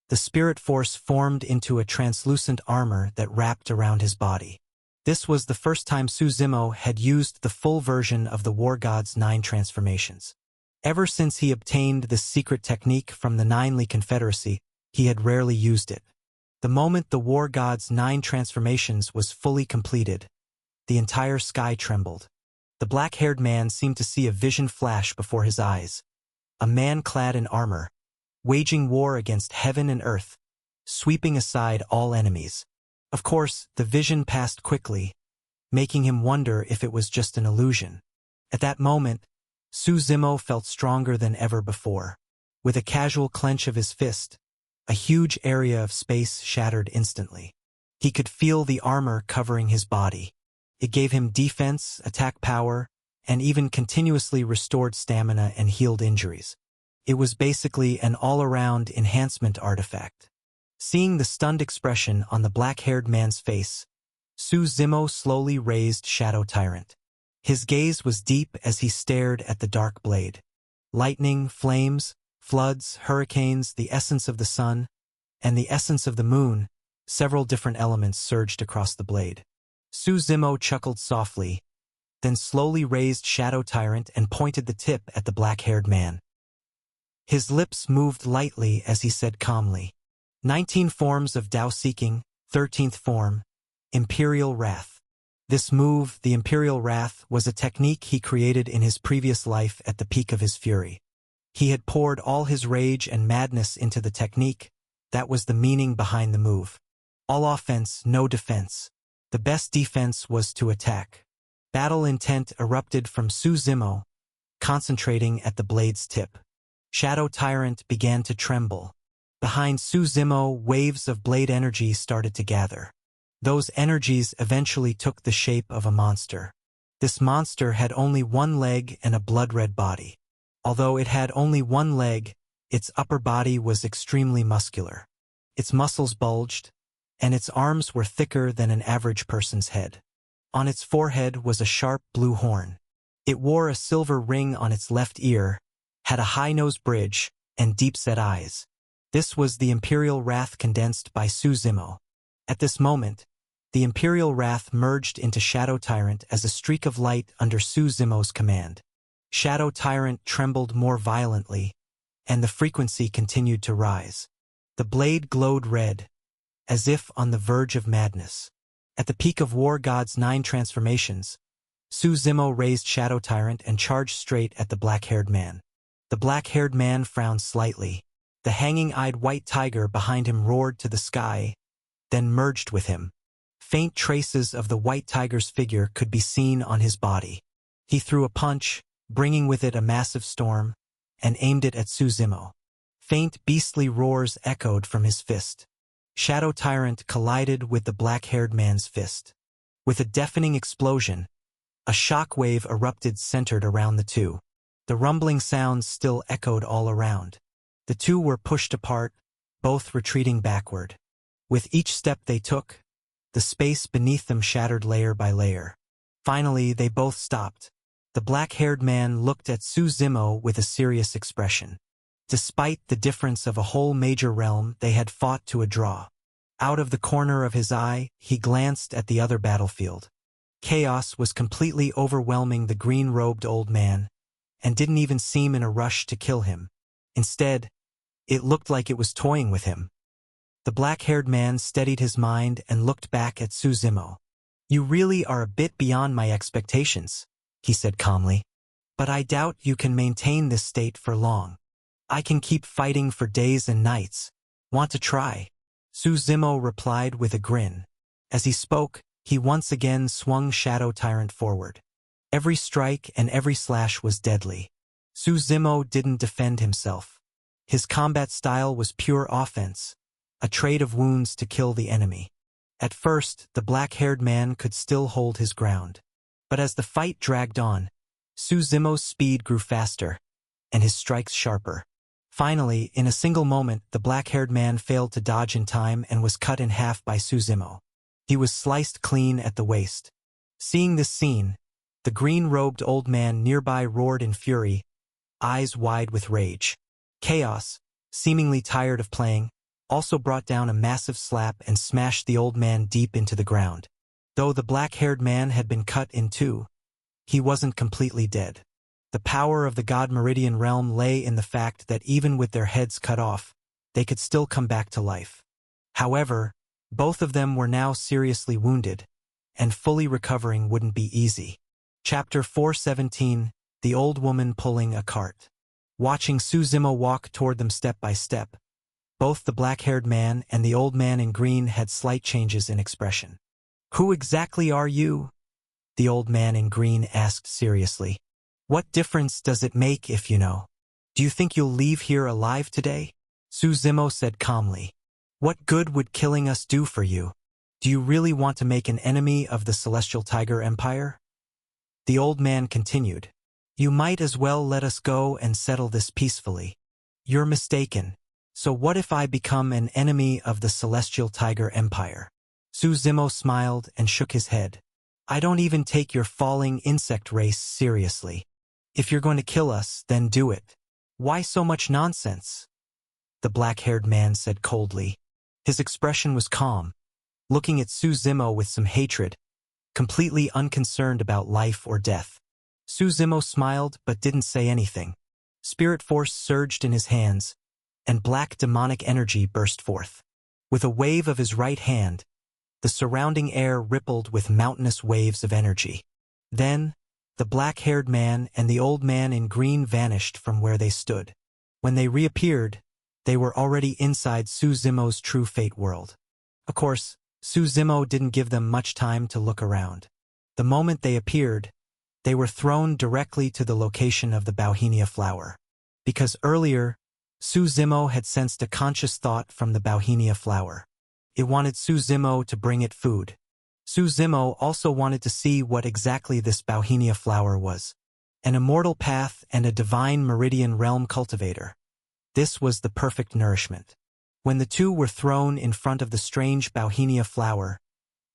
The spirit force formed into a translucent armor that wrapped around his body. This was the first time Su Zimo had used the full version of the War God's 9 transformations. Ever since he obtained this secret technique from the 9 Confederacy, he had rarely used it. The moment the War God's 9 transformations was fully completed, the entire sky trembled. The black-haired man seemed to see a vision flash before his eyes. A man clad in armor, waging war against heaven and earth, sweeping aside all enemies. Of course, the vision passed quickly, making him wonder if it was just an illusion. At that moment, Su Zimo felt stronger than ever before. With a casual clench of his fist, a huge area of space shattered instantly. He could feel the armor covering his body. It gave him defense, attack power, and even continuously restored stamina and healed injuries. It was basically an all-around enhancement artifact. Seeing the stunned expression on the black-haired man's face, Su Zimo slowly raised Shadow Tyrant. His gaze was deep as he stared at the dark blade. Lightning, flames, floods, hurricanes, the essence of the sun, and the essence of the moon, several different elements surged across the blade. Su Zimo chuckled softly, then slowly raised Shadow Tyrant and pointed the tip at the black-haired man. His lips moved lightly as he said calmly, 19 forms of Dao Seeking, 13th form, Imperial Wrath. This move, the Imperial Wrath, was a technique he created in his previous life at the peak of his fury. He had poured all his rage and madness into the technique. That was the meaning behind the move. All offense, no defense. The best defense was to attack. Battle intent erupted from Su Zimo, concentrating at the blade's tip. Shadow Tyrant began to tremble. Behind Su Zimo, waves of blade energy started to gather. Those energies eventually took the shape of a monster. This monster had only one leg and a blood-red body. Although it had only one leg, its upper body was extremely muscular. Its muscles bulged, and its arms were thicker than an average person's head. On its forehead was a sharp blue horn. It wore a silver ring on its left ear, had a high-nose bridge, and deep-set eyes. This was the Imperial Wrath condensed by Su Zimo. At this moment, the Imperial Wrath merged into Shadow Tyrant as a streak of light under Su Zimo's command. Shadow Tyrant trembled more violently, and the frequency continued to rise. The blade glowed red, as if on the verge of madness. At the peak of War God's 9 transformations, Su Zimo raised Shadow Tyrant and charged straight at the black-haired man. The black-haired man frowned slightly. The hanging-eyed white tiger behind him roared to the sky, then merged with him. Faint traces of the white tiger's figure could be seen on his body. He threw a punch, bringing with it a massive storm, and aimed it at Su Zimo. Faint beastly roars echoed from his fist. Shadow Tyrant collided with the black-haired man's fist. With a deafening explosion, a shock wave erupted centered around the two. The rumbling sounds still echoed all around. The two were pushed apart, both retreating backward. With each step they took, the space beneath them shattered layer by layer. Finally, they both stopped. The black-haired man looked at Su Zimo with a serious expression. Despite the difference of a whole major realm, they had fought to a draw. Out of the corner of his eye, he glanced at the other battlefield. Chaos was completely overwhelming the green-robed old man, and didn't even seem in a rush to kill him. Instead, it looked like it was toying with him. The black-haired man steadied his mind and looked back at Su Zimo. "You really are a bit beyond my expectations," he said calmly. "But I doubt you can maintain this state for long. I can keep fighting for days and nights. Want to try?" Su Zimo replied with a grin. As he spoke, he once again swung Shadow Tyrant forward. Every strike and every slash was deadly. Su Zimo didn't defend himself. His combat style was pure offense, a trade of wounds to kill the enemy. At first, the black-haired man could still hold his ground. But as the fight dragged on, Su Zimo's speed grew faster, and his strikes sharper. Finally, in a single moment, the black-haired man failed to dodge in time and was cut in half by Su Zimo. He was sliced clean at the waist. Seeing this scene, the green-robed old man nearby roared in fury, eyes wide with rage. Chaos, seemingly tired of playing, also brought down a massive slap and smashed the old man deep into the ground. Though the black-haired man had been cut in two, he wasn't completely dead. The power of the God Meridian realm lay in the fact that even with their heads cut off, they could still come back to life. However, both of them were now seriously wounded, and fully recovering wouldn't be easy. Chapter 417, The Old Woman Pulling a Cart. Watching Su Zimo walk toward them step by step, both the black-haired man and the old man in green had slight changes in expression. "Who exactly are you?" the old man in green asked seriously. What difference does it make if you know? Do you think you'll leave here alive today? Su Zimo said calmly. What good would killing us do for you? Do you really want to make an enemy of the Celestial Tiger Empire? The old man continued. You might as well let us go and settle this peacefully. You're mistaken. So what if I become an enemy of the Celestial Tiger Empire? Su Zimo smiled and shook his head. I don't even take your falling insect race seriously. If you're going to kill us, then do it. Why so much nonsense? The black-haired man said coldly. His expression was calm, looking at Su Zimo with some hatred, completely unconcerned about life or death. Su Zimo smiled but didn't say anything. Spirit force surged in his hands, and black demonic energy burst forth. With a wave of his right hand, the surrounding air rippled with mountainous waves of energy. Then, the black-haired man and the old man in green vanished from where they stood. When they reappeared, they were already inside Su Zimo's True Fate world. Of course, Su Zimo didn't give them much time to look around. The moment they appeared, they were thrown directly to the location of the Bauhinia flower. Because earlier, Su Zimo had sensed a conscious thought from the Bauhinia flower. It wanted Su Zimo to bring it food. Su Zimo also wanted to see what exactly this Bauhinia flower was. An immortal path and a divine meridian realm cultivator. This was the perfect nourishment. When the two were thrown in front of the strange Bauhinia flower,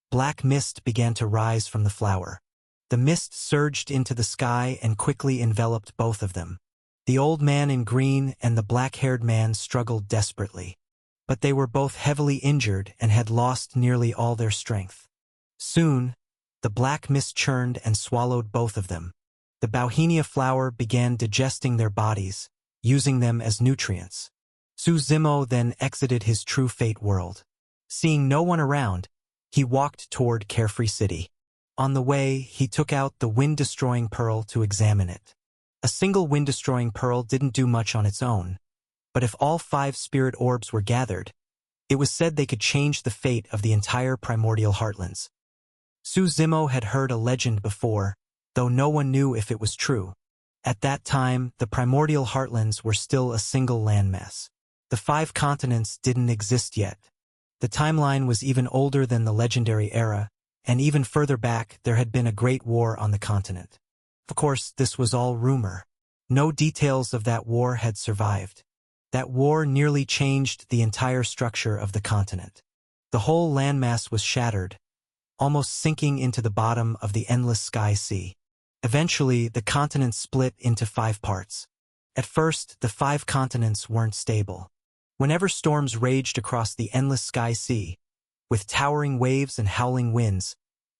black mist began to rise from the flower. The mist surged into the sky and quickly enveloped both of them. The old man in green and the black-haired man struggled desperately. But they were both heavily injured and had lost nearly all their strength. Soon, the black mist churned and swallowed both of them. The Bauhinia flower began digesting their bodies, using them as nutrients. Su Zimo then exited his True Fate world. Seeing no one around, he walked toward Carefree City. On the way, he took out the wind-destroying pearl to examine it. A single wind-destroying pearl didn't do much on its own, but if all 5 spirit orbs were gathered, it was said they could change the fate of the entire primordial heartlands. Su Zimo had heard a legend before, though no one knew if it was true. At that time, the primordial heartlands were still a single landmass. The 5 continents didn't exist yet. The timeline was even older than the legendary era, and even further back there had been a great war on the continent. Of course, this was all rumor. No details of that war had survived. That war nearly changed the entire structure of the continent. The whole landmass was shattered, almost sinking into the bottom of the endless sky sea. Eventually, the continent split into 5 parts. At first, the 5 continents weren't stable. Whenever storms raged across the endless sky sea, with towering waves and howling winds,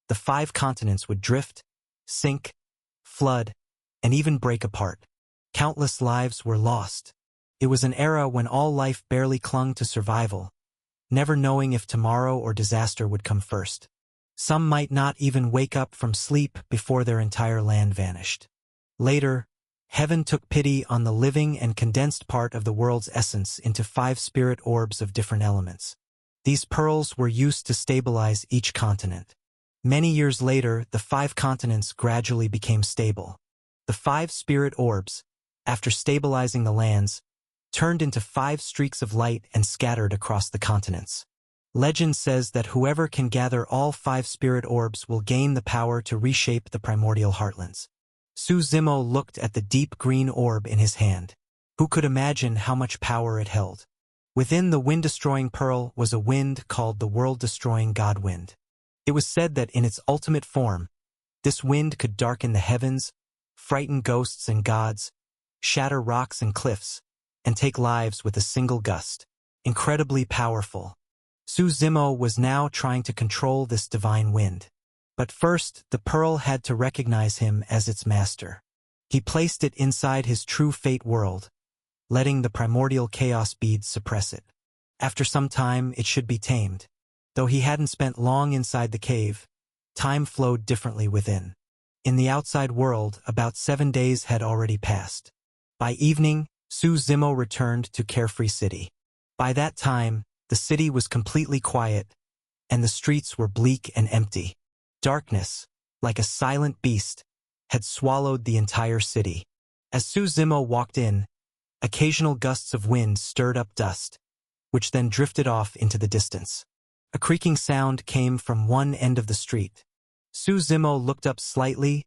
the 5 continents would drift, sink, flood, and even break apart. Countless lives were lost. It was an era when all life barely clung to survival, never knowing if tomorrow or disaster would come first. Some might not even wake up from sleep before their entire land vanished. Later, heaven took pity on the living and condensed part of the world's essence into 5 spirit orbs of different elements. These pearls were used to stabilize each continent. Many years later, the 5 continents gradually became stable. The 5 spirit orbs, after stabilizing the lands, turned into 5 streaks of light and scattered across the continents. Legend says that whoever can gather all 5 spirit orbs will gain the power to reshape the primordial heartlands. Su Zimo looked at the deep green orb in his hand. Who could imagine how much power it held? Within the wind-destroying pearl was a wind called the world-destroying God Wind. It was said that in its ultimate form, this wind could darken the heavens, frighten ghosts and gods, shatter rocks and cliffs, and take lives with a single gust. Incredibly powerful. Su Zimo was now trying to control this divine wind. But first, the pearl had to recognize him as its master. He placed it inside his True Fate world, letting the primordial chaos bead suppress it. After some time, it should be tamed. Though he hadn't spent long inside the cave, time flowed differently within. In the outside world, about 7 days had already passed. By evening, Su Zimo returned to Carefree City. By that time, the city was completely quiet, and the streets were bleak and empty. Darkness, like a silent beast, had swallowed the entire city. As Su Zimo walked in, occasional gusts of wind stirred up dust, which then drifted off into the distance. A creaking sound came from one end of the street. Su Zimo looked up slightly.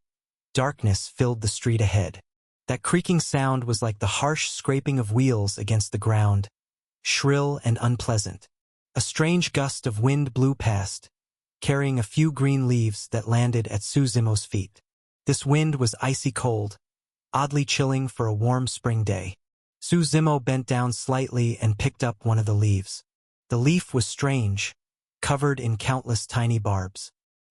Darkness filled the street ahead. That creaking sound was like the harsh scraping of wheels against the ground, shrill and unpleasant. A strange gust of wind blew past, carrying a few green leaves that landed at Su Zimo's feet. This wind was icy cold, oddly chilling for a warm spring day. Su Zimo bent down slightly and picked up one of the leaves. The leaf was strange, covered in countless tiny barbs.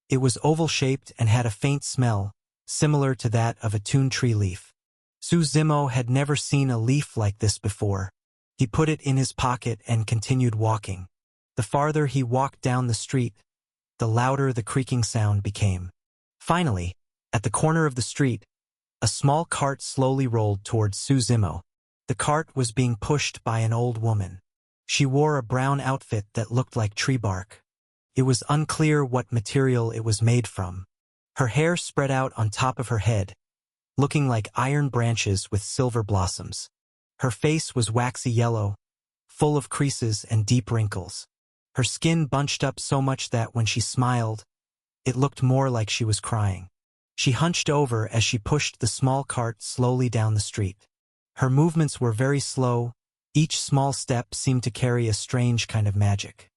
It was oval-shaped and had a faint smell, similar to that of a tune tree leaf. Su Zimo had never seen a leaf like this before. He put it in his pocket and continued walking. The farther he walked down the street, the louder the creaking sound became. Finally, at the corner of the street, a small cart slowly rolled towards Su Zimo. The cart was being pushed by an old woman. She wore a brown outfit that looked like tree bark. It was unclear what material it was made from. Her hair spread out on top of her head, looking like iron branches with silver blossoms. Her face was waxy yellow, full of creases and deep wrinkles. Her skin bunched up so much that when she smiled, it looked more like she was crying. She hunched over as she pushed the small cart slowly down the street. Her movements were very slow. Each small step seemed to carry a strange kind of magic.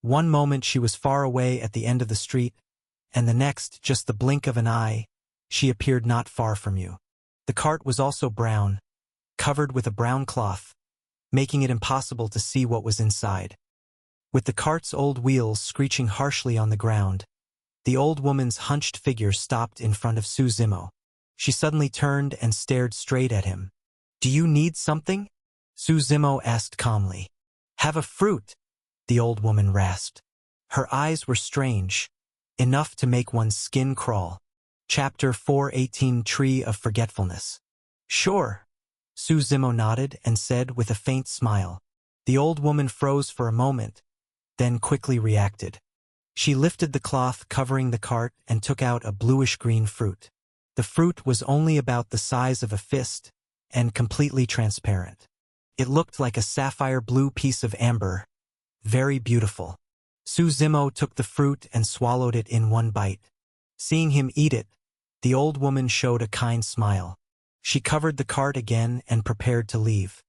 One moment she was far away at the end of the street, and the next, just the blink of an eye, she appeared not far from you. The cart was also brown, covered with a brown cloth, making it impossible to see what was inside. With the cart's old wheels screeching harshly on the ground, the old woman's hunched figure stopped in front of Su Zimo. She suddenly turned and stared straight at him. "Do you need something?" Su Zimo asked calmly. "Have a fruit," the old woman rasped. Her eyes were strange, enough to make one's skin crawl. Chapter 418 Tree of Forgetfulness. "Sure." Su Zimo nodded and said with a faint smile. The old woman froze for a moment, then quickly reacted. She lifted the cloth covering the cart and took out a bluish-green fruit. The fruit was only about the size of a fist and completely transparent. It looked like a sapphire blue piece of amber, very beautiful. Su Zimo took the fruit and swallowed it in one bite. Seeing him eat it, the old woman showed a kind smile. She covered the cart again and prepared to leave.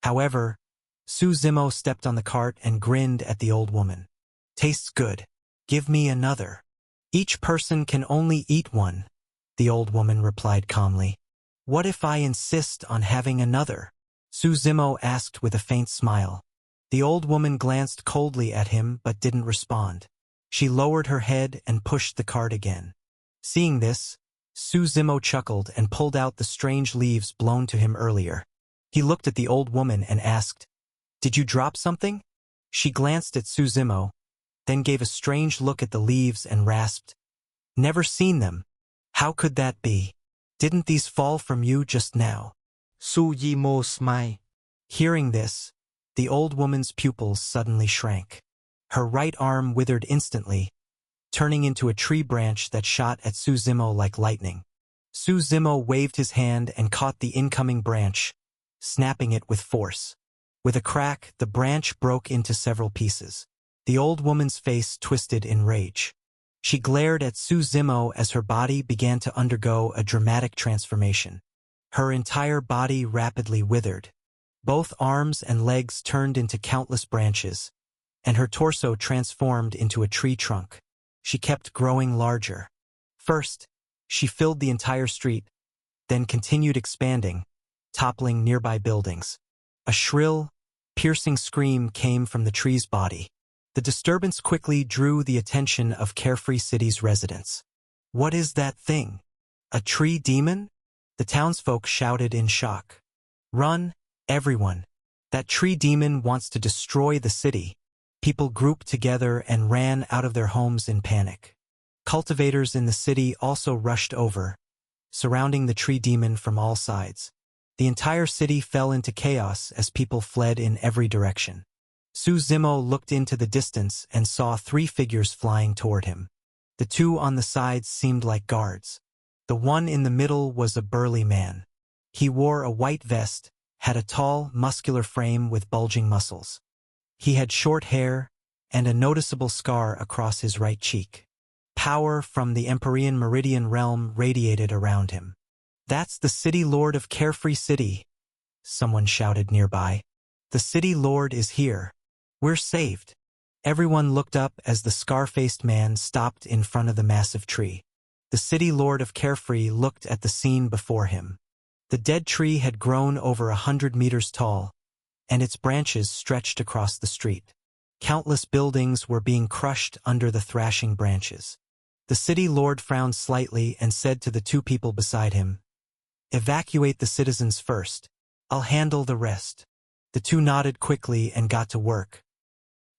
However, Su Zimo stepped on the cart and grinned at the old woman. "Tastes good. Give me another." "Each person can only eat one," the old woman replied calmly. "What if I insist on having another?" Su Zimo asked with a faint smile. The old woman glanced coldly at him but didn't respond. She lowered her head and pushed the cart again. Seeing this, Su Zimo chuckled and pulled out the strange leaves blown to him earlier. He looked at the old woman and asked, "Did you drop something?" She glanced at Su Zimo, then gave a strange look at the leaves and rasped, "Never seen them. How could that be? Didn't these fall from you just now?" Su Zimo smiled. Hearing this, the old woman's pupils suddenly shrank. Her right arm withered instantly, turning into a tree branch that shot at Su Zimo like lightning. Su Zimo waved his hand and caught the incoming branch, snapping it with force. With a crack, the branch broke into several pieces. The old woman's face twisted in rage. She glared at Su Zimo as her body began to undergo a dramatic transformation. Her entire body rapidly withered. Both arms and legs turned into countless branches, and her torso transformed into a tree trunk. She kept growing larger. First, she filled the entire street, then continued expanding, toppling nearby buildings. A shrill, piercing scream came from the tree's body. The disturbance quickly drew the attention of Carefree City's residents. "What is that thing? A tree demon?" The townsfolk shouted in shock. "Run, everyone. That tree demon wants to destroy the city." People grouped together and ran out of their homes in panic. Cultivators in the city also rushed over, surrounding the tree demon from all sides. The entire city fell into chaos as people fled in every direction. Su Zimo looked into the distance and saw 3 figures flying toward him. The 2 on the sides seemed like guards. The one in the middle was a burly man. He wore a white vest, had a tall, muscular frame with bulging muscles. He had short hair and a noticeable scar across his right cheek. Power from the Empyrean Meridian realm radiated around him. "That's the City Lord of Carefree City," someone shouted nearby. "The City Lord is here. We're saved." Everyone looked up as the scar-faced man stopped in front of the massive tree. The City Lord of Carefree looked at the scene before him. The dead tree had grown over 100 meters tall, and its branches stretched across the street. Countless buildings were being crushed under the thrashing branches. The City Lord frowned slightly and said to the two people beside him, "Evacuate the citizens first. I'll handle the rest." The two nodded quickly and got to work.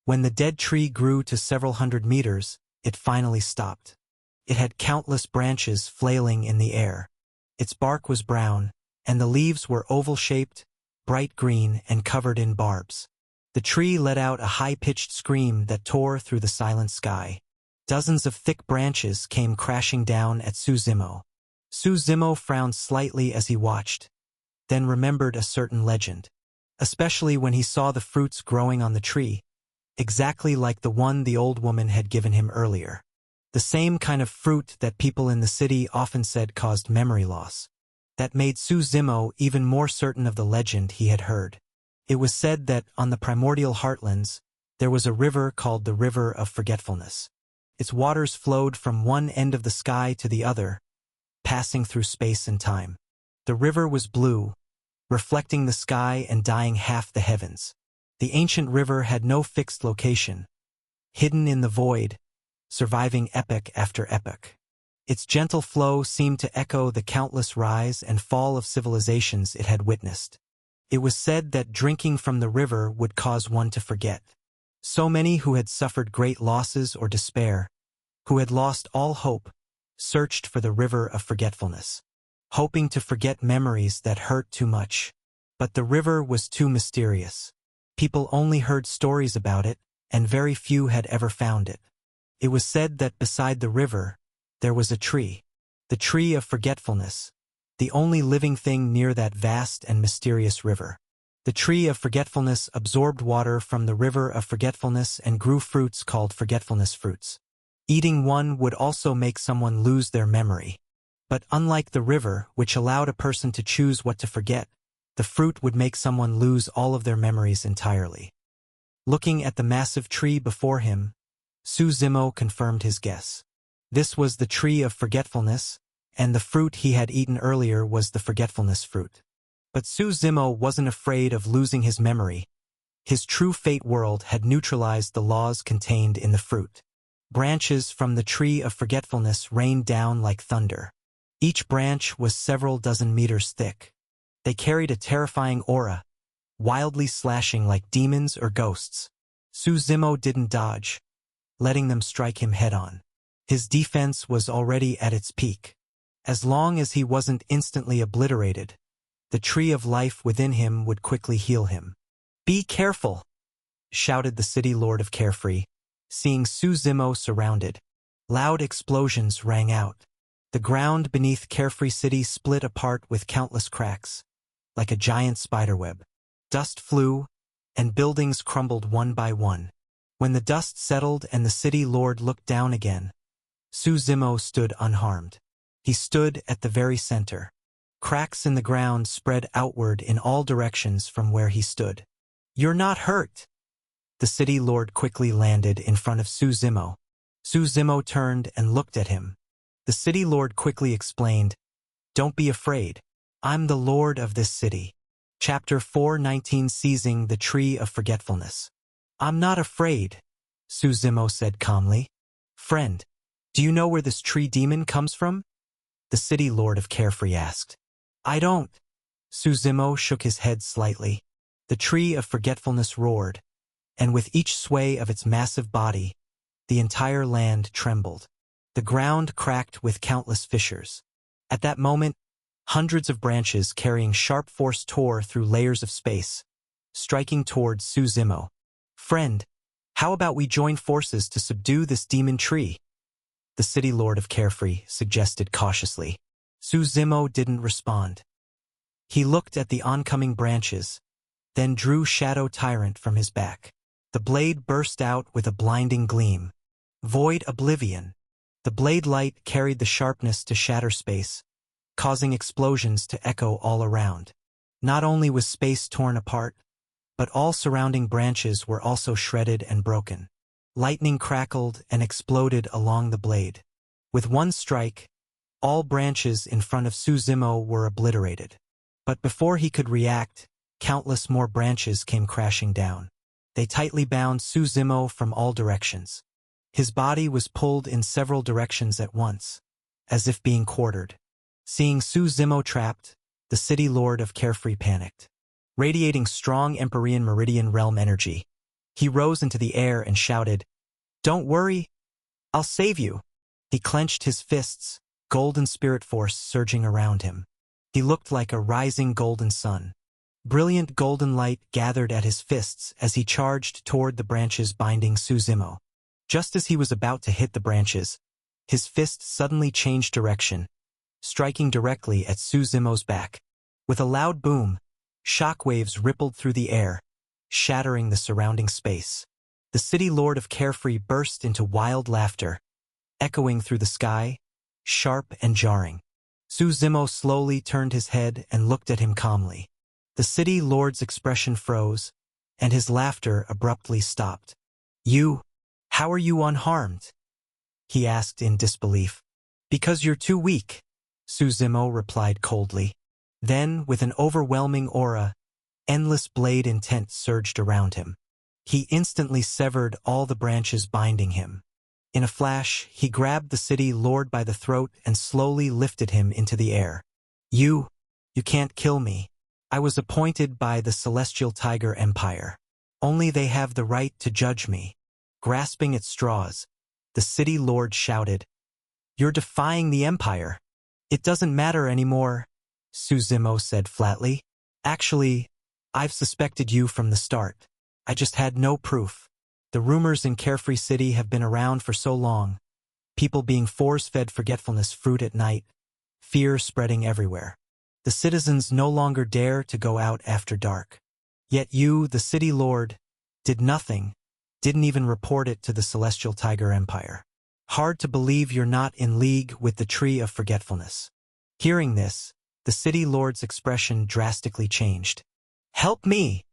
When the dead tree grew to several hundred meters, it finally stopped. It had countless branches flailing in the air. Its bark was brown, and the leaves were oval-shaped, bright green, and covered in barbs. The tree let out a high-pitched scream that tore through the silent sky. Dozens of thick branches came crashing down at Suzimo. Suzimo frowned slightly as he watched, then remembered a certain legend, especially when he saw the fruits growing on the tree, exactly like the one the old woman had given him earlier. The same kind of fruit that people in the city often said caused memory loss. That made Suzimo even more certain of the legend he had heard. It was said that on the primordial heartlands, there was a river called the River of Forgetfulness. Its waters flowed from one end of the sky to the other, passing through space and time. The river was blue, reflecting the sky and dyeing half the heavens. The ancient river had no fixed location, hidden in the void, surviving epoch after epoch. Its gentle flow seemed to echo the countless rise and fall of civilizations it had witnessed. It was said that drinking from the river would cause one to forget. So many who had suffered great losses or despair, who had lost all hope, searched for the river of forgetfulness, hoping to forget memories that hurt too much. But the river was too mysterious. People only heard stories about it, and very few had ever found it. It was said that beside the river, there was a tree, the tree of forgetfulness, the only living thing near that vast and mysterious river. The tree of forgetfulness absorbed water from the river of forgetfulness and grew fruits called forgetfulness fruits. Eating one would also make someone lose their memory. But unlike the river, which allowed a person to choose what to forget, the fruit would make someone lose all of their memories entirely. Looking at the massive tree before him, Suzimo confirmed his guess. This was the tree of forgetfulness, and the fruit he had eaten earlier was the forgetfulness fruit. But Suzimo wasn't afraid of losing his memory. His true fate world had neutralized the laws contained in the fruit. Branches from the tree of forgetfulness rained down like thunder. Each branch was several dozen meters thick. They carried a terrifying aura, wildly slashing like demons or ghosts. Suzimo didn't dodge, letting them strike him head-on. His defense was already at its peak. As long as he wasn't instantly obliterated, the tree of life within him would quickly heal him. "Be careful!" shouted the City Lord of Carefree, seeing Suzimo surrounded. Loud explosions rang out. The ground beneath Carefree City split apart with countless cracks, like a giant spiderweb. Dust flew, and buildings crumbled one by one. When the dust settled and the City Lord looked down again, Suzimo stood unharmed. He stood at the very center. Cracks in the ground spread outward in all directions from where he stood. "You're not hurt!" The City Lord quickly landed in front of Suzimo. Suzimo turned and looked at him. The City Lord quickly explained, "Don't be afraid. I'm the Lord of this city." Chapter 4:19 Seizing the Tree of Forgetfulness. "I'm not afraid," Suzimo said calmly. "Friend, do you know where this tree demon comes from?" The City Lord of Carefree asked. "I don't." Suzimo shook his head slightly. The tree of forgetfulness roared, and with each sway of its massive body, the entire land trembled. The ground cracked with countless fissures. At that moment, hundreds of branches carrying sharp force tore through layers of space, striking towards Suzimo. "Friend, how about we join forces to subdue this demon tree?" The City Lord of Carefree suggested cautiously. Suzimo didn't respond. He looked at the oncoming branches, then drew Shadow Tyrant from his back. The blade burst out with a blinding gleam. Void Oblivion. The blade light carried the sharpness to shatter space, causing explosions to echo all around. Not only was space torn apart, but all surrounding branches were also shredded and broken. Lightning crackled and exploded along the blade. With one strike, all branches in front of Suzimo were obliterated. But before he could react, countless more branches came crashing down. They tightly bound Suzimo from all directions. His body was pulled in several directions at once, as if being quartered. Seeing Suzimo trapped, the city lord of Carefree panicked. Radiating strong Empyrean Meridian Realm energy, he rose into the air and shouted, "Don't worry, I'll save you." He clenched his fists, golden spirit force surging around him. He looked like a rising golden sun. Brilliant golden light gathered at his fists as he charged toward the branches binding Suzimo. Just as he was about to hit the branches, his fist suddenly changed direction, striking directly at Suzimo's back. With a loud boom, shockwaves rippled through the air, shattering the surrounding space. The city lord of Carefree burst into wild laughter, echoing through the sky, sharp and jarring. Suzimo slowly turned his head and looked at him calmly. The city lord's expression froze, and his laughter abruptly stopped. How are you unharmed?" he asked in disbelief. "Because you're too weak," Suzimo replied coldly. Then, with an overwhelming aura, endless blade intent surged around him. He instantly severed all the branches binding him. In a flash, he grabbed the city lord by the throat and slowly lifted him into the air. You can't kill me. I was appointed by the Celestial Tiger Empire. Only they have the right to judge me." Grasping at straws, the city lord shouted, "You're defying the Empire." "It doesn't matter anymore," Suzimo said flatly. "Actually, I've suspected you from the start. I just had no proof. The rumors in Carefree City have been around for so long. People being force-fed forgetfulness fruit at night, fear spreading everywhere. The citizens no longer dare to go out after dark. Yet you, the city lord, did nothing, didn't even report it to the Celestial Tiger Empire. Hard to believe you're not in league with the Tree of Forgetfulness." Hearing this, the city lord's expression drastically changed. "Help me!"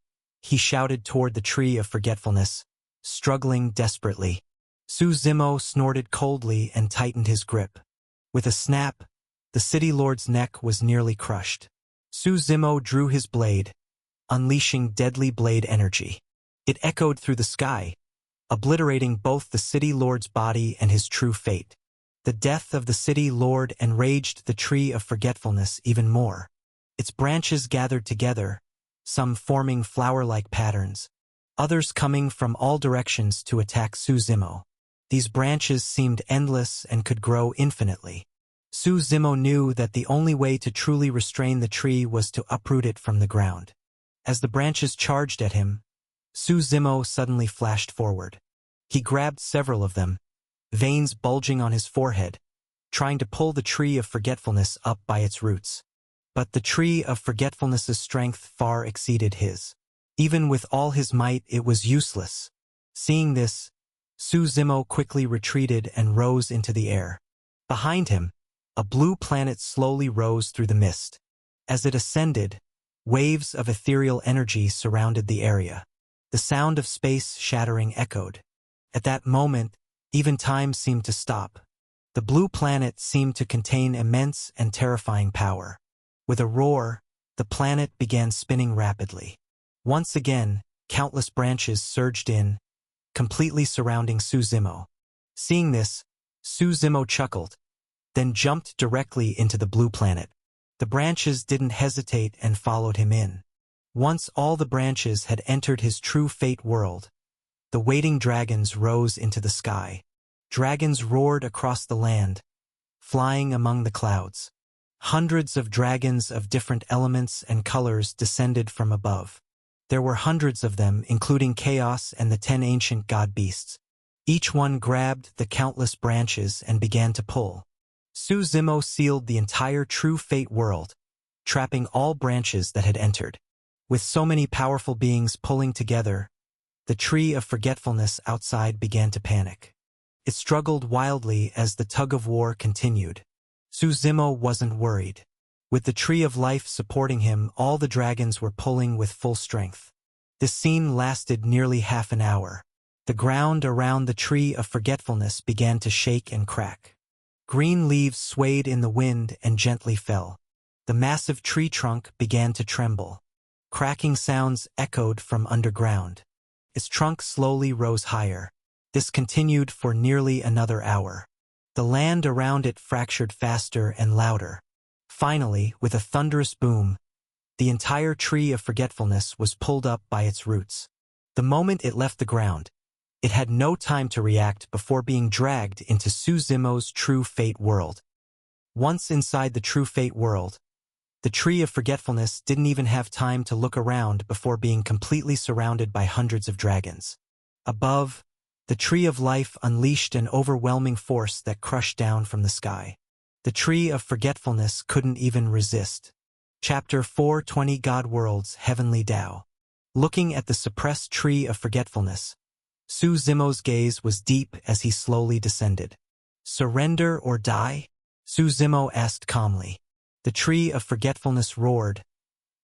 he shouted toward the Tree of Forgetfulness, struggling desperately. Suzimo snorted coldly and tightened his grip. With a snap, the city lord's neck was nearly crushed. Suzimo drew his blade, unleashing deadly blade energy. It echoed through the sky, obliterating both the city lord's body and his true fate. The death of the city lord enraged the Tree of Forgetfulness even more. Its branches gathered together, some forming flower-like patterns, others coming from all directions to attack Suzimo. These branches seemed endless and could grow infinitely. Suzimo knew that the only way to truly restrain the tree was to uproot it from the ground. As the branches charged at him, Suzimo suddenly flashed forward. He grabbed several of them, veins bulging on his forehead, trying to pull the Tree of Forgetfulness up by its roots. But the Tree of Forgetfulness's strength far exceeded his. Even with all his might, it was useless. Seeing this, Suzimo quickly retreated and rose into the air. Behind him, a blue planet slowly rose through the mist. As it ascended, waves of ethereal energy surrounded the area. The sound of space shattering echoed. At that moment, even time seemed to stop. The blue planet seemed to contain immense and terrifying power. With a roar, the planet began spinning rapidly. Once again, countless branches surged in, completely surrounding Suzimo. Seeing this, Suzimo chuckled, then jumped directly into the blue planet. The branches didn't hesitate and followed him in. Once all the branches had entered his true fate world, the waiting dragons rose into the sky. Dragons roared across the land, flying among the clouds. Hundreds of dragons of different elements and colors descended from above. There were hundreds of them, including Chaos and the 10 ancient god beasts. Each one grabbed the countless branches and began to pull. Su Zimo sealed the entire True Fate world, trapping all branches that had entered. With so many powerful beings pulling together, the Tree of Forgetfulness outside began to panic. It struggled wildly as the tug-of-war continued. Su Zimo wasn't worried. With the Tree of Life supporting him, all the dragons were pulling with full strength. This scene lasted nearly half an hour. The ground around the Tree of Forgetfulness began to shake and crack. Green leaves swayed in the wind and gently fell. The massive tree trunk began to tremble. Cracking sounds echoed from underground. Its trunk slowly rose higher. This continued for nearly another hour. The land around it fractured faster and louder. Finally, with a thunderous boom, the entire Tree of Forgetfulness was pulled up by its roots. The moment it left the ground, it had no time to react before being dragged into Su Zimo's True Fate world. Once inside the True Fate world, the Tree of Forgetfulness didn't even have time to look around before being completely surrounded by hundreds of dragons. Above, the Tree of Life unleashed an overwhelming force that crushed down from the sky. The Tree of Forgetfulness couldn't even resist. Chapter 420 God Worlds Heavenly Tao. Looking at the suppressed Tree of Forgetfulness, Su Zimo's gaze was deep as he slowly descended. Surrender or die? Su Zimo asked calmly. The Tree of Forgetfulness roared,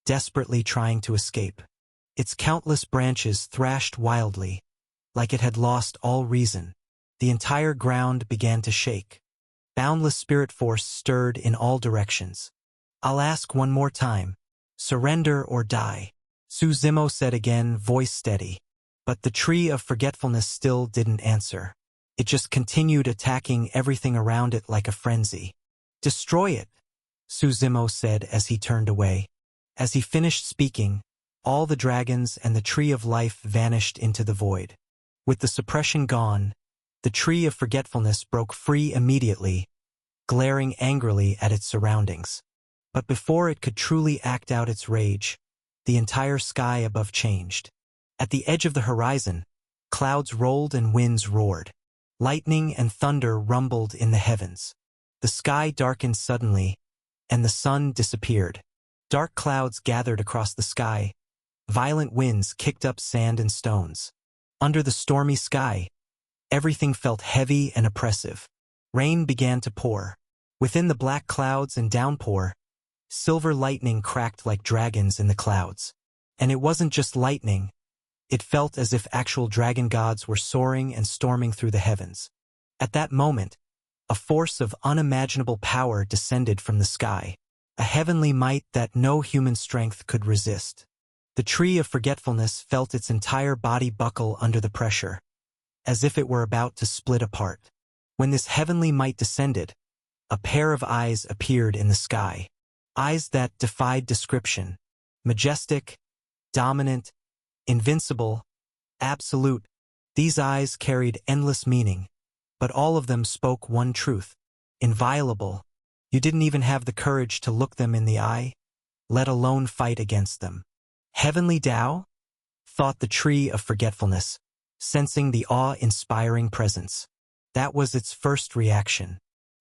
desperately trying to escape. Its countless branches thrashed wildly, like it had lost all reason. The entire ground began to shake. Boundless spirit force stirred in all directions. I'll ask one more time. Surrender or die? Su Zimo said again, voice steady. But the Tree of Forgetfulness still didn't answer. It just continued attacking everything around it like a frenzy. Destroy it, Su Zimo said as he turned away. As he finished speaking, all the dragons and the Tree of Life vanished into the void. With the suppression gone, the Tree of Forgetfulness broke free immediately, glaring angrily at its surroundings. But before it could truly act out its rage, the entire sky above changed. At the edge of the horizon, clouds rolled and winds roared. Lightning and thunder rumbled in the heavens. The sky darkened suddenly, and the sun disappeared. Dark clouds gathered across the sky. Violent winds kicked up sand and stones. Under the stormy sky, everything felt heavy and oppressive. Rain began to pour. Within the black clouds and downpour, silver lightning cracked like dragons in the clouds. And it wasn't just lightning. It felt as if actual dragon gods were soaring and storming through the heavens. At that moment, a force of unimaginable power descended from the sky, a heavenly might that no human strength could resist. The Tree of Forgetfulness felt its entire body buckle under the pressure, as if it were about to split apart. When this heavenly might descended, a pair of eyes appeared in the sky. Eyes that defied description. Majestic, dominant, invincible, absolute. These eyes carried endless meaning, but all of them spoke one truth. Inviolable. You didn't even have the courage to look them in the eye, let alone fight against them. Heavenly Tao? Thought the Tree of Forgetfulness, sensing the awe-inspiring presence. That was its first reaction.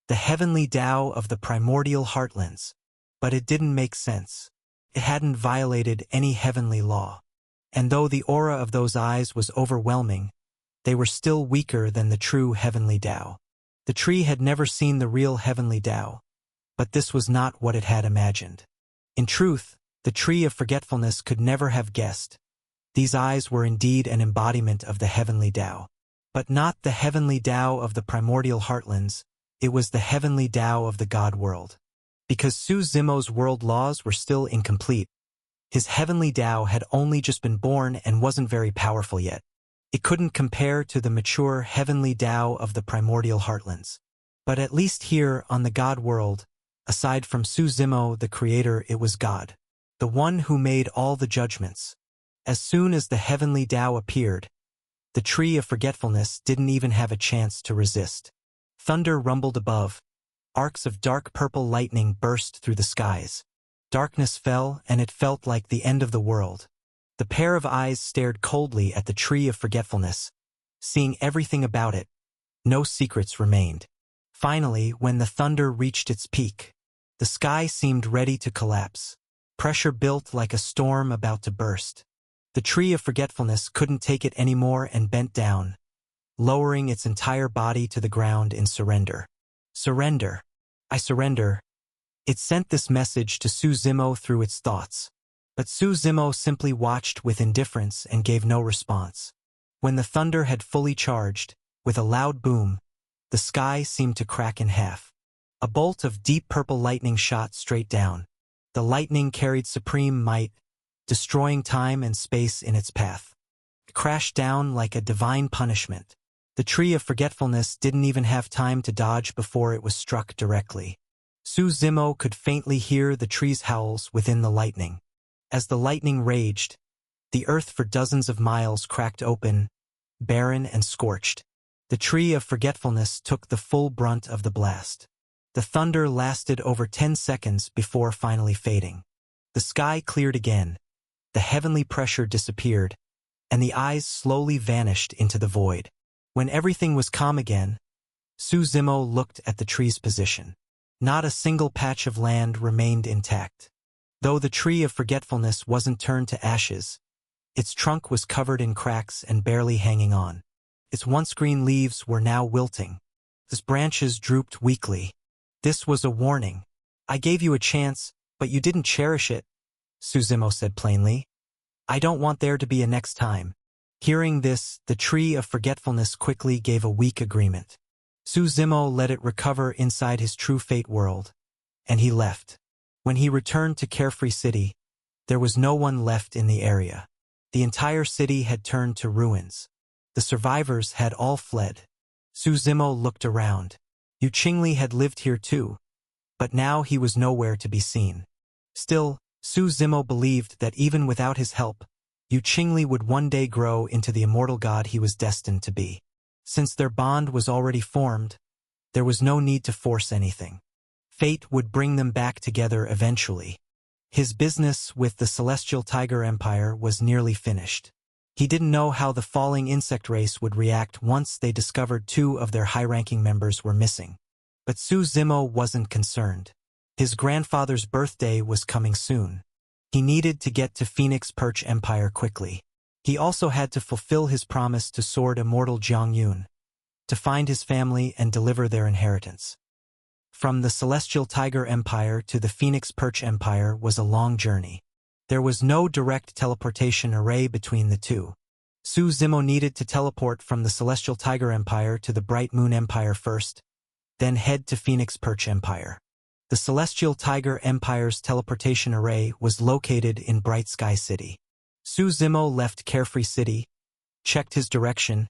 The heavenly Tao of the primordial heartlands. But it didn't make sense. It hadn't violated any heavenly law. And though the aura of those eyes was overwhelming, they were still weaker than the true heavenly Tao. The tree had never seen the real heavenly Tao, but this was not what it had imagined. In truth, the Tree of Forgetfulness could never have guessed. These eyes were indeed an embodiment of the heavenly Tao. But not the heavenly Tao of the primordial heartlands, it was the heavenly Tao of the God world. Because Su Zimo's world laws were still incomplete, his heavenly Tao had only just been born and wasn't very powerful yet. It couldn't compare to the mature heavenly Tao of the primordial heartlands. But at least here on the God world, aside from Su Zimo the creator, it was God, the one who made all the judgments. As soon as the heavenly Tao appeared, the Tree of Forgetfulness didn't even have a chance to resist. Thunder rumbled above. Arcs of dark purple lightning burst through the skies. Darkness fell, and it felt like the end of the world. The pair of eyes stared coldly at the Tree of Forgetfulness, seeing everything about it. No secrets remained. Finally, when the thunder reached its peak, the sky seemed ready to collapse. Pressure built like a storm about to burst. The tree of forgetfulness couldn't take it anymore and bent down, lowering its entire body to the ground in surrender. Surrender. I surrender. It sent this message to Su Zimo through its thoughts. But Su Zimo simply watched with indifference and gave no response. When the thunder had fully charged, with a loud boom, the sky seemed to crack in half. A bolt of deep purple lightning shot straight down. The lightning carried supreme might, destroying time and space in its path. It crashed down like a divine punishment. The tree of forgetfulness didn't even have time to dodge before it was struck directly. Su Zimo could faintly hear the tree's howls within the lightning. As the lightning raged, the earth for dozens of miles cracked open, barren and scorched. The tree of forgetfulness took the full brunt of the blast. The thunder lasted over 10 seconds before finally fading. The sky cleared again, the heavenly pressure disappeared, and the eyes slowly vanished into the void. When everything was calm again, Su Zimo looked at the tree's position. Not a single patch of land remained intact. Though the tree of forgetfulness wasn't turned to ashes, its trunk was covered in cracks and barely hanging on. Its once green leaves were now wilting. Its branches drooped weakly. This was a warning. I gave you a chance, but you didn't cherish it, Su Zimo said plainly. I don't want there to be a next time. Hearing this, the tree of forgetfulness quickly gave a weak agreement. Su Zimo let it recover inside his true fate world, and he left. When he returned to Carefree City, there was no one left in the area. The entire city had turned to ruins. The survivors had all fled. Su Zimo looked around. Yu Qingli had lived here too, but now he was nowhere to be seen. Still, Su Zimo believed that even without his help, Yu Qingli would one day grow into the immortal god he was destined to be. Since their bond was already formed, there was no need to force anything. Fate would bring them back together eventually. His business with the Celestial Tiger Empire was nearly finished. He didn't know how the falling insect race would react once they discovered 2 of their high-ranking members were missing. But Su Zimo wasn't concerned. His grandfather's birthday was coming soon. He needed to get to Phoenix Perch Empire quickly. He also had to fulfill his promise to Sword Immortal Jiang Yun, to find his family and deliver their inheritance. From the Celestial Tiger Empire to the Phoenix Perch Empire was a long journey. There was no direct teleportation array between the two. Su Zimo needed to teleport from the Celestial Tiger Empire to the Bright Moon Empire first, then head to Phoenix Perch Empire. The Celestial Tiger Empire's teleportation array was located in Bright Sky City. Su Zimo left Carefree City, checked his direction,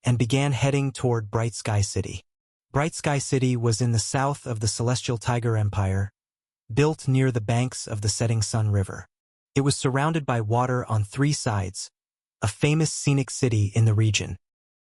and began heading toward Bright Sky City. Bright Sky City was in the south of the Celestial Tiger Empire, built near the banks of the Setting Sun River. It was surrounded by water on 3 sides, a famous scenic city in the region.